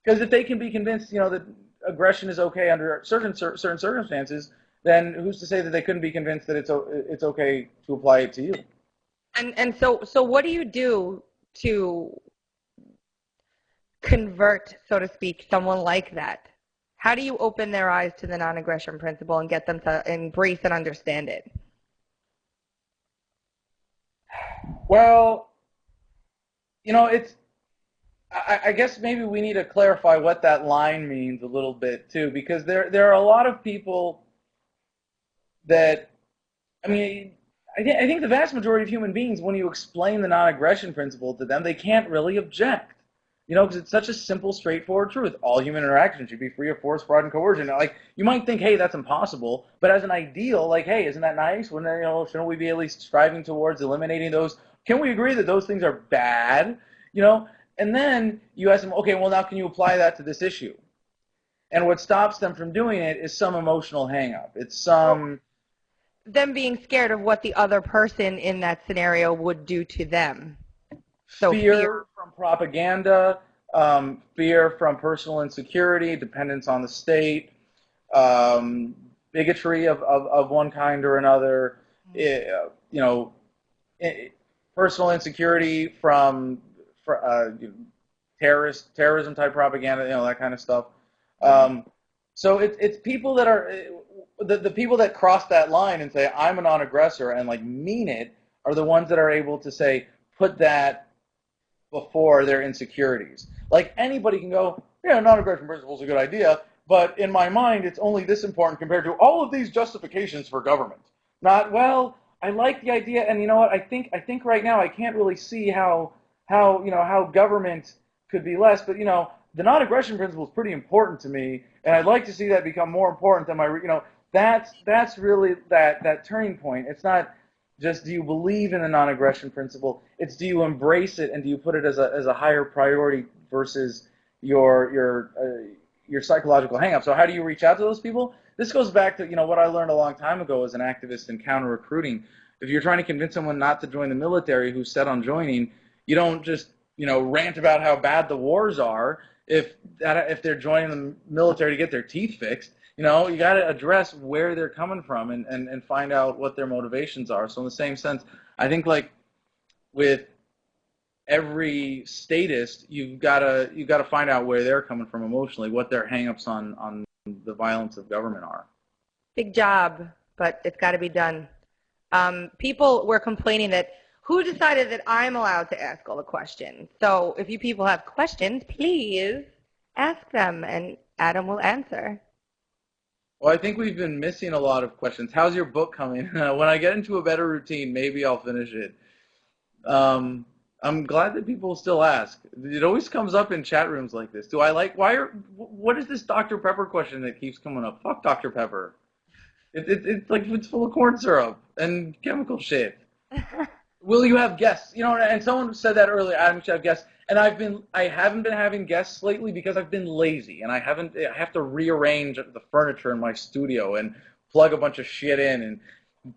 Because if they can be convinced, you know, that aggression is okay under certain circumstances, then who's to say that they couldn't be convinced that it's okay to apply it to you? And so what do you do to convert, so to speak, someone like that? How do you open their eyes to the non-aggression principle and get them to embrace and understand it? Well, you know, I guess maybe we need to clarify what that line means a little bit too, because there are a lot of people that, I mean, I think the vast majority of human beings, when you explain the non-aggression principle to them, they can't really object. You know, because it's such a simple, straightforward truth. All human interactions should be free of force, fraud, and coercion. Now, like, you might think, hey, that's impossible, but as an ideal, like, hey, isn't that nice? Wouldn't, you know, shouldn't we be at least striving towards eliminating those? Can we agree that those things are bad? You know, and then you ask them, okay, well, now can you apply that to this issue? And what stops them from doing it is some emotional hang-up. It's some... them being scared of what the other person in that scenario would do to them. So fear from propaganda, fear from personal insecurity, dependence on the state, bigotry of one kind or another, you know, personal insecurity from terrorism type propaganda, you know, that kind of stuff. So it's people that are the people that cross that line and say I'm a non-aggressor and like mean it are the ones that are able to say put that before their insecurities. Like anybody can go, yeah, non-aggression principle is a good idea, but in my mind it's only this important compared to all of these justifications for government. Not, well, I like the idea, and you know what? I think right now I can't really see how government could be less, but you know, the non-aggression principle is pretty important to me, and I'd like to see that become more important than my, you know, that's really that turning point. It's not just do you believe in the non-aggression principle, it's do you embrace it and do you put it as a higher priority versus your psychological hang-up. So how do you reach out to those people? This goes back to, you know, what I learned a long time ago as an activist in counter-recruiting. If you're trying to convince someone not to join the military who's set on joining, you don't just, you know, rant about how bad the wars are if they're joining the military to get their teeth fixed. You know, you got to address where they're coming from and find out what their motivations are. So in the same sense, I think like with every statist, you've got to find out where they're coming from emotionally, what their hang-ups on the violence of government are. Big job, but it's got to be done. People were complaining that who decided that I'm allowed to ask all the questions. So if you people have questions, please ask them, and Adam will answer. Well, I think we've been missing a lot of questions. How's your book coming? When I get into a better routine, maybe I'll finish it. I'm glad that people still ask. It always comes up in chat rooms like this. What is this Dr. Pepper question that keeps coming up? Fuck Dr. Pepper. It's like it's full of corn syrup and chemical shit. Will you have guests? You know, and someone said that earlier. Adam should have guests. And I haven't been having guests lately because I've been lazy, and I have to rearrange the furniture in my studio and plug a bunch of shit in and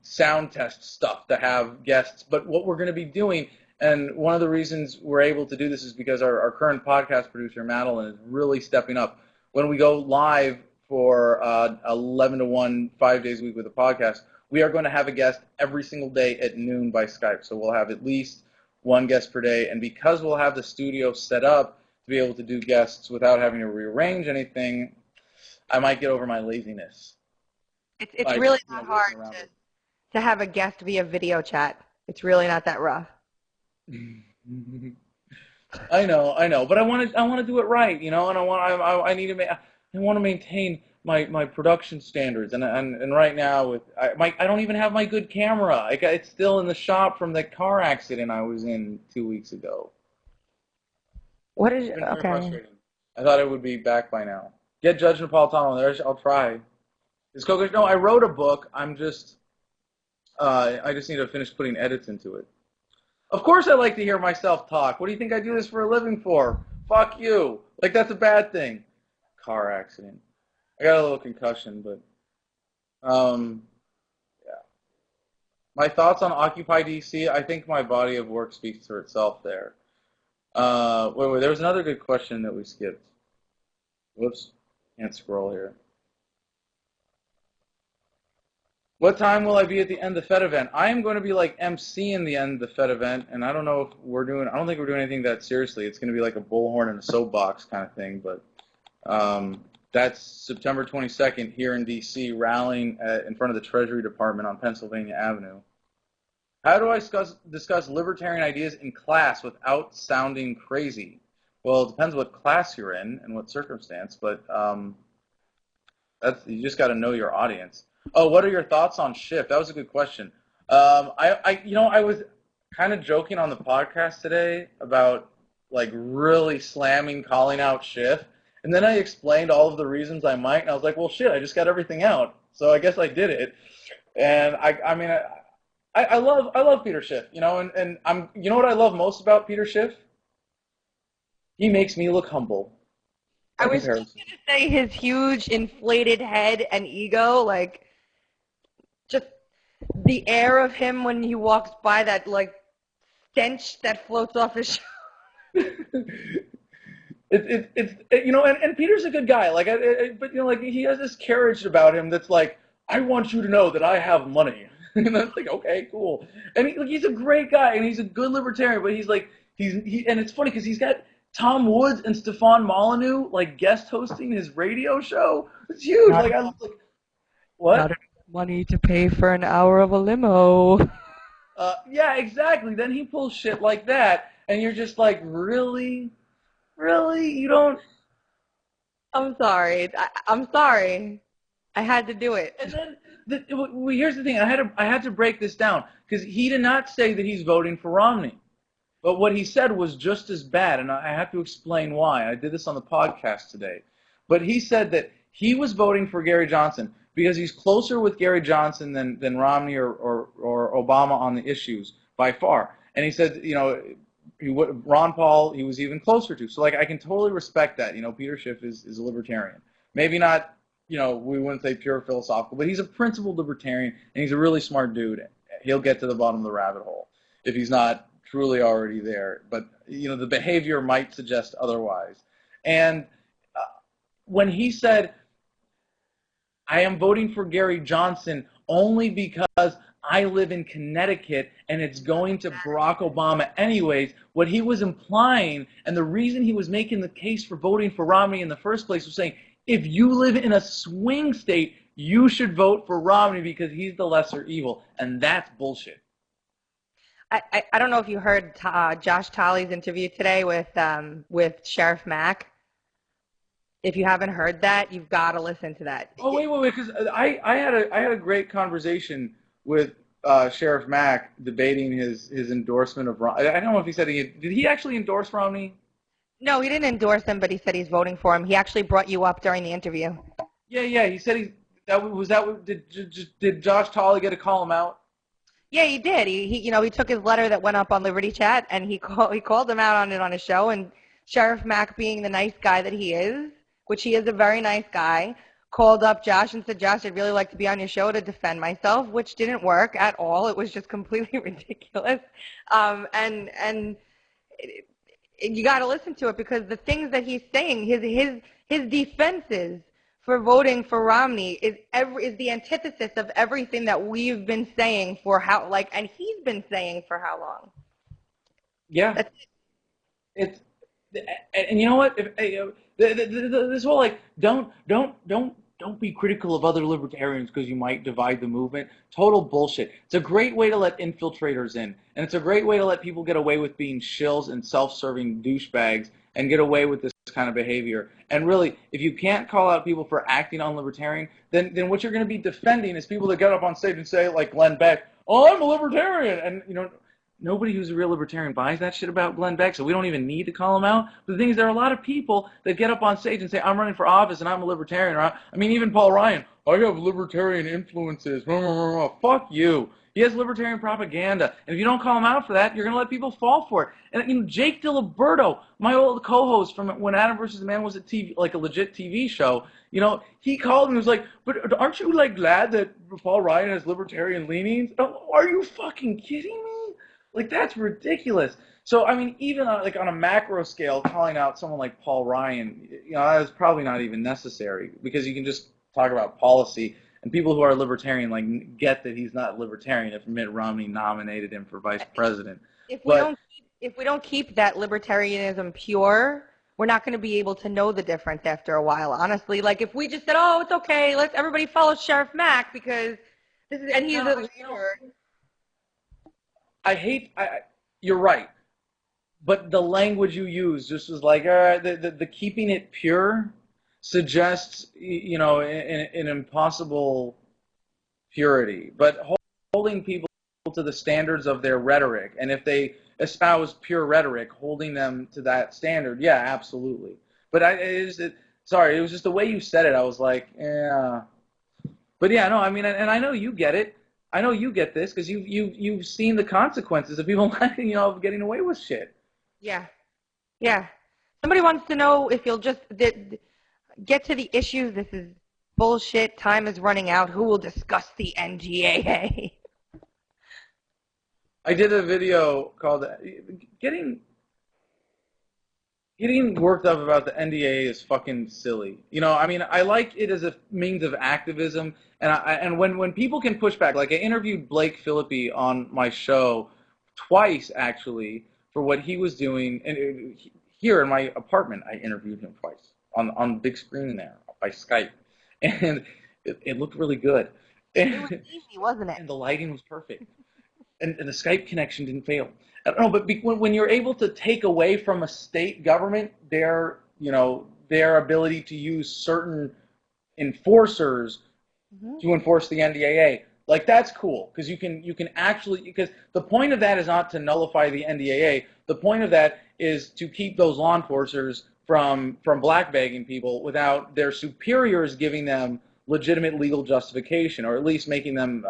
sound test stuff to have guests. But what we're going to be doing, and one of the reasons we're able to do this is because our current podcast producer, Madeline, is really stepping up. When we go live for 11 to 1, 5 days a week with a podcast, we are going to have a guest every single day at noon by Skype. So we'll have at least one guest per day. And because we'll have the studio set up to be able to do guests without having to rearrange anything, I might get over my laziness. It's really not hard to have a guest via video chat. It's really not that rough. I know, but I want to do it right, and I want to maintain my production standards, and right now I don't even have my good camera. It's still in the shop from the car accident I was in 2 weeks ago. What is It's been very okay? frustrating. I thought it would be back by now. Get Judge Napolitano there. I'll try. Is Kokesh? No, I wrote a book. I just need to finish putting edits into it. Of course I like to hear myself talk. What do you think I do this for a living for? Fuck you. Like, that's a bad thing. Car accident. I got a little concussion, but, yeah. My thoughts on Occupy DC, I think my body of work speaks for itself there. Wait, there was another good question that we skipped. Whoops. Can't scroll here. What time will I be at the end of the Fed event? I am going to be like emceeing the end of the Fed event, and I don't know if I don't think we're doing anything that seriously. It's going to be like a bullhorn and a soapbox kind of thing, but that's September 22nd here in D.C., rallying in front of the Treasury Department on Pennsylvania Avenue. How do I discuss libertarian ideas in class without sounding crazy? Well, it depends what class you're in and what circumstance, but you just got to know your audience. Oh, what are your thoughts on Shift? That was a good question. I was kind of joking on the podcast today about like really calling out Shift, and then I explained all of the reasons I might, and I was like, well, shit, I just got everything out, so I guess I did it. And I love Peter Schiff, and you know what I love most about Peter Schiff? He makes me look humble. I was just going to say his huge inflated head and ego, like, just the air of him when he walks by, that, like, stench that floats off his shoulder. And Peter's a good guy, but he has this carriage about him that's like, I want you to know that I have money. And that's like, okay, cool. And he's a great guy, and he's a good libertarian, but and it's funny because he's got Tom Woods and Stefan Molyneux like guest hosting his radio show. It's huge. What? Not enough money to pay for an hour of a limo. Yeah, exactly. Then he pulls shit like that, and you're just like, really? You don't? I'm sorry. I'm sorry. I had to do it. And then, here's the thing. I had to break this down, because he did not say that he's voting for Romney. But what he said was just as bad, and I have to explain why. I did this on the podcast today. But he said that he was voting for Gary Johnson because he's closer with Gary Johnson than Romney or Obama on the issues by far. And he said, Ron Paul, he was even closer to. So, I can totally respect that. Peter Schiff is a libertarian. Maybe not, we wouldn't say pure philosophical, but he's a principled libertarian, and he's a really smart dude. He'll get to the bottom of the rabbit hole if he's not truly already there, but the behavior might suggest otherwise. And when he said, I am voting for Gary Johnson only because I live in Connecticut and it's going to Barack Obama anyways, what he was implying, and the reason he was making the case for voting for Romney in the first place, was saying, if you live in a swing state, you should vote for Romney because he's the lesser evil, and that's bullshit. I don't know if you heard Josh Tolley's interview today with Sheriff Mack. If you haven't heard that, you've got to listen to that. Oh, wait, because I had a great conversation with Sheriff Mack debating his endorsement of Romney. I don't know if he said did he actually endorse Romney? No, he didn't endorse him, but he said he's voting for him. He actually brought you up during the interview. Yeah, he said did Josh Tolley get to call him out? Yeah, he did. He took his letter that went up on Liberty Chat, and he called him out on it on his show. And Sheriff Mack, being the nice guy that he is, which he is a very nice guy, called up Josh and said, Josh, I'd really like to be on your show to defend myself, which didn't work at all. It was just completely ridiculous. And you got to listen to it, because the things that he's saying, his defenses for voting for Romney is the antithesis of everything that we've been saying and he's been saying for how long? Yeah. That's It's and you know what? This whole like don't be critical of other libertarians because you might divide the movement. Total bullshit. It's a great way to let infiltrators in, and it's a great way to let people get away with being shills and self-serving douchebags and get away with this kind of behavior. And really, if you can't call out people for acting unlibertarian, then what you're going to be defending is people that get up on stage and say, like Glenn Beck, "Oh, I'm a libertarian," and nobody who's a real libertarian buys that shit about Glenn Beck, so we don't even need to call him out. But the thing is, there are a lot of people that get up on stage and say, I'm running for office and I'm a libertarian. Or I mean, even Paul Ryan, I have libertarian influences. Fuck you. He has libertarian propaganda. And if you don't call him out for that, you're going to let people fall for it. And Jake DiLiberto, my old co-host from when Adam vs. the Man was a TV, like a legit TV show, he called and was like, but aren't you like glad that Paul Ryan has libertarian leanings? Oh, are you fucking kidding me? Like, that's ridiculous. So, I mean, even on a macro scale, calling out someone like Paul Ryan, that is probably not even necessary because you can just talk about policy. And people who are libertarian, like, get that he's not libertarian if Mitt Romney nominated him for vice president. if we don't keep that libertarianism pure, we're not going to be able to know the difference after a while. Honestly, like if we just said, "Oh, it's okay, let's everybody follow Sheriff Mack because this is," and he's a leader. You're right, but the language you use just was like, all right, the keeping it pure suggests, an impossible purity, but holding people to the standards of their rhetoric, and if they espouse pure rhetoric, holding them to that standard, yeah, absolutely. But it was just the way you said it, I was like, yeah. But yeah, no, I mean, and I know you get it. I know you get this because you've seen the consequences of people getting away with shit. Yeah. Somebody wants to know if you'll just get to the issues. This is bullshit. Time is running out. Who will discuss the NDAA? I did a video called "Getting worked up about the NDAA is fucking silly." I mean, I like it as a means of activism, and when people can push back, like I interviewed Blake Philippi on my show twice actually for what he was doing, and here in my apartment I interviewed him twice on big screen there by Skype, and it looked really good. It was easy, wasn't it? And the lighting was perfect, and the Skype connection didn't fail. I don't know, but when you're able to take away from a state government their ability to use certain enforcers to enforce the NDAA, like that's cool because you can actually, because the point of that is not to nullify the NDAA. The point of that is to keep those law enforcers from blackbagging people without their superiors giving them legitimate legal justification, or at least making them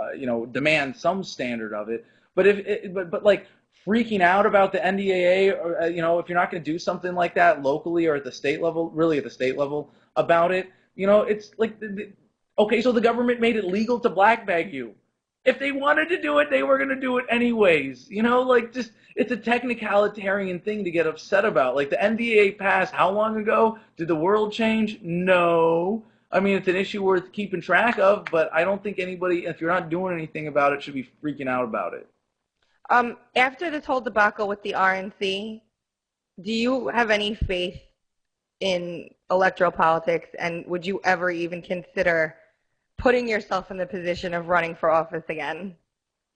demand some standard of it. But like freaking out about the NDAA, or if you're not going to do something like that locally or at the state level, really at the state level about it, it's like, okay, so the government made it legal to blackbag you. If they wanted to do it, they were going to do it anyways. It's a technicalitarian thing to get upset about. Like the NDAA passed how long ago? Did the world change? No. I mean, it's an issue worth keeping track of, but I don't think anybody, if you're not doing anything about it, should be freaking out about it. After this whole debacle with the RNC, do you have any faith in electoral politics, and would you ever even consider putting yourself in the position of running for office again?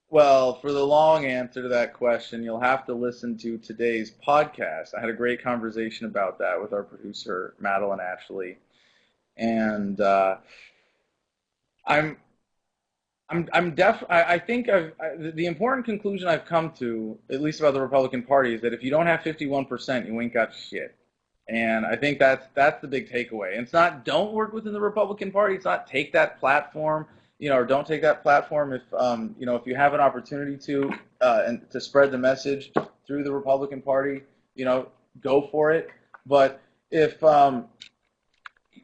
Well, for the long answer to that question, you'll have to listen to today's podcast. I had a great conversation about that with our producer, Madeline Ashley. And I think the important conclusion I've come to, at least about the Republican Party, is that if you don't have 51%, you ain't got shit. And I think that's the big takeaway. And it's not don't work within the Republican Party. It's not take that platform, or don't take that platform if if you have an opportunity to and to spread the message through the Republican Party, go for it. But if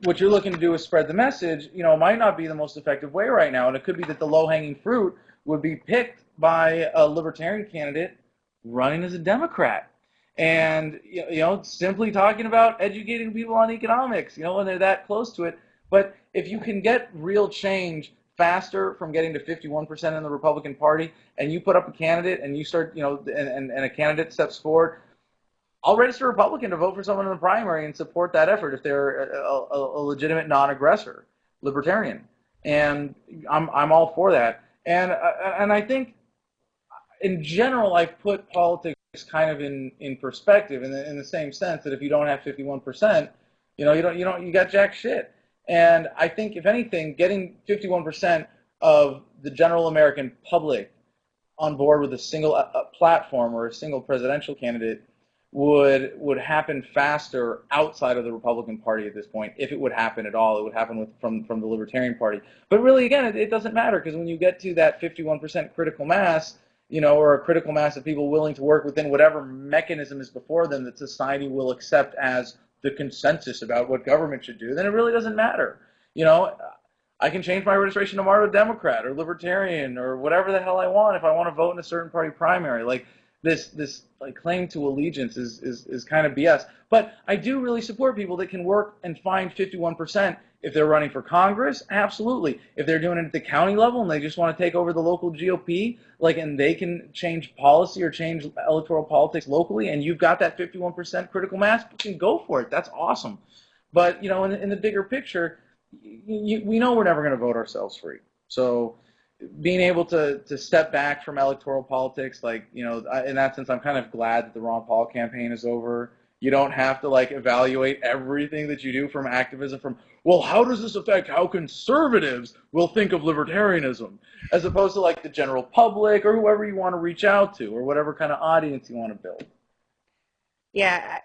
what you're looking to do is spread the message, might not be the most effective way right now. And it could be that the low-hanging fruit would be picked by a libertarian candidate running as a Democrat. And, simply talking about educating people on economics, when they're that close to it. But if you can get real change faster from getting to 51% in the Republican Party, and you put up a candidate and you start, and a candidate steps forward, I'll register a Republican to vote for someone in the primary and support that effort if they're a legitimate non-aggressor libertarian. And I'm all for that. And I think in general, I've put politics kind of in perspective in the same sense that if you don't have 51%, you got jack shit. And I think, if anything, getting 51% of the general American public on board with a single platform or a single presidential candidate would happen faster outside of the Republican Party at this point. If it would happen at all, it would happen from the Libertarian Party. But really, again, it doesn't matter, because when you get to that 51% critical mass, or a critical mass of people willing to work within whatever mechanism is before them that society will accept as the consensus about what government should do, then it really doesn't matter. I can change my registration tomorrow to Democrat or Libertarian or whatever the hell I want if I want to vote in a certain party primary. Like this claim to allegiance is kind of BS. But I do really support people that can work and find 51%. If they're running for Congress, absolutely. If they're doing it at the county level and they just want to take over the local GOP, and they can change policy or change electoral politics locally, and you've got that 51% critical mass, you can go for it. That's awesome. But, in the bigger picture, we know we're never going to vote ourselves free. So being able to step back from electoral politics, in that sense, I'm kind of glad that the Ron Paul campaign is over. You don't have to evaluate everything that you do from activism from, well, how does this affect how conservatives will think of libertarianism, as opposed to the general public or whoever you want to reach out to or whatever kind of audience you want to build. Yeah,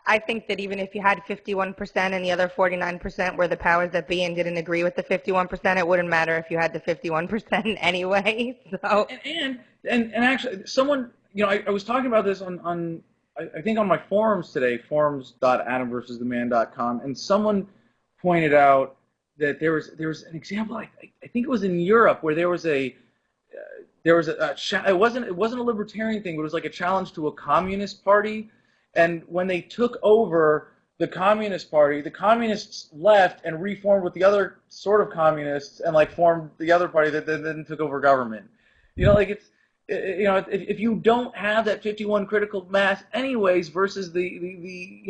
I think that even if you had 51% and the other 49% were the powers that be and didn't agree with the 51%, it wouldn't matter if you had the 51% anyway. So and actually, someone, I was talking about this on I think on my forums today, forums.adamversustheman.com, and someone pointed out that there was an example. I think it was in Europe where there was a it wasn't a libertarian thing, but it was a challenge to a communist party. And when they took over the Communist Party, the communists left and reformed with the other sort of communists and formed the other party that then took over government. If you don't have that 51 critical mass anyways versus the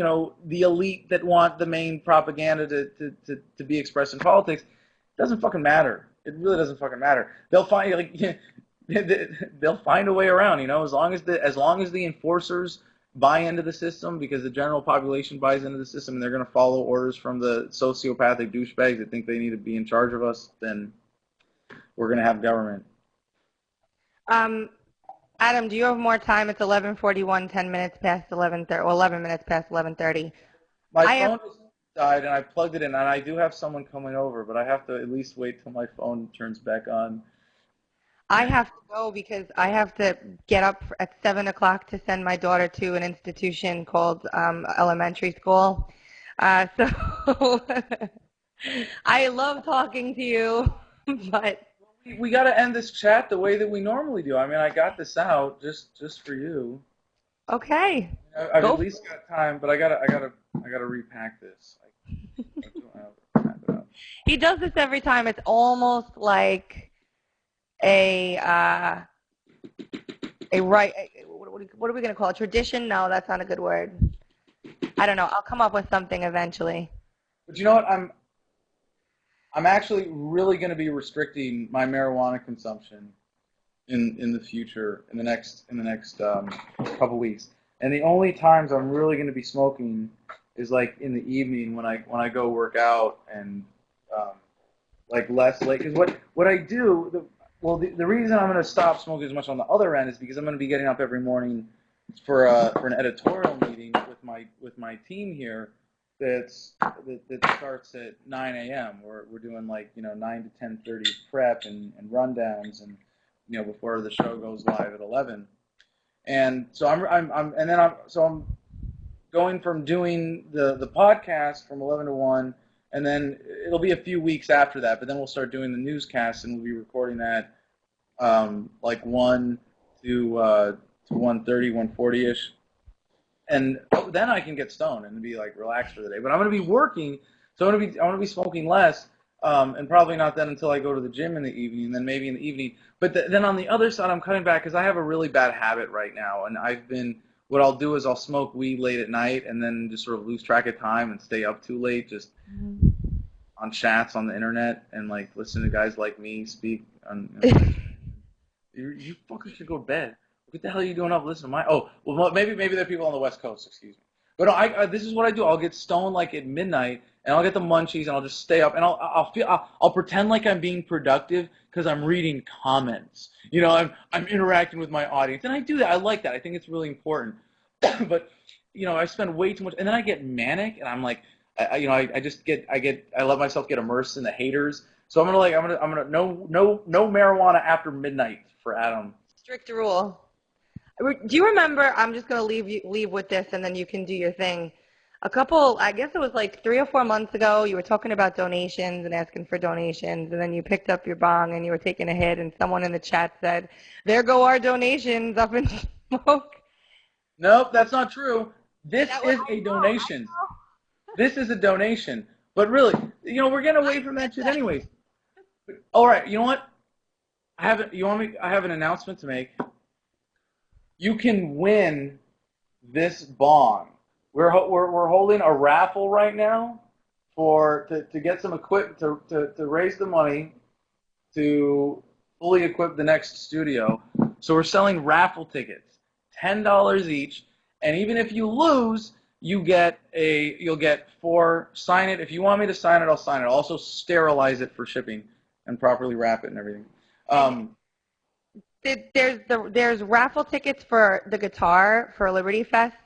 elite that want the main propaganda to be expressed in politics, it doesn't fucking matter. It really doesn't fucking matter. They'll find they'll find a way around, as long as the enforcers buy into the system, because the general population buys into the system and they're going to follow orders from the sociopathic douchebags that think they need to be in charge of us, then we're going to have government. Adam, do you have more time? It's 11:41, 10 minutes past 11:30, or 11 minutes past 11:30. My phone just died, and I plugged it in, and I do have someone coming over, but I have to at least wait till my phone turns back on. I have to go because I have to get up at 7 o'clock to send my daughter to an institution called elementary school. So I love talking to you, but we got to end this chat the way that we normally do. I mean, I got this out just for you. Okay. I've at least got time, but I gotta repack this. He does this every time. It's almost like what are we going to call it? Tradition? No, that's not a good word. I don't know. I'll come up with something eventually. But you know what? I'm actually really going to be restricting my marijuana consumption in the future, in the next couple weeks. And the only times I'm really going to be smoking is in the evening when I go work out and less late. Because what I do, the reason I'm going to stop smoking as much on the other end is because I'm going to be getting up every morning for an editorial meeting with my team here that starts at 9 a.m. We're doing 9 to 10:30 prep and rundowns, and before the show goes live at 11. And so I'm going from doing the podcast from 11 to 1. And then it'll be a few weeks after that, but then we'll start doing the newscast, and we'll be recording that 1 to 1:30, 1:40-ish. And then I can get stoned and be relaxed for the day. But I'm going to be working, so I'm going to be smoking less. and probably not then until I go to the gym in the evening, and then maybe in the evening. But then on the other side, I'm cutting back because I have a really bad habit right now, and what I'll do is I'll smoke weed late at night and then just sort of lose track of time and stay up too late just on chats on the internet and like listen to guys like me speak. You fuckers should go to bed. What the hell are you doing up listening to my? Oh, well, maybe there are people on the West Coast. Excuse me. But no, this is what I do. I'll get stoned like at midnight, and I'll get the munchies, and I'll just stay up, and I'll pretend like I'm being productive because I'm reading comments. You know, I'm interacting with my audience, and I do that. I like that. I think it's really important. But you know, I spend way too much, and then I get manic, and I'm like, I let myself get immersed in the haters. So I'm gonna no marijuana after midnight for Adam. Strict rule. Do you remember? I'm just gonna leave with this, and then you can do your thing. I guess it was like 3 or 4 months ago. You were talking about donations and asking for donations, and then you picked up your bong and you were taking a hit, and someone in the chat said, "There go our donations up in smoke." Nope, that's not true. This is a donation. This is a donation. But really, you know, we're getting away from that shit anyways. All right, you know what? I have an announcement to make. You can win this bong. We're holding a raffle right now to get some to raise the money to fully equip the next studio. So we're selling raffle tickets, $10 each, and even if you lose, you'll get 4. Sign it. If you want me to sign it, I'll sign it. I'll also sterilize it for shipping and properly wrap it and everything. There's raffle tickets for the guitar for Liberty Fest,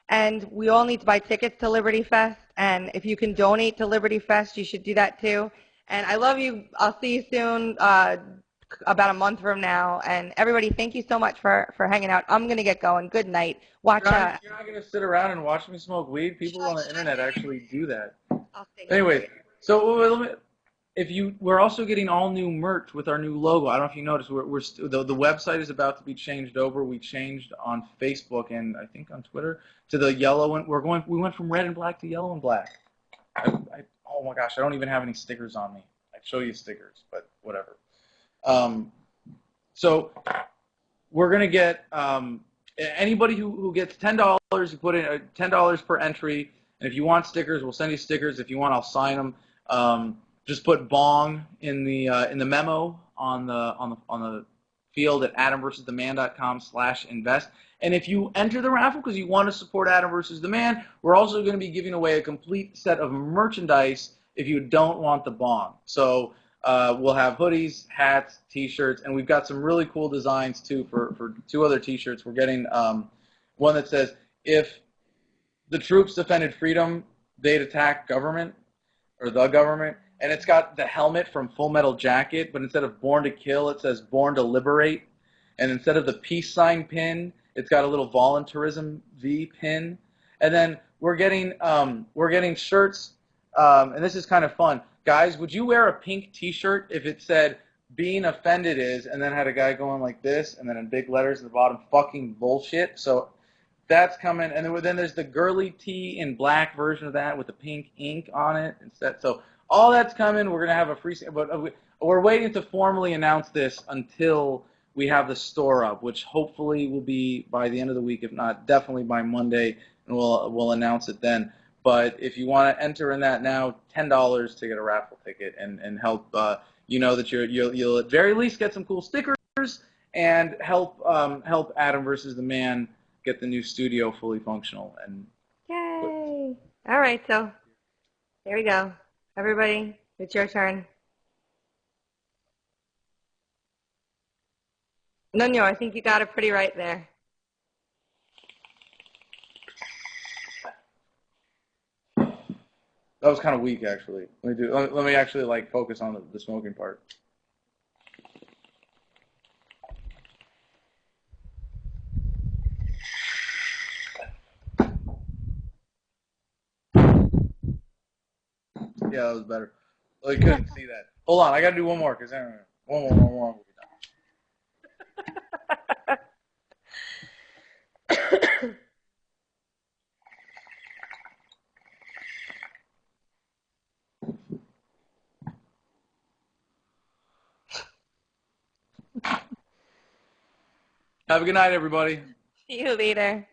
and we all need to buy tickets to Liberty Fest. And if you can donate to Liberty Fest, you should do that too. And I love you. I'll see you soon, about a month from now. And everybody, thank you so much for hanging out. I'm gonna get going. Good night. You're not gonna sit around and watch me smoke weed. People on the internet actually do that. Anyway, so we're also getting all new merch with our new logo. I don't know if you noticed. The website is about to be changed over. We changed on Facebook and I think on Twitter to the yellow and we went from red and black to yellow and black. Oh my gosh, I don't even have any stickers on me. I'd show you stickers, but whatever. So we're gonna get anybody who gets $10. You put in $10 per entry, and if you want stickers, we'll send you stickers. If you want, I'll sign them. Just put bong in the memo on the field at adamversustheman.com/invest. And if you enter the raffle because you want to support Adam versus the Man, we're also going to be giving away a complete set of merchandise if you don't want the bong. So we'll have hoodies, hats, T-shirts, and we've got some really cool designs too for 2 other T-shirts. We're getting one that says, "If the troops defended freedom, they'd attack government," or the government. And it's got the helmet from Full Metal Jacket, but instead of Born to Kill, it says Born to Liberate. And instead of the peace sign pin, it's got a little voluntarism V pin. And then we're getting shirts, and this is kind of fun. Guys, would you wear a pink T-shirt if it said "Being offended is," and then had a guy going like this, and then in big letters at the bottom, "fucking bullshit"? So that's coming. And then there's the girly tee in black version of that with the pink ink on it instead. So all that's coming. We're going to have a free, but we're waiting to formally announce this until we have the store up, which hopefully will be by the end of the week, if not definitely by Monday, and we'll announce it then. But if you want to enter in that now, $10 to get a raffle ticket and help, that you'll at very least get some cool stickers and help Adam versus the Man get the new studio fully functional. And yay! All right, so there we go. Everybody, it's your turn. No, I think you got it pretty right there. That was kind of weak, actually. Let me actually focus on the smoking part. Yeah, that was better. Well, you couldn't see that. Hold on, I got to do one more because one more. Have a good night, everybody. See you later.